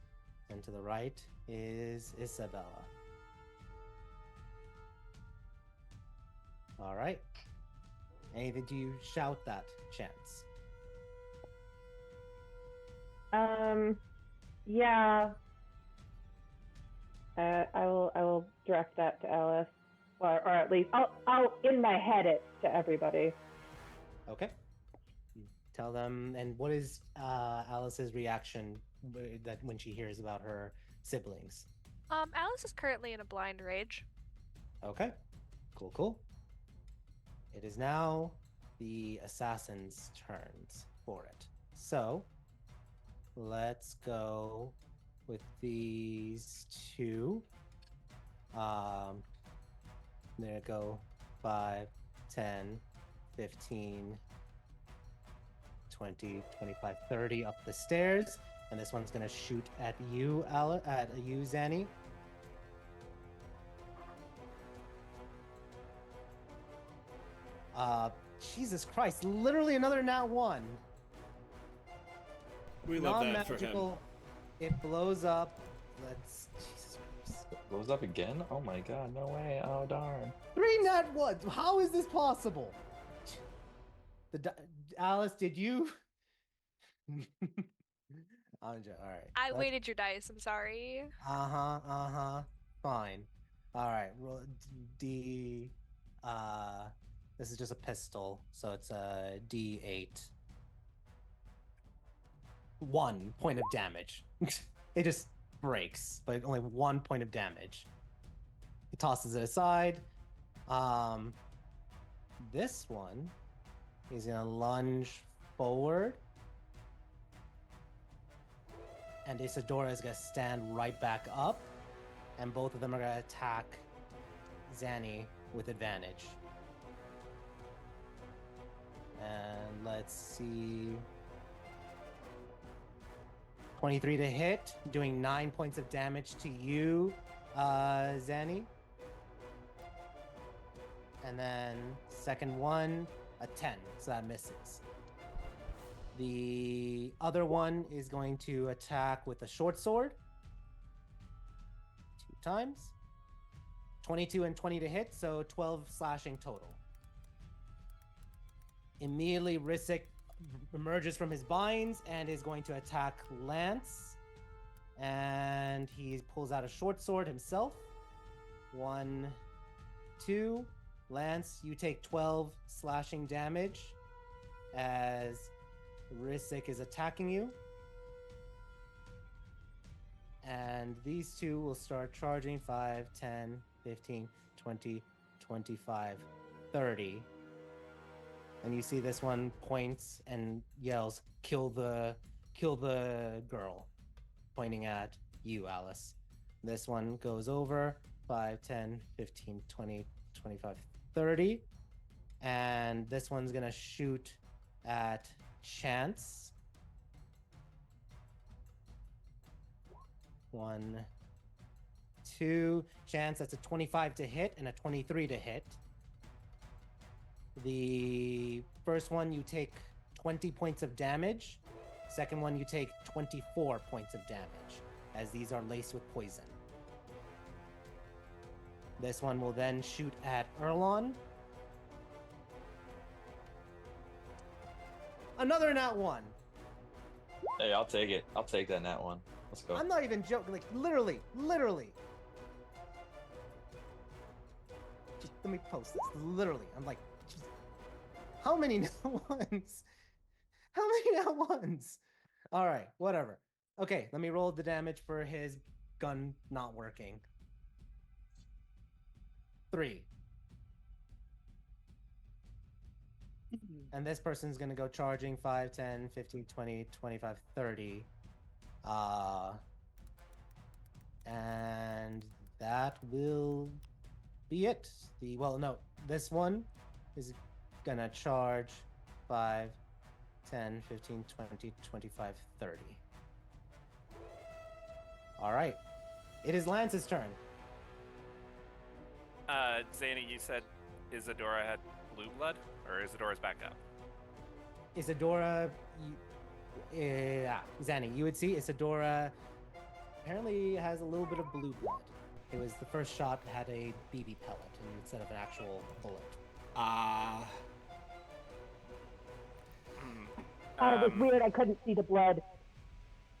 and to the right is Isabella. All right. Anything do you shout that, Chance? Yeah. I will direct that to Alice. or at least I'll in my head it to everybody. Okay. Tell them. And what is Alice's reaction that when she hears about her siblings? Alice is currently in a blind rage. Okay. Cool. It is now the assassin's turns for it. So let's go with these two. There you go. 5, 10, 15, 20, 25, 30 up the stairs. And this one's gonna shoot at you, Zanny. Jesus Christ, literally another nat 1. We love that for him. Non-magical. It blows up. Jesus Christ. It blows up again? Oh my god, no way. Oh darn. 3 nat 1s. How is this possible? Alice, did you? All right. I weighted your dice. I'm sorry. Fine. All right. Roll D. This is just a pistol, so it's a D8. 1 point of damage. It just breaks, but only 1 point of damage. He tosses it aside. This one, he's gonna lunge forward. And Isadora is gonna stand right back up. And both of them are gonna attack Zanny with advantage. And let's see. 23 to hit, doing 9 points of damage to you, Zanny. And then second one, a 10, so that misses. The other one is going to attack with a short sword. 2 times. 22 and 20 to hit, so 12 slashing total. Immediately, Risic emerges from his binds and is going to attack Lance. And he pulls out a short sword himself. 1, 2. Lance, you take 12 slashing damage as Risic is attacking you. And these two will start charging 5, 10, 15, 20, 25, 30. And you see this one points and yells, kill the girl, pointing at you, Alice. This one goes over 5, 10, 15, 20, 25, 30. And this one's gonna shoot at Chance. 1, 2. Chance, that's a 25 to hit and a 23 to hit. The first one, you take 20 points of damage. Second one, you take 24 points of damage, as these are laced with poison. This one will then shoot at Erlon. Another nat 1. Hey, I'll take it. I'll take that nat 1. Let's go. I'm not even joking. Like, literally. Just let me post this. Literally. I'm like, just, how many nat 1s? How many nat 1s? All right, whatever. Okay, let me roll the damage for his gun not working. 3. And this person's going to go charging 5, 10, 15, 20, 25, 30. And that will be it. This one is going to charge 5, 10, 15, 20, 25, 30. All right. It is Lance's turn. Zanny, you said Isadora had blue blood? Or Isadora's back up? Isadora, Zanny, you would see Isadora apparently has a little bit of blue blood. It was the first shot that had a BB pellet instead of an actual bullet. It was weird. I couldn't see the blood.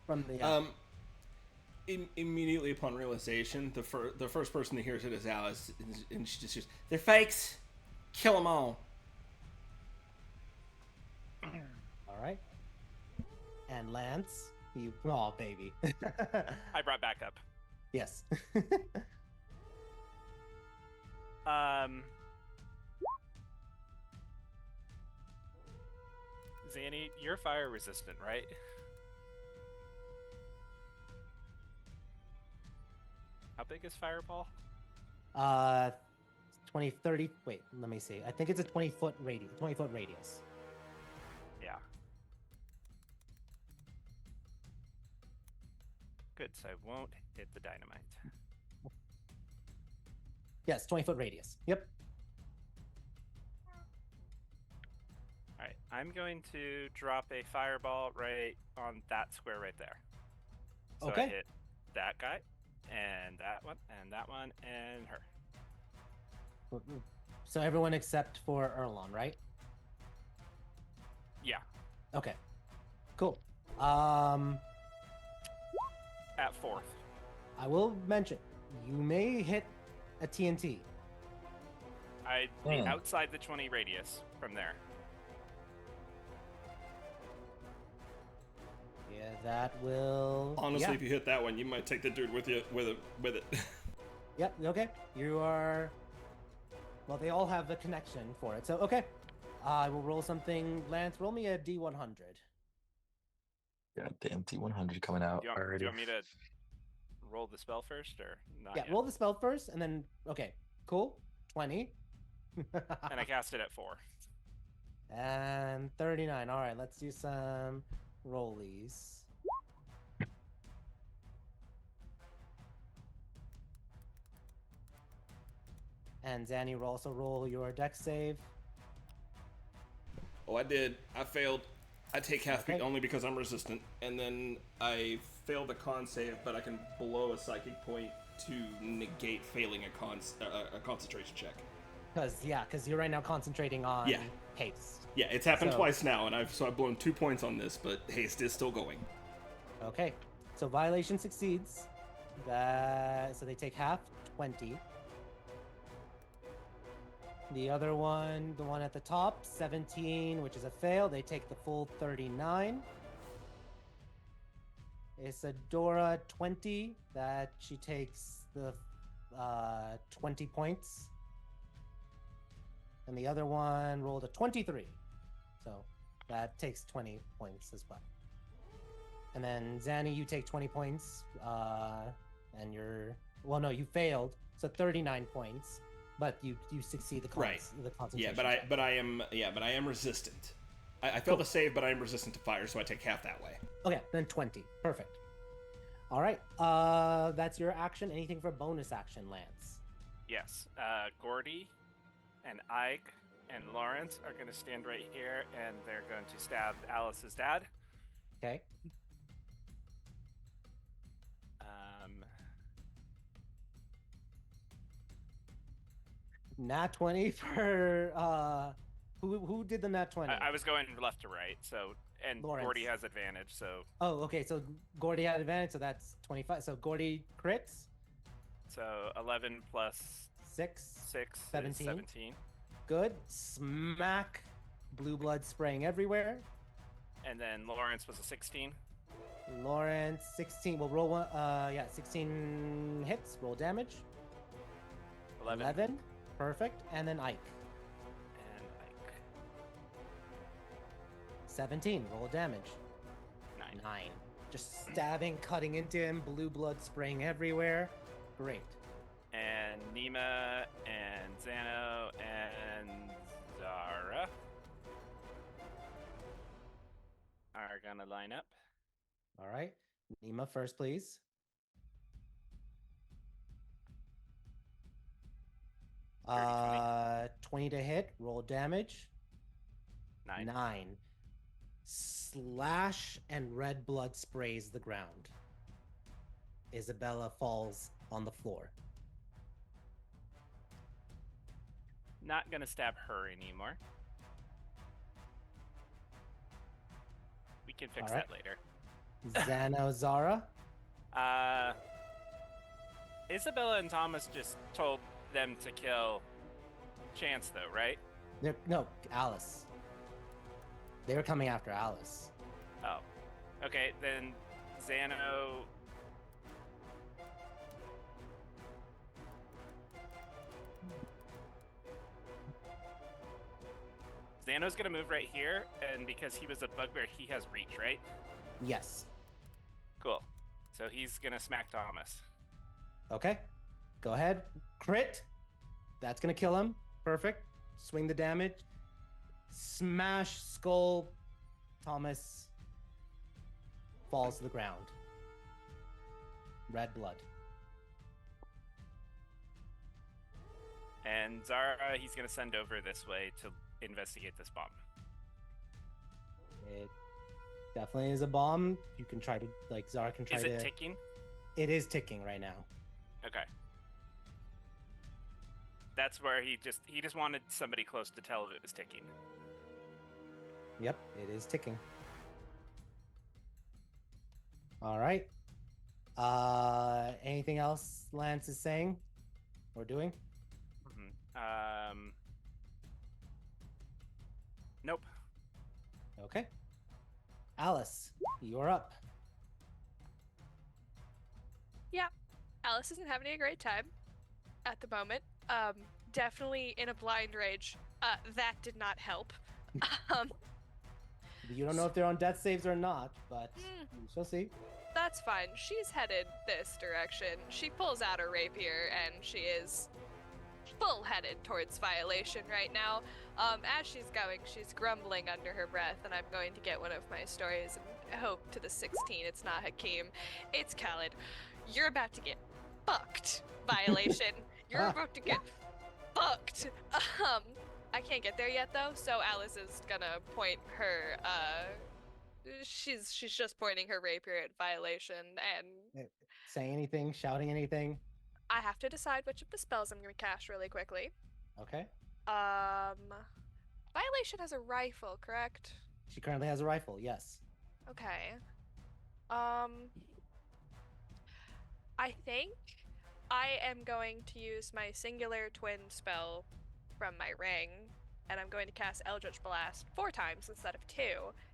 From the Immediately upon realization, the first person that hears it is Alice, and she just hears, "They're fakes! Kill them all!" All right. And Lance, oh baby. I brought back up. Yes. Zanny, you're fire resistant, right? How big is Fireball? 20, 30. Wait, let me see. I think it's a 20-foot radius. 20-foot radius. Yeah. Good, so I won't hit the dynamite. Yes, 20-foot radius. Yep. Alright, I'm going to drop a fireball right on that square right there. So Okay. I hit that guy, and that one, and her. So everyone except for Erlon, right? Yeah, Okay. Cool. at 4th. I will mention, you may hit a TNT. I'd be outside the 20 radius from there. Yeah, that will... Honestly, yeah. if you hit that one, you might take the dude with you with it. Yep, okay. You are... Well, they all have the connection for it. So, okay. I will roll something. Lance, roll me a D100. God damn, T100 coming out Do you already. want me to roll the spell first, or not Yeah, yet? roll the spell first, and then... Okay, cool. 20. And I cast it at 4. And 39. All right, let's do some rollies. And Zanny will also roll your dex save. Oh, I did. I failed. I take half Okay. only because I'm resistant, and then I failed a con save, but I can blow a psychic point to negate failing a concentration check. Because you're right now concentrating on Yeah. haste. Yeah, it's happened So- twice now, and I've blown 2 points on this, but haste is still going. Okay, so violation succeeds. So they take half, 20. The other one, the one at the top, 17, which is a fail. They take the full 39. Isadora, 20. That she takes the 20 points. And the other one rolled a 23. So that takes 20 points as well. And then Zanny, you take 20 points. And you're... Well, no, you failed. So 39 points. But you succeed the Right. the concentration. Yeah, but I am resistant. I failed the save, but I am resistant to fire, so I take half that way. Okay, then 20. Perfect. All right. That's your action. Anything for bonus action, Lance? Yes. Gordy and Ike and Lawrence are going to stand right here, and they're going to stab Alice's dad. Okay. Nat 20 for who did the nat 20? I was going left to right, so and Lawrence. Gordy has advantage, so Oh, okay. So Gordy had advantage, so that's 25. So Gordy crits. 11 plus 6. 6 17. is 17. Good. Smack. Blue blood spraying everywhere. And then Lawrence was a 16. Lawrence 16. We'll roll one. 16 hits. Roll damage. 11. Perfect. And then Ike. And Ike. 17. Roll damage. 9. Just stabbing, cutting into him. Blue blood spraying everywhere. Great. And Nima and Xano and Zara are gonna line up. All right. Nima first, please. Dirty 20 to hit. Roll damage. 9. 9. Slash and red blood sprays the ground. Isabella falls on the floor. Not gonna stab her anymore. We can fix All right. that later. Xano, Zara. Isabella and Thomas just told them to kill Chance, though, right? No, Alice. They were coming after Alice. Oh. Okay, then Xano... Xano's gonna move right here, and because he was a bugbear, he has reach, right? Yes. Cool. So he's gonna smack Thomas. Okay. Go ahead. Crit. That's gonna kill him. Perfect. Swing the damage. Smash skull. Thomas falls to the ground. Red blood. And Zara, he's gonna send over this way to investigate this bomb. It definitely is a bomb. You can try to, like, Zara can try Is to... it ticking? It is ticking right now. Okay. That's where he just wanted somebody close to tell if it was ticking. Yep, it is ticking. All right. Anything else Lance is saying or doing? Nope. Okay. Alice, you're up. Yeah, Alice isn't having a great time at the moment. Definitely in a blind rage. That did not help. You don't know if they're on death saves or not, but we shall see. That's fine. She's headed this direction. She pulls out her rapier and she is full headed towards violation right now. As she's going, she's grumbling under her breath, and I'm going to get one of my stories and hope to the 16 it's not Hakeem. It's Khaled. You're about to get fucked, violation. You're about to get fucked. I can't get there yet though, so Alice is gonna point her she's just pointing her rapier at violation, and Saying anything, shouting anything. I have to decide which of the spells I'm gonna cast really quickly. Okay. Violation has a rifle, correct? She currently has a rifle, yes. Okay. I think I am going to use my singular twin spell from my ring, and I'm going to cast Eldritch Blast 4 times instead of 2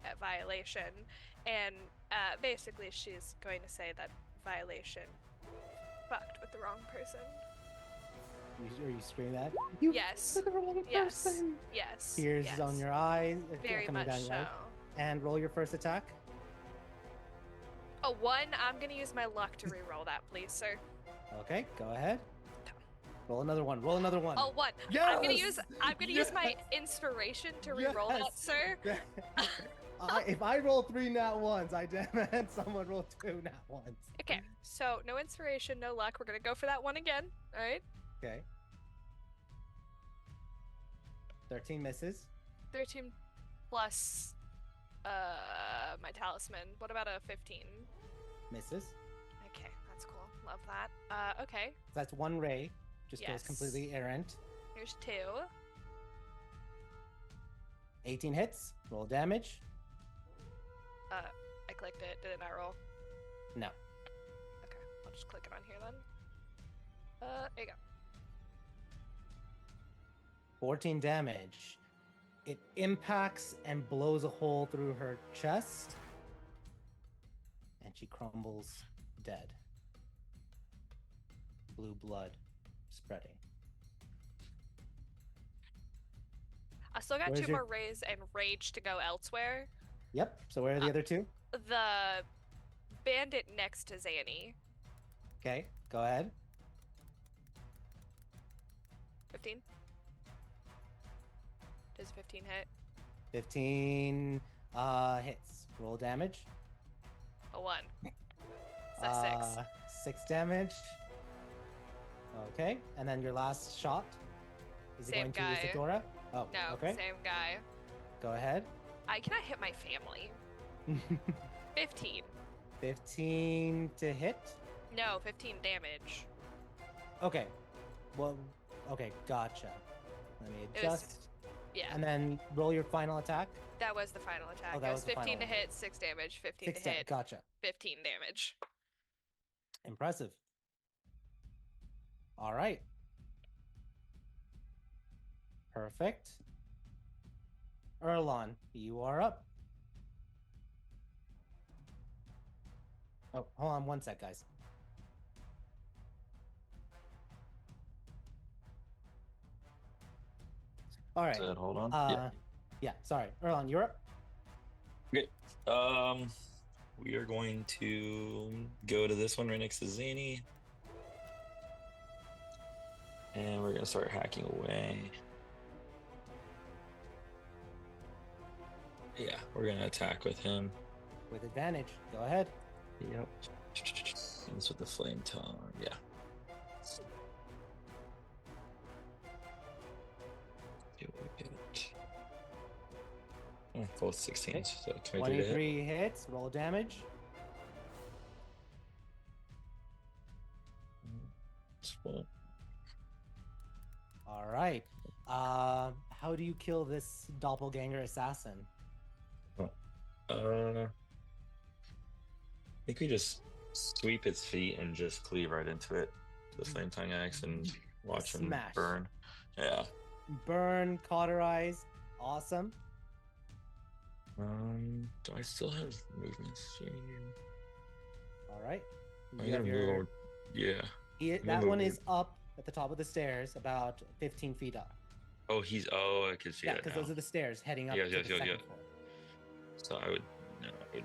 at Violation. And basically she's going to say that Violation fucked with the wrong person. Are you screaming that? You Yes. fucked with the wrong Yes. person. Yes. Tears yes. on your eyes. Very coming much down your so. eyes. And roll your first attack. A 1, I'm gonna use my luck to re-roll that, please, sir. Okay, go ahead. Roll another one. Roll another one. Oh, 1. Yes! I'm gonna use my inspiration to re-roll Yes! that, sir. If I roll 3 nat ones, I demand someone roll 2 nat ones. Okay, so no inspiration, no luck. We're gonna go for that one again. All right. Okay. 13 misses. 13 plus my talisman. What about a 15? Misses. Okay, that's cool. Love that. Okay. That's one ray. Just goes Yes. completely errant. Here's 2. 18 hits. Roll damage. I clicked it. Did it not roll? No. Okay, I'll just click it on here then. There you go. 14 damage. It impacts and blows a hole through her chest. And she crumbles dead. Blue blood spreading. I still got Where's 2 your- more rays and rage to go elsewhere. Yep. So where are the other 2? The bandit next to Zanny. Okay, go ahead. 15. Does 15 hit? 15 hits. Roll damage. A 1. So 6. 6 damage. Okay, and then your last shot. Is Same it going guy. to Isadora? Oh, No, okay. same guy. Go ahead. I cannot hit my family. 15. 15 to hit. No, 15 damage. Okay. Well, okay, gotcha. Let me It was- adjust. Yeah, And then roll your final attack. that was the final attack. Oh, that It was was the 15 final to one. hit, 6 damage, 15 6 to hit, Gotcha. 15 damage. Impressive. All right. Perfect. Erlon, you are up. Oh, hold on one sec, guys. All right. Hold on. Yeah, sorry. Erlon, you're up. Okay. We are going to go to this one right next to Zany. And we're gonna start hacking away. Yeah, we're gonna attack with him. With advantage. Go ahead. Yep. This with the flame tongue. Yeah. See what we get. Both 16s, Okay. so 23 to hit. 23 hits. Roll damage. Spot. All right. How do you kill this doppelganger assassin? I think we just sweep its feet and just cleave right into it. The flame tongue axe and watch him Smash. burn. Yeah. Burn, cauterize. Awesome. Do I still have movement speed? All right. I'm You gonna have move over. Yeah. That move one over. is up at the top of the stairs, about 15 feet up. Oh, I can see Yeah, that because now. those are the stairs heading up Yeah, to yeah, the yeah, second yeah. floor. So I would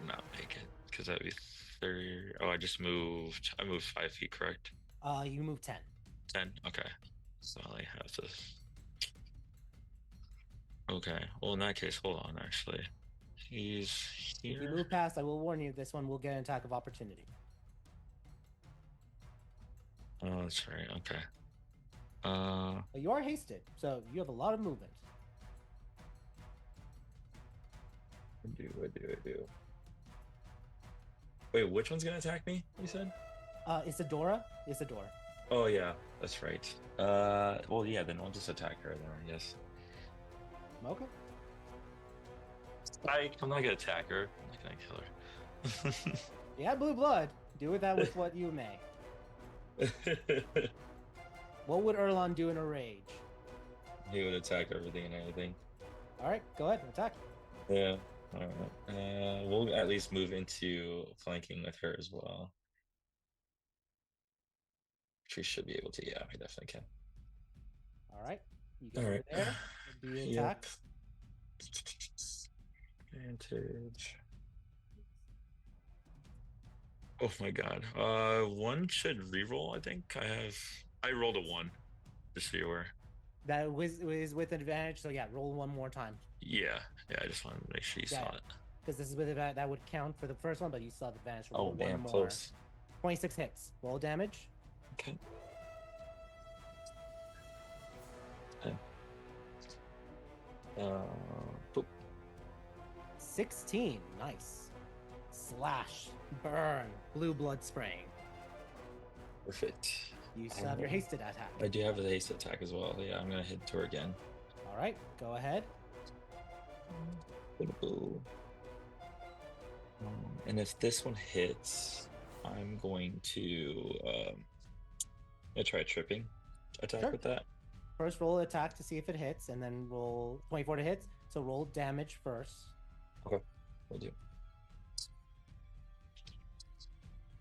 not make it because that'd be 30. Oh, I moved 5 feet, correct? You move 10. 10. Okay. So I have to. Okay. Well, in that case, hold on. Actually, he's here. If you move past, I will warn you, this one will get an attack of opportunity. Oh, that's right. Okay. But you are hasted, so you have a lot of movement. I do. Wait, which one's gonna attack me? You said? Isadora. Oh yeah, that's right. Well yeah, then I'll just attack her then, I guess. Okay. I'm not gonna attack her. I'm not gonna kill her. You had blue blood. Do with that with what you may. What would Erlon do in a rage? He would attack everything and anything. All right, go ahead and attack. Yeah. All right. We'll at least move into flanking with her as well. She should be able to. Yeah, we definitely can. All right. You go All over right. there. Do you attack? Advantage. Oh my god. One should reroll, I think. I rolled a 1. Just so you were. That was with advantage, so yeah, roll one more time. Yeah, I just wanted to make sure you saw it. Because this is with advantage, that would count for the first one, but you saw the advantage. So Oh roll damn, one more. close. 26 hits. Roll damage. Okay. Boop. 16. Nice. Slash. Burn. Blue blood spraying. Perfect. You still have your hasted attack. I do have a haste attack as well. Yeah, I'm gonna hit her again. All right, go ahead. And if this one hits, I'm going to try a tripping attack Sure. with that. First, roll attack to see if it hits, and then roll 24 to hits. So roll damage first. Okay, we'll do.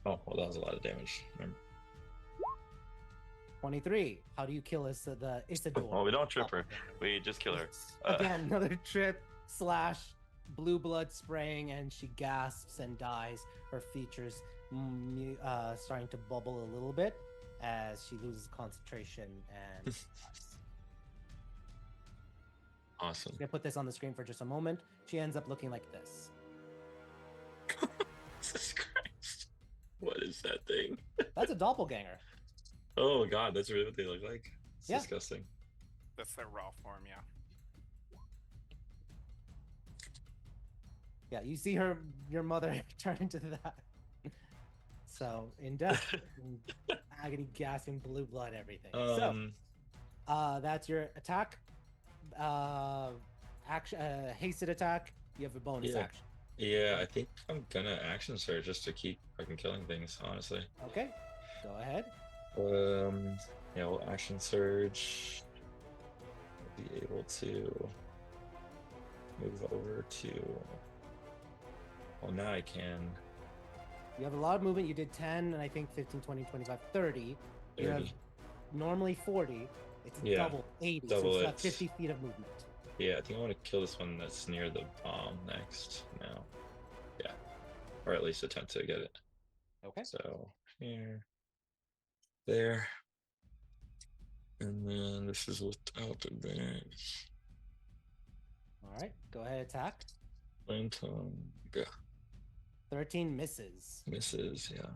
Oh, well, that was a lot of damage. Remember? 23. How do you kill the Isadora? Well, we don't trip her. We just kill her. Again, another trip slash blue blood spraying, and she gasps and dies. Her features starting to bubble a little bit as she loses concentration and dies. Awesome. I'm gonna put this on the screen for just a moment. She ends up looking like this. Jesus Christ. What is that thing? That's a doppelganger. Oh god, that's really what they look like. It's Yeah. disgusting. That's their raw form, yeah. Yeah, you see your mother turn into that. So in death, in agony, gasping, blue blood, everything. That's your attack. Action, hasted attack. You have a bonus Yeah. action. Yeah, I think I'm gonna action surge just to keep fucking killing things, honestly. Okay. Go ahead. Yeah, we'll action surge. We'll be able to move over to. Well, now I can. You have a lot of movement. You did 10, and I think 15, 20, 25, 30. You have 30. normally 40. It's Yeah, double 80, double so it's got it. 50 feet of movement. Yeah, I think I want to kill this one that's near the bomb next now. Yeah. Or at least attempt to get it. Okay. So here, there. And then this is without advantage. All right. Go ahead, attack. Phantom. 13 misses. Misses, yeah.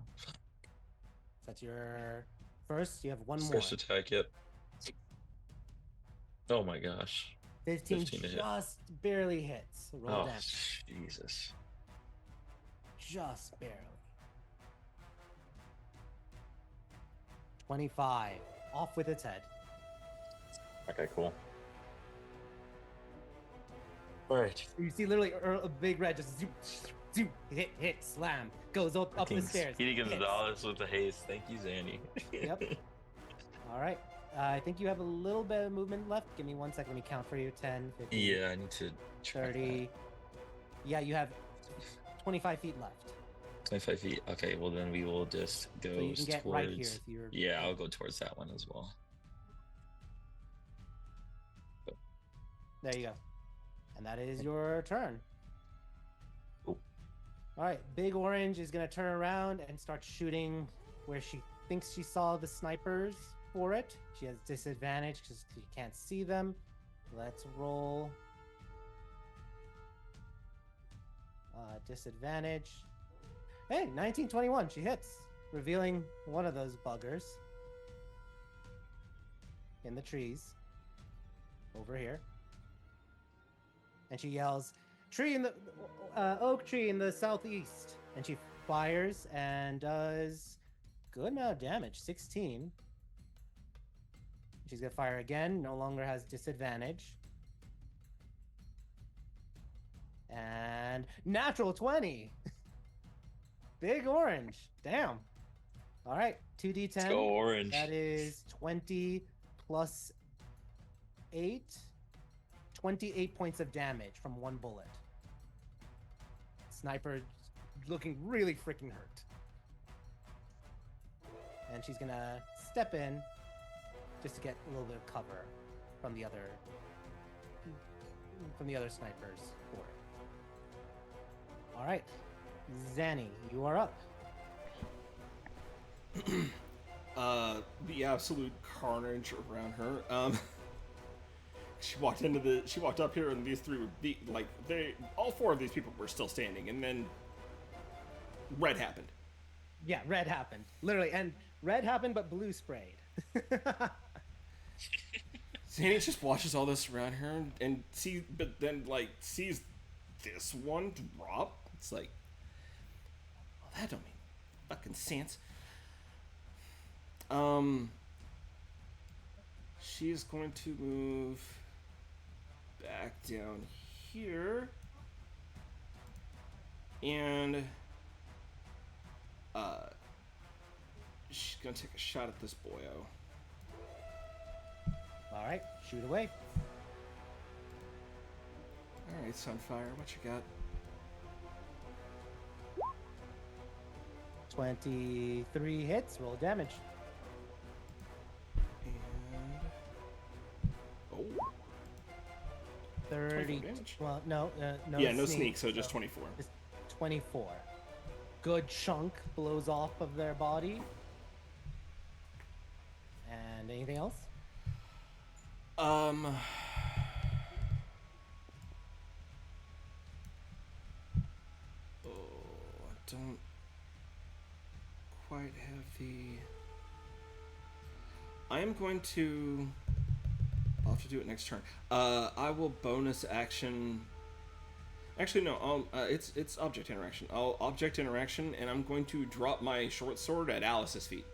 That's your first. You have one more. First attack, yep. Oh my gosh. 15 to hit. just barely hits. Roll damage. Jesus. Just barely. 25. Off with its head. Okay, cool. All right. You see literally a big red just zoom, zoom, hit, slam. Goes up the stairs. He gets hits. dollars with the haste. Thank you, Zanny. Yep. All right. I think you have a little bit of movement left. Give me 1 second. Let me count for you. 10, 15, Yeah, I need to try 30. Yeah, you have 25 feet left. 25 feet. Okay, well then we will just go So you can get towards. right here if you're. Yeah, I'll go towards that one as well. There you go. And that is your turn. Cool. All right, Big Orange is going to turn around and start shooting where she thinks she saw the snipers for it. She has disadvantage because she can't see them. Let's roll. Disadvantage. Hey, 1921. She hits, revealing one of those buggers in the trees over here. And she yells, "Tree in the oak tree in the southeast!" And she fires and does good amount of damage, 16. She's gonna fire again. No longer has disadvantage. And natural 20. Big Orange. Damn. All right, 2d10. Let's go Orange. That is 20 plus 8. 28 points of damage from one bullet. Sniper looking really freaking hurt. And she's gonna step in just to get a little bit of cover from the other snipers for it. All right, Zanny, you are up. The absolute carnage around her. She walked up here, and these three were all four of these people were still standing, and then red happened. Yeah, red happened, literally, and red happened, but blue sprayed. Zanny just watches all this around her and sees this one drop. It's like, well, that don't make fucking sense. She's going to move back down here, and she's gonna take a shot at this boyo. All right, shoot away. All right, Sunfire, what you got? 23 hits. Roll damage. And oh, 30. damage. Well, no, no. Yeah, no sneak, so just 24. Just 24. Good chunk blows off of their body. And anything else? I don't quite have the. I am going to. I'll have to do it next turn. I will bonus action. Actually, no. It's object interaction. I'll object interaction, and I'm going to drop my short sword at Alice's feet.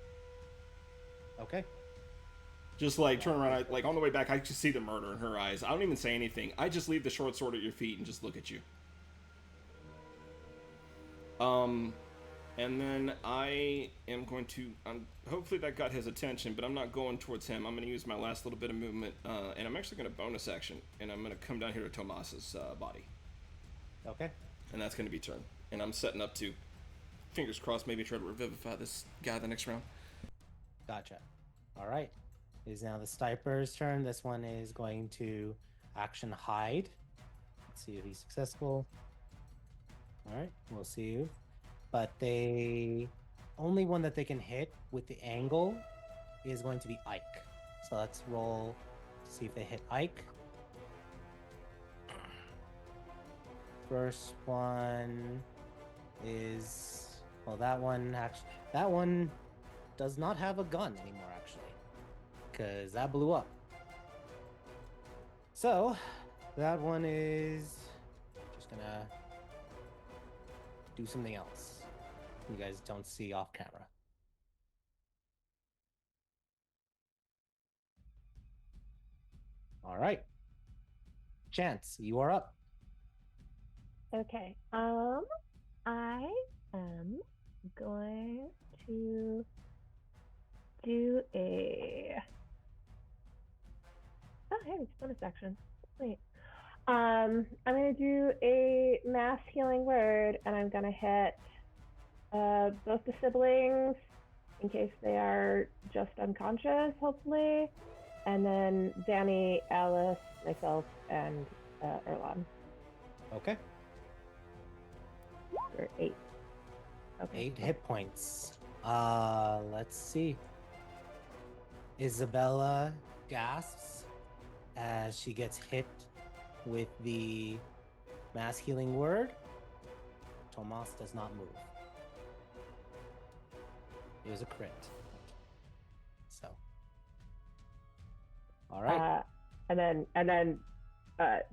Okay. Just like turn around, like on the way back, I just see the murder in her eyes. I don't even say anything. I just leave the short sword at your feet and just look at you. And then I am going to, hopefully that got his attention, but I'm not going towards him. I'm going to use my last little bit of movement, and I'm actually going to bonus action, and I'm going to come down here to Tomas's body. Okay. And that's going to be turn. And I'm setting up to, fingers crossed, maybe try to revivify this guy the next round. Gotcha. All right. It is now the Stiper's turn. This one is going to action hide. Let's see if he's successful. All right, we'll see you. But they only one that they can hit with the angle is going to be Ike. So let's roll to see if they hit Ike. First one is, well, that one does not have a gun anymore, actually, because that blew up. So that one is just gonna do something else you guys don't see off camera. All right, Chance, you are up. Okay. I am going to do a. Oh, hey, it's bonus action. Wait. I'm gonna do a mass healing word, and I'm gonna hit both the siblings in case they are just unconscious, hopefully, and then Danny, Alice, myself, and Erlon. Okay. For 8. Okay. 8 hit points. Let's see. Isabella gasps as she gets hit with the mass healing word. Tomas does not move. It was a crit. So. All right. And then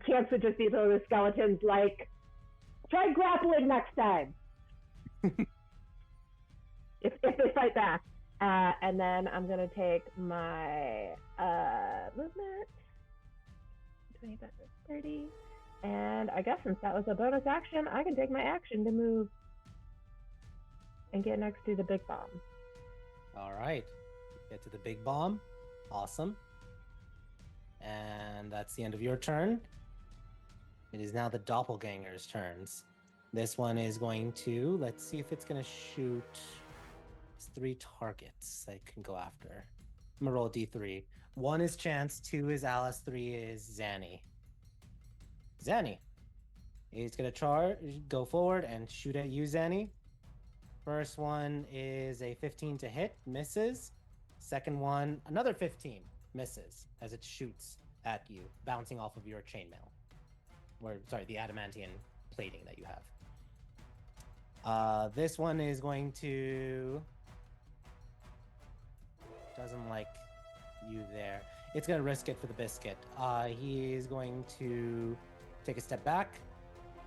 Chance would just be the skeletons like, try grappling next time. if they fight back. And then I'm gonna take my movement. 25 to 30. And I guess since that was a bonus action, I can take my action to move and get next to the big bomb. All right. Get to the big bomb. Awesome. And that's the end of your turn. It is now the doppelganger's turns. This one is going to, let's see if it's going to shoot. It's 3 targets I can go after. I'm going to roll a d3. 1 is Chance, 2 is Alice, 3 is Zanny. Zanny. He's going to go forward and shoot at you, Zanny. First one is a 15 to hit, misses. Second one, another 15, misses as it shoots at you, bouncing off of your chainmail. The adamantium plating that you have. This one is going to... doesn't like you there. It's going to risk it for the biscuit. He is going to take a step back.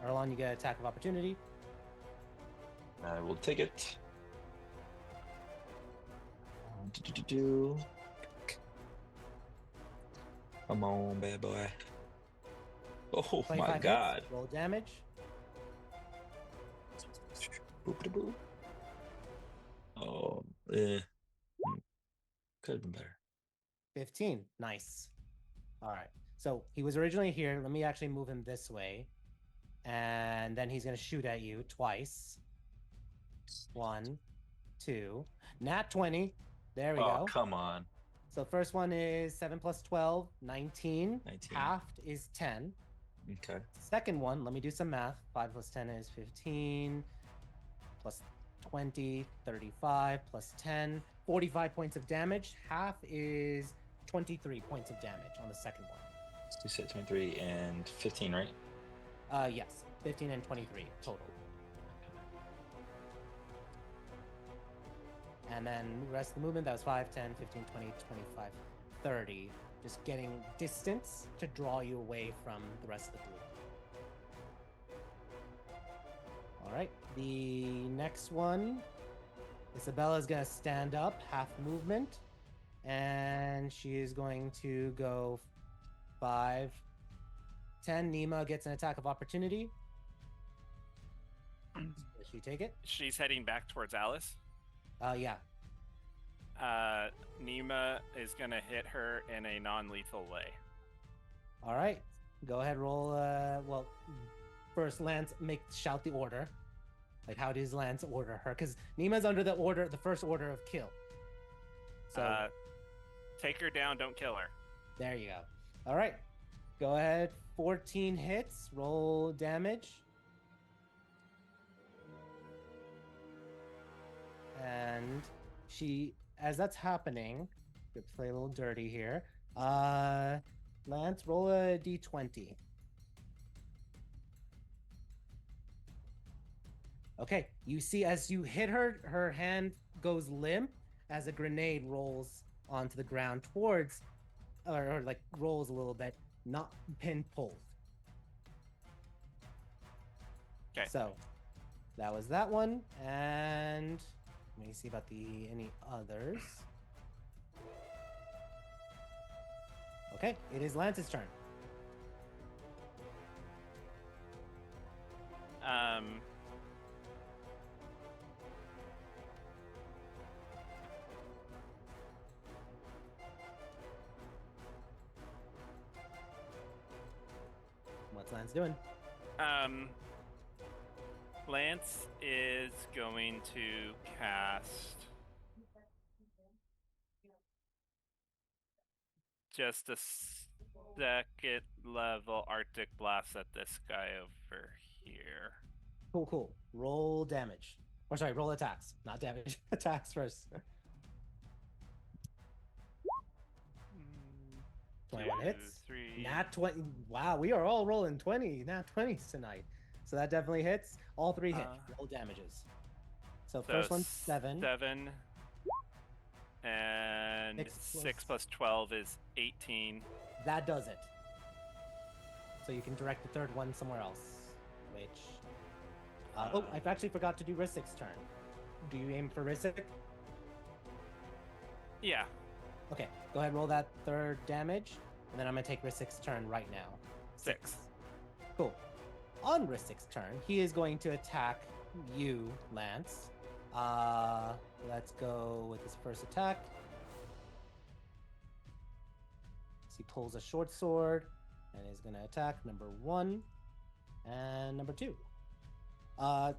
Erlon, you get an attack of opportunity. I will take it. Come on, bad boy. Oh my god. Hits, roll damage. Boop-a-boop. Oh, could have been better. 15. Nice. All right. So he was originally here. Let me actually move him this way. And then he's going to shoot at you twice. 1, 2. Nat 20. There we go. Oh, come on. So first one is 7 plus 12, 19. 19. Halved is 10. Okay. Second one, let me do some math. 5 plus 10 is 15. Plus 20, 35. Plus 10, 45 points of damage. Half is 23 points of damage on the second one. So you said 23 and 15, right? Yes. 15 and 23 total. And then the rest of the movement, that was 5, 10, 15, 20, 25, 30. Just getting distance to draw you away from the rest of the group. All right, the next one, Isabella's going to stand up, half movement, and she is going to go 5, 10. Nima gets an attack of opportunity. she take it? She's heading back towards Alice. Yeah. Nima is gonna hit her in a non-lethal way. All right. Go ahead, roll. Well, first, Lance, shout the order. Like, how does Lance order her? Because Nima's under the first order of kill. So take her down, don't kill her. there you go. All right. Go ahead. 14 hits. Roll damage. And as that's happening, to play a little dirty here. Lance, roll a d20. Okay, you see as you hit her, her hand goes limp as a grenade rolls onto the ground towards, or like rolls a little bit, not pin pulled. Okay. So that was that one, and let me see about any others. Okay, it is Lance's turn. What's Lance doing? Lance is going to cast just a second level Arctic Blast at this guy over here. Cool. Roll damage. Or sorry, roll attacks. Not damage. Attacks first. 21 hits. 3. Nat 20. Wow, we are all rolling 20. Nat 20s tonight. So that definitely hits. All 3 hit. Roll damages. So first one's 7. 7. And 6 plus 12 is 18. That does it. So you can direct the third one somewhere else. Which... I actually forgot to do Rissik's turn. Do you aim for Rissik? Yeah. Okay, go ahead, roll that third damage, and then I'm gonna take Rissik's turn right now. 6. Cool. On Rissik's turn, he is going to attack you, Lance. Let's go with his first attack. So he pulls a short sword and is gonna attack number 1 and number 2. A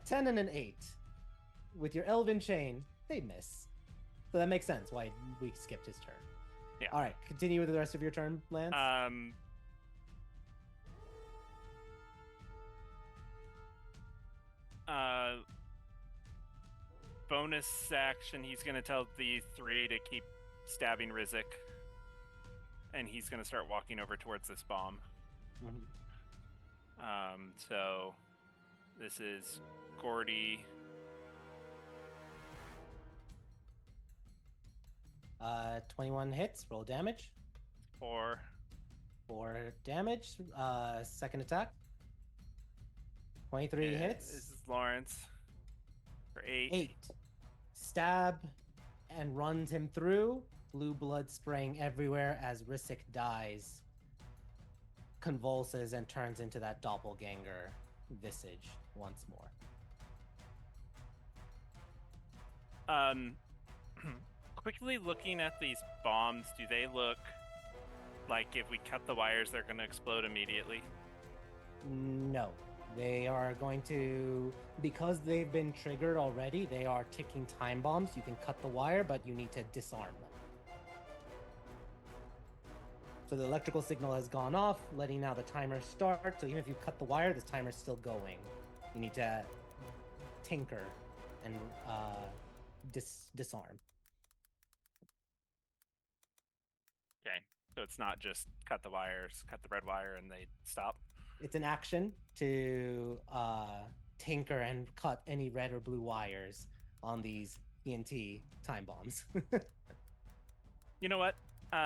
10 and an 8. With your Elven Chain, they miss. So that makes sense why we skipped his turn. Yeah. All right, continue with the rest of your turn, Lance. Bonus action, he's going to tell the 3 to keep stabbing Rizik. And he's going to start walking over towards this bomb. Mhm. So this is Gordy. 21 hits. Roll damage. 4. 4 damage. Second attack. 23 hits. This is Lawrence for 8. 8. Stab and runs him through. Blue blood spraying everywhere as Risik dies, convulses, and turns into that doppelganger visage once more. Quickly looking at these bombs, do they look like if we cut the wires, they're going to explode immediately? No. They are going to, because they've been triggered already, they are ticking time bombs. You can cut the wire, but you need to disarm them. So the electrical signal has gone off, letting now the timer start. So even if you cut the wire, the timer's still going. You need to tinker and disarm. Okay, so it's not just cut the wires, cut the red wire, and they stop? It's an action to tinker and cut any red or blue wires on these ENT time bombs. You know what?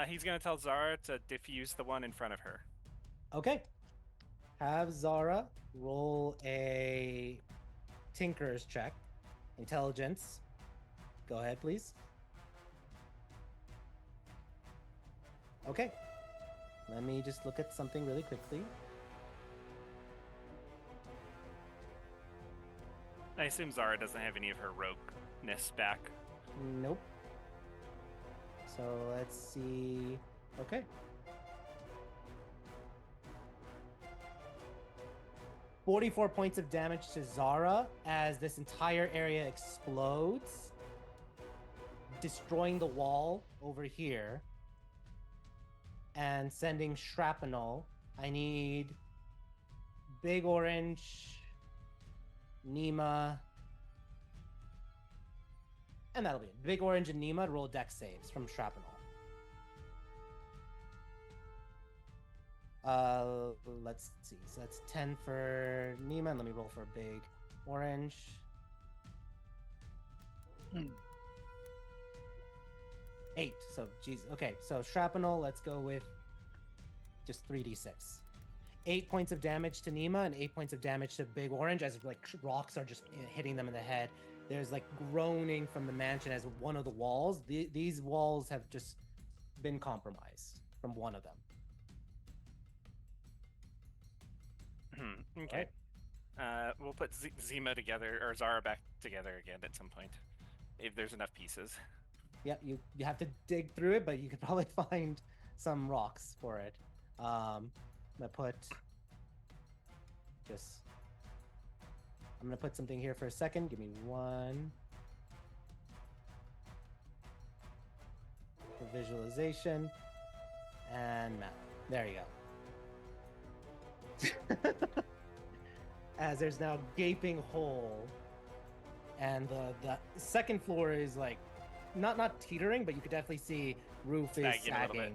He's going to tell Zara to diffuse the one in front of her. Okay. Have Zara roll a Tinker's check. Intelligence. Go ahead, please. Okay. Let me just look at something really quickly. I assume Zara doesn't have any of her rogueness back. Nope. So let's see. Okay. $44 points of damage to Zara as this entire area explodes, destroying the wall over here and sending shrapnel. I need Big Orange, Nima, and that'll be it. Big Orange and Nima roll dex saves from shrapnel. Let's see. So that's 10 for Nima, and let me roll for Big Orange. 8. So, geez. Okay, so shrapnel, let's go with just 3d6. 8 points of damage to Nima and 8 points of damage to Big Orange as like rocks are just hitting them in the head. There's like groaning from the mansion as one of the walls. These walls have just been compromised from one of them. Okay. We'll put Zima together, or Zara back together again at some point, if there's enough pieces. Yep, you have to dig through it, but you could probably find some rocks for it. I'm gonna put something here for a second. Give me one for visualization and map. There you go. As there's now gaping hole, and the second floor is like not teetering, but you could definitely see roof is sagging,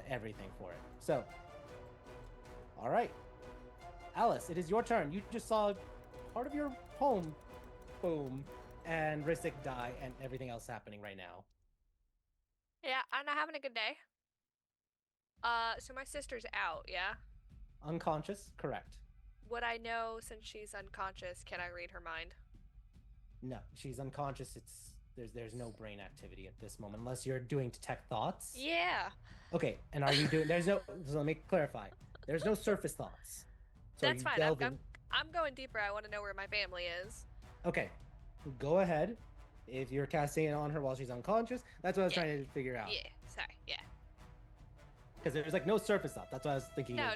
everything for it. So, all right, Alice, it is your turn. You just saw part of your home boom, and Risik die, and everything else happening right now. Yeah, I'm not having a good day. So my sister's out, yeah? Unconscious, correct. Would I know since she's unconscious, can I read her mind? No, she's unconscious. There's no brain activity at this moment unless you're doing detect thoughts. Yeah. Okay, and are you doing? So let me clarify. There's no surface thoughts. So That's fine. Delving... I'm going deeper. I want to know where my family is. Okay, go ahead. If you're casting it on her while she's unconscious, that's what I was trying to figure out. Yeah. Sorry. Yeah. Because there's like no surface thought. That's what I was thinking. No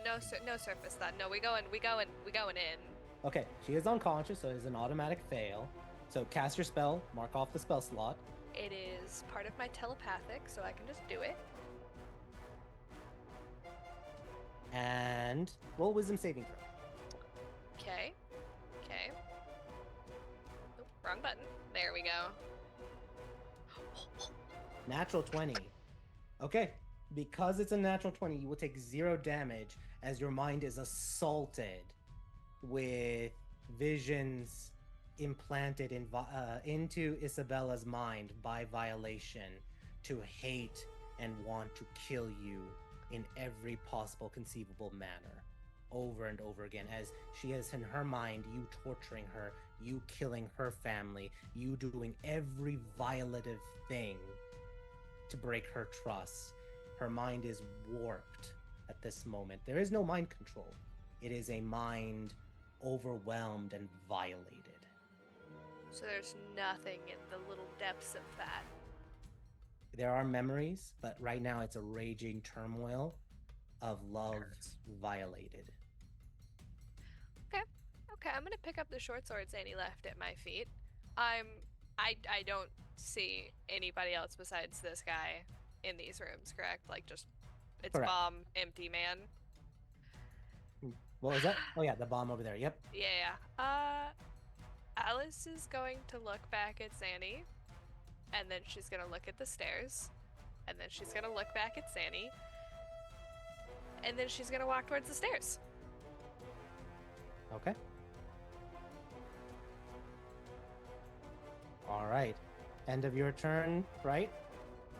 surface thought. No, we going in. Okay, she is unconscious, so it's an automatic fail. So cast your spell, mark off the spell slot. It is part of my telepathic, so I can just do it. And roll wisdom saving throw. Okay. Oop, wrong button. There we go. Natural 20. Okay, because it's a natural 20, you will take 0 damage as your mind is assaulted with visions implanted into Isabella's mind by violation to hate and want to kill you in every possible conceivable manner, over and over again, as she has in her mind you torturing her, you killing her family, you doing every violative thing to break her trust. Her mind is warped at this moment. There is no mind control. It is a mind overwhelmed and violated. So there's nothing in the little depths of that. There are memories, but right now it's a raging turmoil of love violated. Okay, I'm gonna pick up the short sword Zanny left at my feet. I don't see anybody else besides this guy in these rooms, correct? Like just it's Correct. bomb, empty man. What was that? Oh yeah, the bomb over there. Yep. Yeah. Alice is going to look back at Zanny, and then she's gonna look at the stairs, and then she's gonna look back at Zanny, and then she's gonna walk towards the stairs. Okay. All right. End of your turn, right?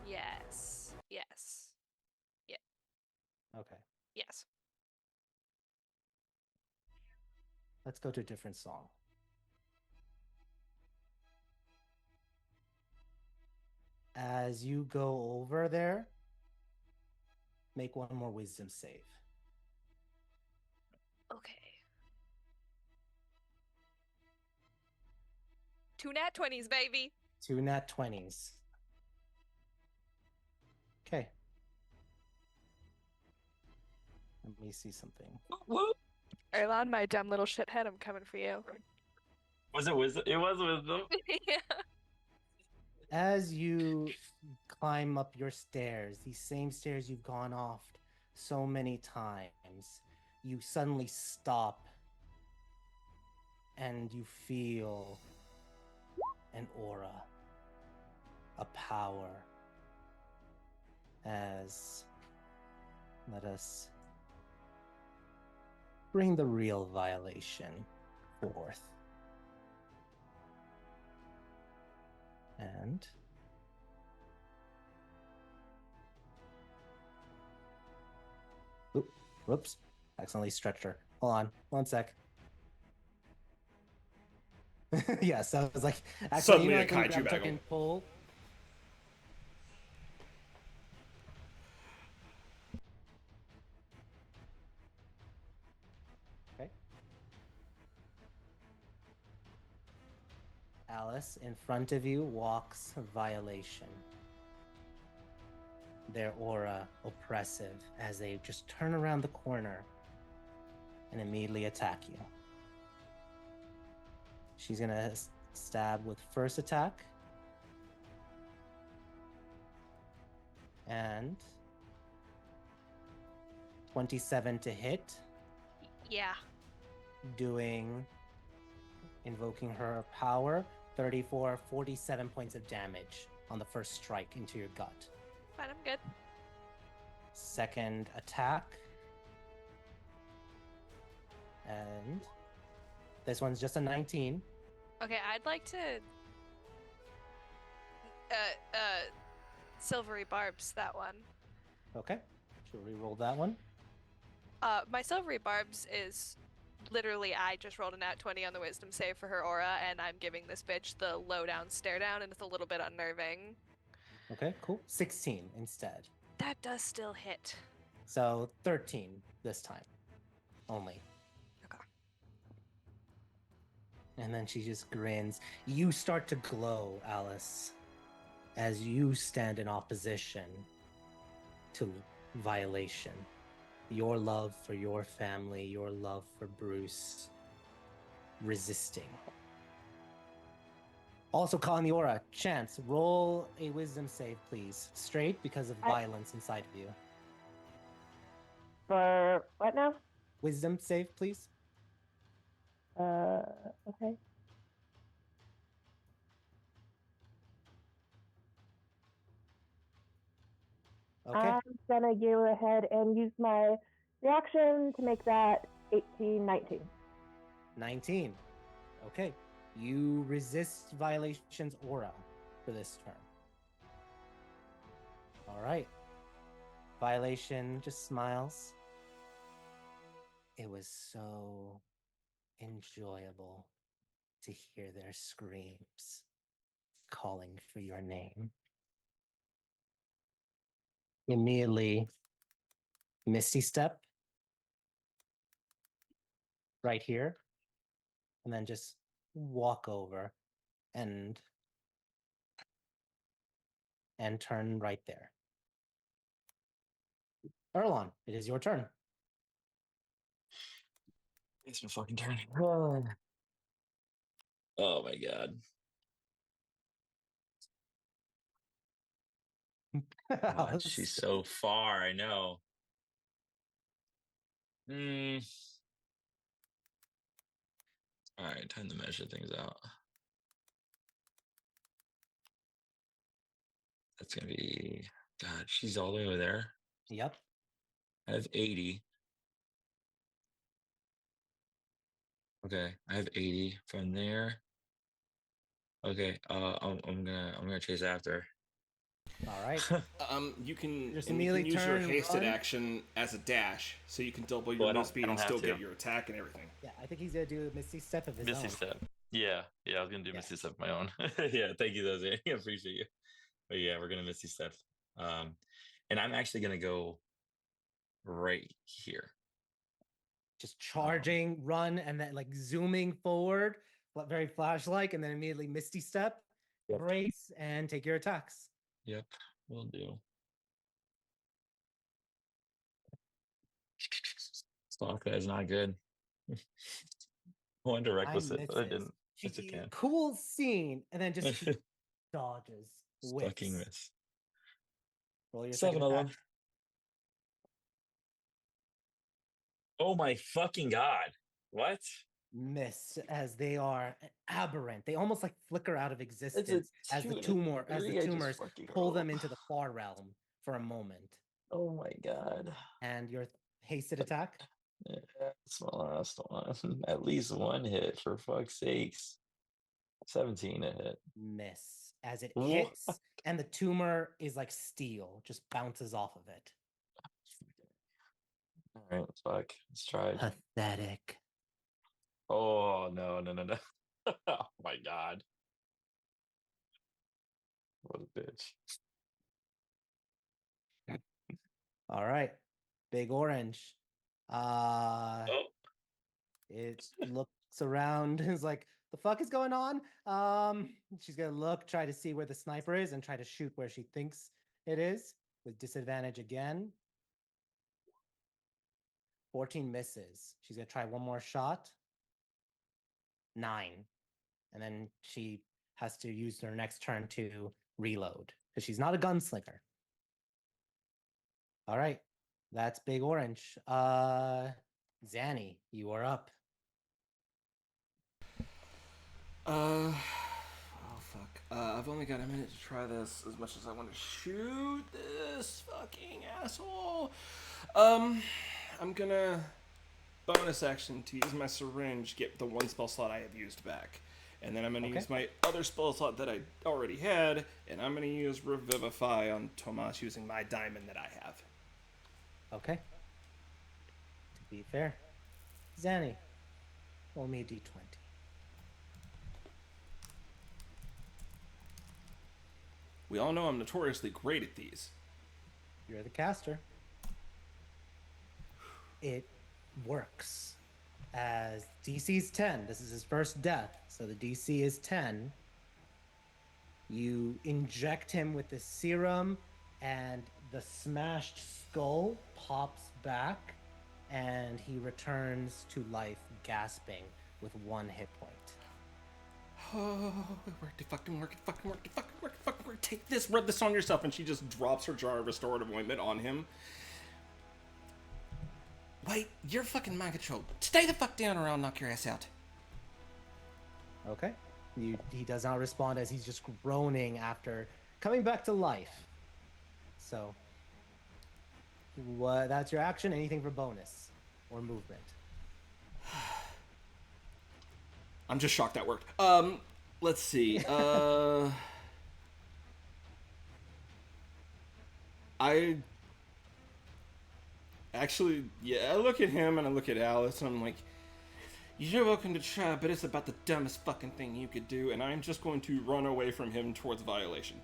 Yes. Okay. Yes. Let's go to a different song. As you go over there, make one more wisdom save. Okay. 2 nat 20s, baby. 2 nat 20s. Okay. Let me see something. Erlon, my dumb little shithead, I'm coming for you. Was it wisdom? It was wisdom. Yeah. As you climb up your stairs, these same stairs you've gone off so many times, you suddenly stop and you feel an aura, a power. As let us bring the real violation forth. And whoops, accidentally stretched her. Hold on, one sec. Yes, I was like, actually, Suddenly you know, a like when you kaiju grab a bagel. tuck and pull. Okay. Alice, in front of you walks Violation. Their aura oppressive as they just turn around the corner and immediately attack you. She's gonna stab with first attack. And 27 to hit, Yeah. invoking her power, 34, 47 points of damage on the first strike into your gut. Fine, I'm good. Second attack. And this one's just a 19. Okay, I'd like to silvery barbs that one. Okay. She'll re-roll that one. My silvery barbs is literally I just rolled a nat 20 on the wisdom save for her aura, and I'm giving this bitch the low down stare down, and it's a little bit unnerving. Okay, cool. 16 instead. That does still hit. So 13 this time only. Okay. And then she just grins. You start to glow, Alice, as you stand in opposition to Violation. Your love for your family, your love for Bruce, resisting. Also calling the aura. Chance, roll a wisdom save, please. Straight because of violence inside of you. For what now? Wisdom save, please. Okay. Okay. I'm gonna go ahead and use my reaction to make that 18, 19. 19. Okay. You resist Violation's aura for this turn. All right. Violation just smiles. It was so enjoyable to hear their screams calling for your name. Immediately, Misty Step right here, and then just walk over and turn right there. Erlon, it is your turn. It's my fucking turn. Oh my god. God, she's so far, I know. All right, time to measure things out. That's gonna be, God, she's all the way over there. Yep. I have 80. Okay, I have 80 from there. Okay, I'm gonna chase after. All right. You can Just and you can immediately use your turn, hasted run. action as a dash, so you can double your Well, I move don't- speed I and don't still have get to. your attack and everything. Yeah, I think he's gonna do a Misty Step of his Misty own. Step. Yeah, I was gonna do Misty Step of my own. Yeah, thank you, those. I appreciate you. But yeah, we're gonna Misty Step. And I'm actually gonna go right here. Just charging, run, and then like zooming forward very flash-like, and then immediately Misty Step, Yep. brace, and take your attacks. Yep, will do. Stalker is not good. I wanted to reckless it, but I didn't. Yes, it can. Cool scene, and then just she dodges. Fucking Whiffs. miss. Roll your Still have second another attack. one. Oh my fucking god! What? Miss, as they are aberrant. They almost like flicker out of existence as the 2 and a 3, I just tumors fucking pull them rolled. into the far realm for a moment. Oh my god. And your hasted attack? Yeah, that's my last one. At least one hit, for fuck's sakes. 17 a hit. Miss, as it What? hits, and the tumor is like steel, just bounces off of it. Alright, fuck. Let's try it. Pathetic. Oh, no. Oh my god. What a bitch. All right. Big Orange. Oh. It looks around and is like, the fuck is going on? She's gonna look, try to see where the sniper is, and try to shoot where she thinks it is with disadvantage again. 14 misses. She's gonna try one more shot. 9. And then she has to use her next turn to reload because she's not a gunslinger. All right. That's Big Orange. Zanny, you are up. Oh fuck. I've only got a minute to try this as much as I want to shoot this fucking asshole. I'm gonna bonus action to use my syringe, get the one spell slot I have used back. And then I'm gonna use my other spell slot that I already had, and I'm gonna use Revivify on Tomas using my diamond that I have. Okay. To be fair. Zanny, roll me a d20. We all know I'm notoriously great at these. You're the caster. It works. As DC's 10, this is his first death, so the DC is 10. You inject him with the serum, and the smashed skull pops back, and he returns to life, gasping with 1 hit point. Oh, it fucking worked. Take this, rub this on yourself. And she just drops her jar of restorative ointment on him. Wait, you're fucking mind controlled. Stay the fuck down or I'll knock your ass out. Okay. He does not respond as he's just groaning after coming back to life. So, that's your action. Anything for bonus or movement? I'm just shocked that worked. Let's see. I actually, I look at him and I look at Alice and I'm like, you're welcome to try, but it's about the dumbest fucking thing you could do, and I'm just going to run away from him towards Violation.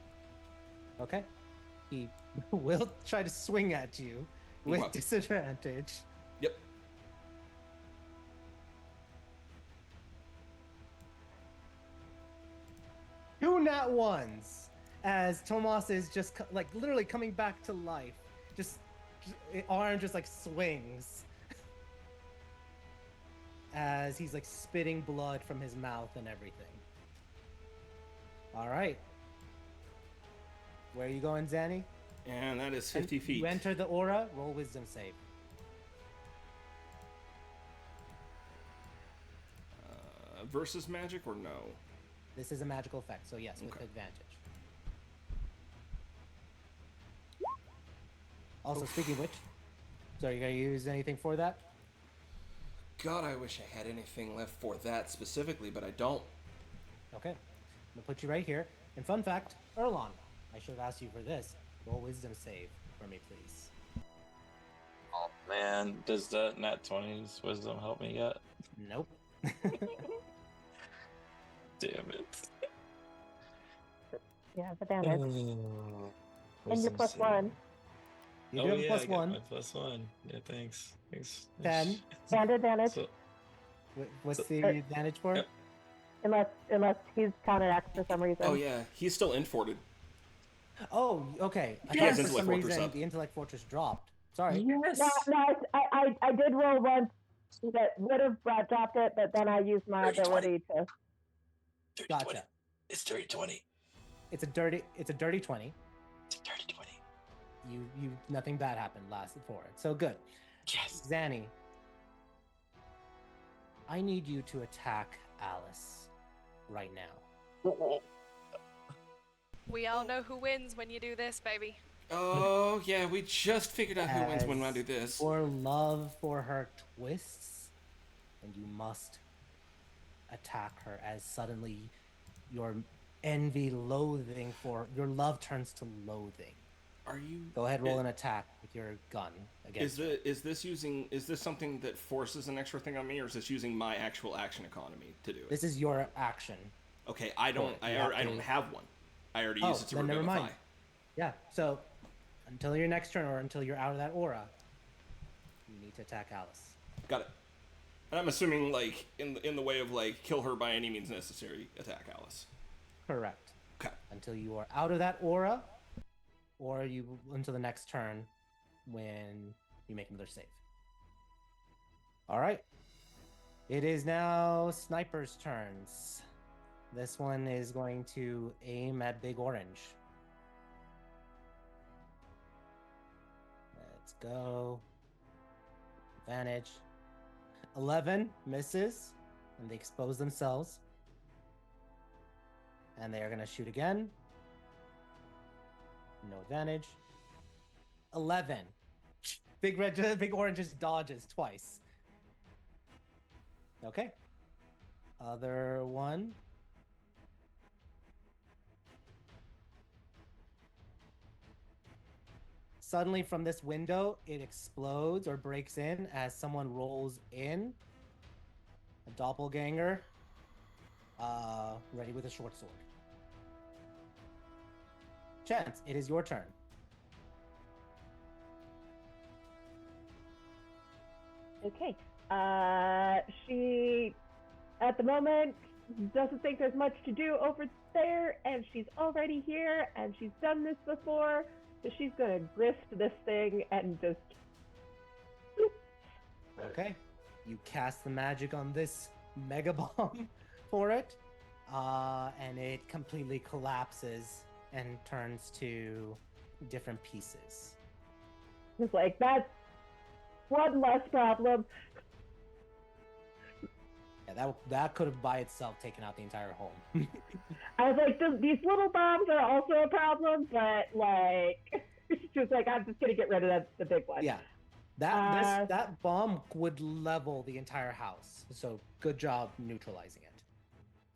Okay. He will try to swing at you with disadvantage. Yep. Two nat ones as Tomas is just like literally coming back to life. Just arm just like swings as he's like spitting blood from his mouth and everything. All right. Where are you going, Zanny? And that is 50 feet. You enter the aura, roll wisdom save. Versus magic or no? This is a magical effect, so yes, with advantage. Also, speaking of which, so are you going to use anything for that? God, I wish I had anything left for that specifically, but I don't. Okay. I'm going to put you right here. And fun fact, Erlon, I should have asked you for this. Roll wisdom save for me, please. Oh man, does that nat 20's wisdom help me yet? Nope. Damn it. Yeah, the damage. And your plus 1. You do have a plus I got 1. my plus 1. Yeah, thanks. 10. And advantage. So, What's the advantage for? Yep. unless he's counteract for some reason. Oh yeah, he's still inforted. Oh, okay. I Yes. thought for some Intellect Fortress reason up. the Intellect Fortress dropped. Sorry. Yes. No, I did roll once that would have dropped it, but then I used my ability to. Gotcha. It's dirty 20. It's a dirty 20. It's a dirty 20. You nothing bad happened last for it. So good. Yes. Zanny, I need you to attack Alice right now. We all know who wins when you do this, baby. Oh yeah, we just figured out who wins when I do this. For love for her twists, and you must attack her as suddenly your envy, loathing for your love turns to loathing. Are you? Go ahead, roll an attack with your gun against her. Is this something that forces an extra thing on me, or is this using my actual action economy to do it? This is your action. Okay, I don't have one. I already used it to then never revivify. mind. Yeah, so until your next turn or until you're out of that aura, you need to attack Alice. Got it. And I'm assuming, like, in the way of, like, kill her by any means necessary, attack Alice. Correct. Okay. Until you are out of that aura, or until the next turn when you make another save. All right. It is now Sniper's turns. This one is going to aim at Big Orange. Let's go. Advantage. 11 misses, and they expose themselves. And they are going to shoot again. No advantage. 11. Big Orange just dodges twice. Okay. Other one. Suddenly from this window, it explodes or breaks in as someone rolls in. A doppelganger. Ready with a short sword. Chance, it is your turn. Okay. She, at the moment, doesn't think there's much to do over there, and she's already here, and she's done this before, so she's gonna grist this thing and just. Okay. You cast the magic on this mega bomb for it, and it completely collapses and turns to different pieces. It's like, that's one less problem. Yeah, that could have by itself taken out the entire home. I was like, these little bombs are also a problem, but like, she was like, I'm just gonna get rid of the big one. Yeah, that bomb would level the entire house. So good job neutralizing it,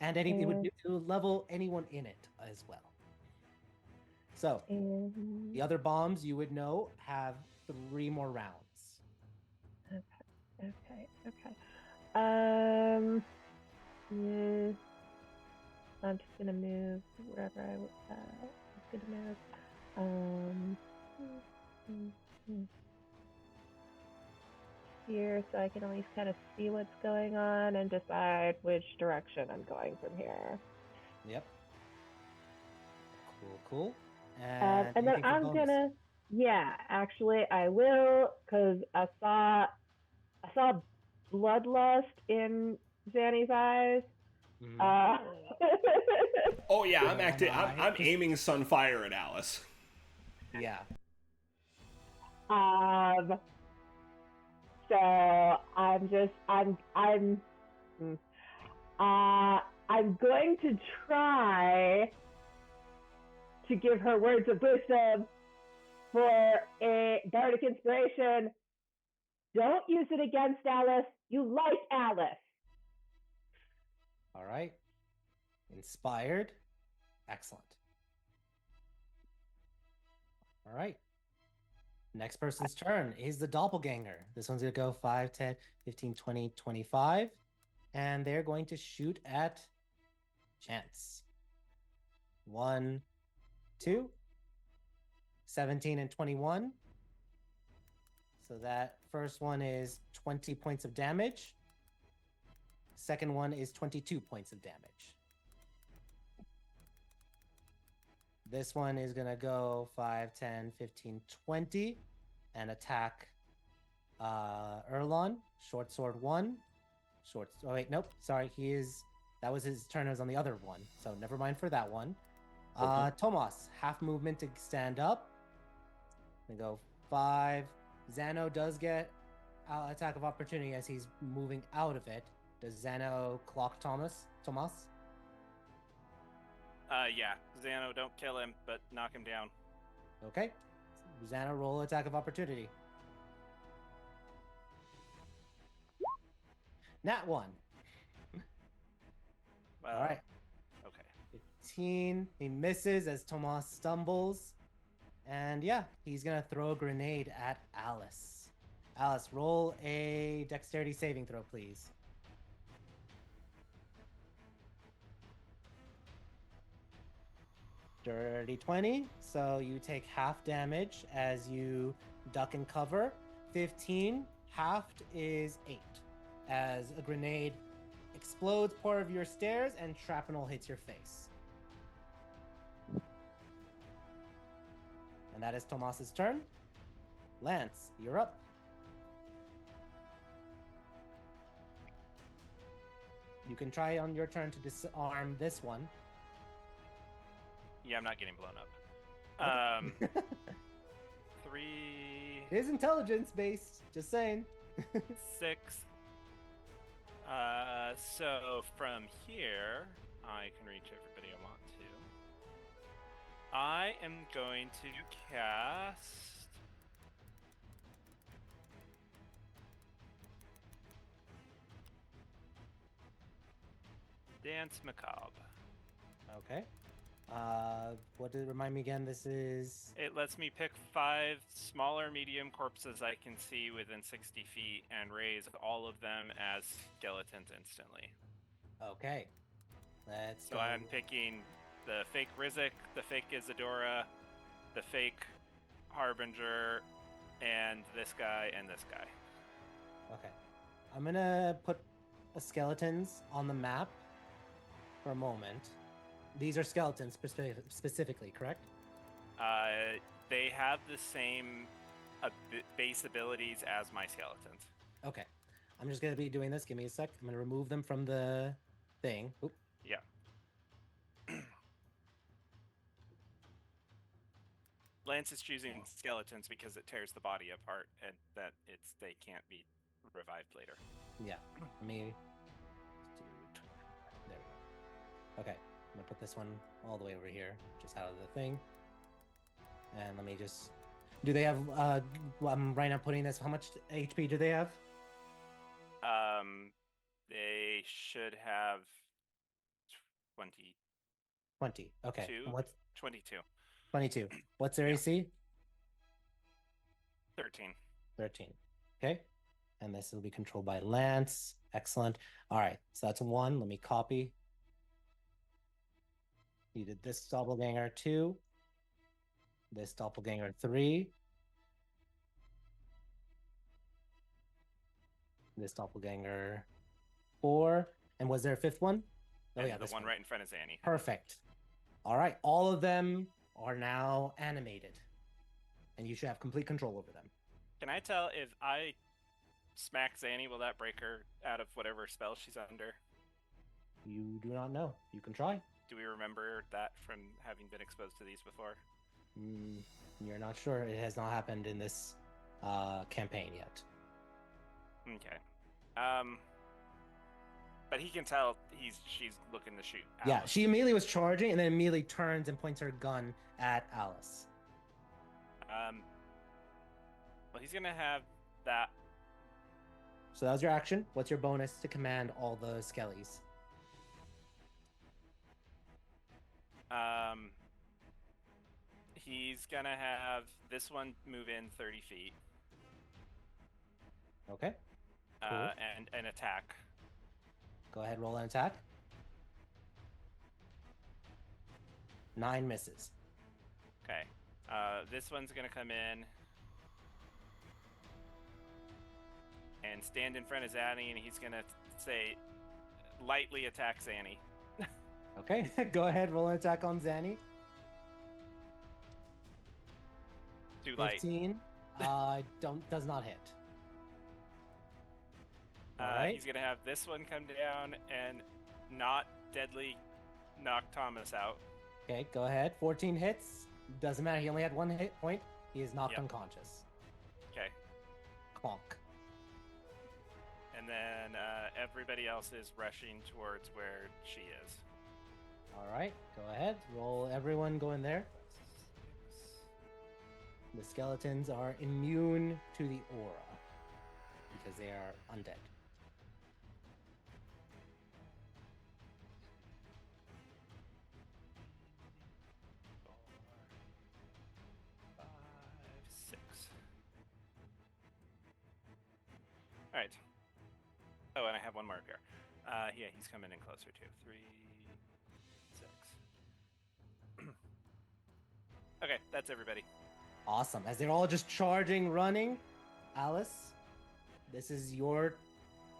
and it would level anyone in it as well. So the other bombs you would know have 3 more rounds. Okay. I'm just gonna move wherever I was gonna move. Here, so I can at least kind of see what's going on and decide which direction I'm going from here. Yep. Cool. And then I'm gonna, actually I will, because I saw bloodlust in Zanny's eyes. Mm-hmm. Oh yeah, I'm aiming Sunfire at Alice. Yeah. So I'm going to try to give her words of wisdom for a bardic inspiration. Don't use it against Alice. You like Alice. All right. Inspired. Excellent. All right. Next person's turn is the doppelganger. This one's going to go 5, 10, 15, 20, 25. And they're going to shoot at Chance. 1, 2, 17 and 21. So that first one is 20 points of damage. Second one is 22 points of damage. This one is going to go 5, 10, 15, 20 and attack Erlon. Short sword 1. Oh, wait, nope. Sorry, that was his turn. It was on the other one. So never mind for that one. Okay. Tomas, half movement to stand up. We go 5. Xano does get attack of opportunity as he's moving out of it. Does Xano clock Tomas? Yeah. Xano, don't kill him, but knock him down. Okay. Xano, roll attack of opportunity. Nat 1. Well, All right. okay. 15. He misses as Tomas stumbles. And yeah, he's going to throw a grenade at Alice. Alice, roll a dexterity saving throw, please. Dirty 20. So you take half damage as you duck and cover. 15. Halved is 8. As a grenade explodes part of your stairs and shrapnel hits your face. And that is Tomas's turn. Lance, you're up. You can try on your turn to disarm this one. Yeah, I'm not getting blown up. 3, It is intelligence based, just saying. 6. So from here, I can reach everybody I want to. I am going to cast Dance Macabre. Okay. What did it remind me again? This is... It lets me pick 5 smaller medium corpses I can see within 60 feet and raise all of them as skeletons instantly. Okay. Let's So I'm picking the fake Rizek, the fake Isadora, the fake Harbinger, and this guy and this guy. Okay. I'm gonna put skeletons on the map for a moment. These are skeletons specifically, correct? They have the same base abilities as my skeletons. Okay. I'm just gonna be doing this. Give me a sec. I'm gonna remove them from the thing. Oop. Yeah. Lance is choosing skeletons because it tears the body apart and that they can't be revived later. Yeah. Let me... There we go. Okay. I'm gonna put this one all the way over here, just out of the thing. And let me just... Do they have... I'm right now putting this... How much HP do they have? They should have 20. 20. Okay. What's 22. 22. What's their AC? 13. 13. Okay. And this will be controlled by Lance. Excellent. All right. So that's 1. Let me copy. You did this doppelganger 2. This doppelganger 3. This doppelganger 4. And was there a 5th one? Oh, And yeah. the This one right in front of Zanny. Perfect. All right. All of them are now animated. And you should have complete control over them. Can I tell if I smack Zanny, will that break her out of whatever spell she's under? You do not know. You can try. Do we remember that from having been exposed to these before? You're not sure. It has not happened in this campaign yet. Okay. But he can tell she's looking to shoot Alice. Yeah, she immediately was charging and then immediately turns and points her gun at Alice. Well, he's gonna have that. So that was your action. What's your bonus to command all the skellies? He's gonna have this one move in 30 feet. Okay. Cool. And an attack. Go ahead, roll an attack. 9 misses. Okay. This one's gonna come in and stand in front of Zaddy, and he's gonna say, lightly attack Zanny. Okay, go ahead, roll an attack on Zanny. Too light. 15. Does not hit. All right. He's gonna have this one come down and not deadly knock Thomas out. Okay, go ahead. 14 hits. Doesn't matter. He only had 1 hit point. He is knocked unconscious. Okay. Clonk. And then everybody else is rushing towards where she is. All right, go ahead. Roll. Everyone go in there. The skeletons are immune to the aura because they are undead. All right. Oh, and I have one marker. Yeah, he's coming in closer too. 3, 6. Okay, that's everybody. Awesome. As they're all just charging, running, Alice, this is your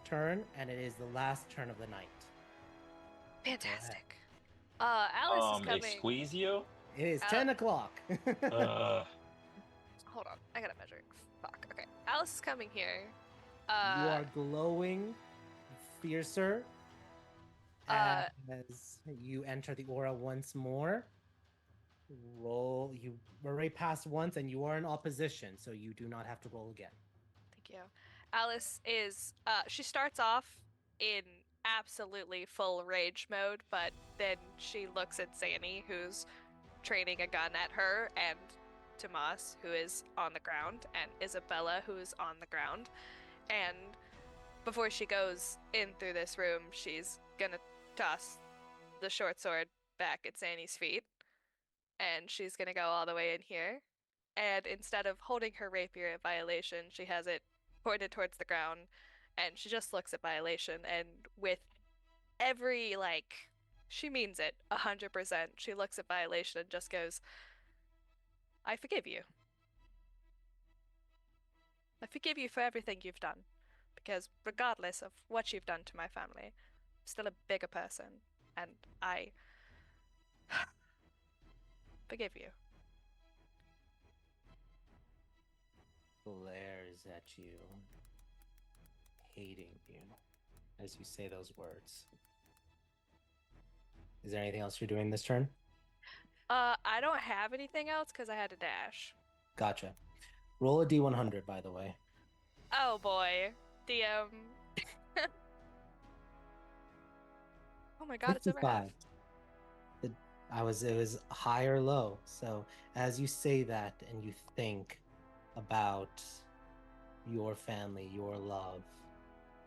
turn, and it is the last turn of the night. Fantastic. Alice is coming. Squeeze you? It is 10 o'clock. Hold on, I gotta measure. Fuck. Okay, Alice is coming here. You are glowing fiercer as you enter the aura once more. Roll. You already passed once, and you are in opposition, so you do not have to roll again. Thank you. Alice is. She starts off in absolutely full rage mode, but then she looks at Zanny, who's training a gun at her, and Tomas, who is on the ground, and Isabella, who is on the ground. And before she goes in through this room, she's gonna toss the short sword back at Zanny's feet. And she's gonna go all the way in here. And instead of holding her rapier at Violation, she has it pointed towards the ground. And she just looks at Violation, and with every, she means it 100%. She looks at Violation and just goes, I forgive you. I forgive you for everything you've done, because regardless of what you've done to my family, I'm still a bigger person, and I forgive you. Glares at you, hating you, as you say those words. Is there anything else you're doing this turn? I don't have anything else because I had to dash. Gotcha. Roll a D100, by the way. Oh boy. Oh my god, it's over half. 55. It was high or low. So as you say that and you think about your family, your love,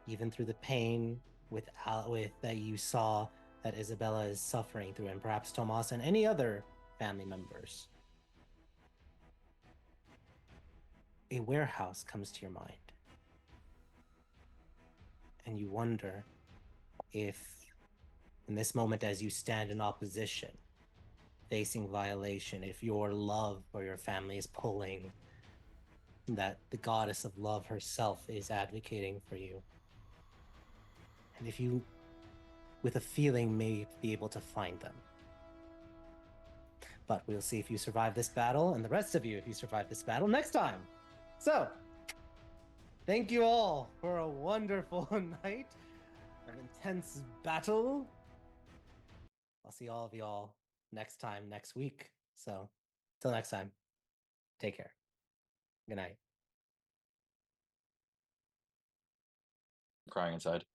even through the pain with that you saw that Isabella is suffering through, and perhaps Tomas and any other family members, a warehouse comes to your mind. And you wonder if, in this moment, as you stand in opposition, facing Violation, if your love for your family is pulling, that the goddess of love herself is advocating for you. And if you, with a feeling, may be able to find them. But we'll see if you survive this battle, and the rest of you, if you survive this battle, next time. So, thank you all for a wonderful night of intense battle. I'll see all of y'all next time, next week. So, till next time, take care. Good night. Crying inside.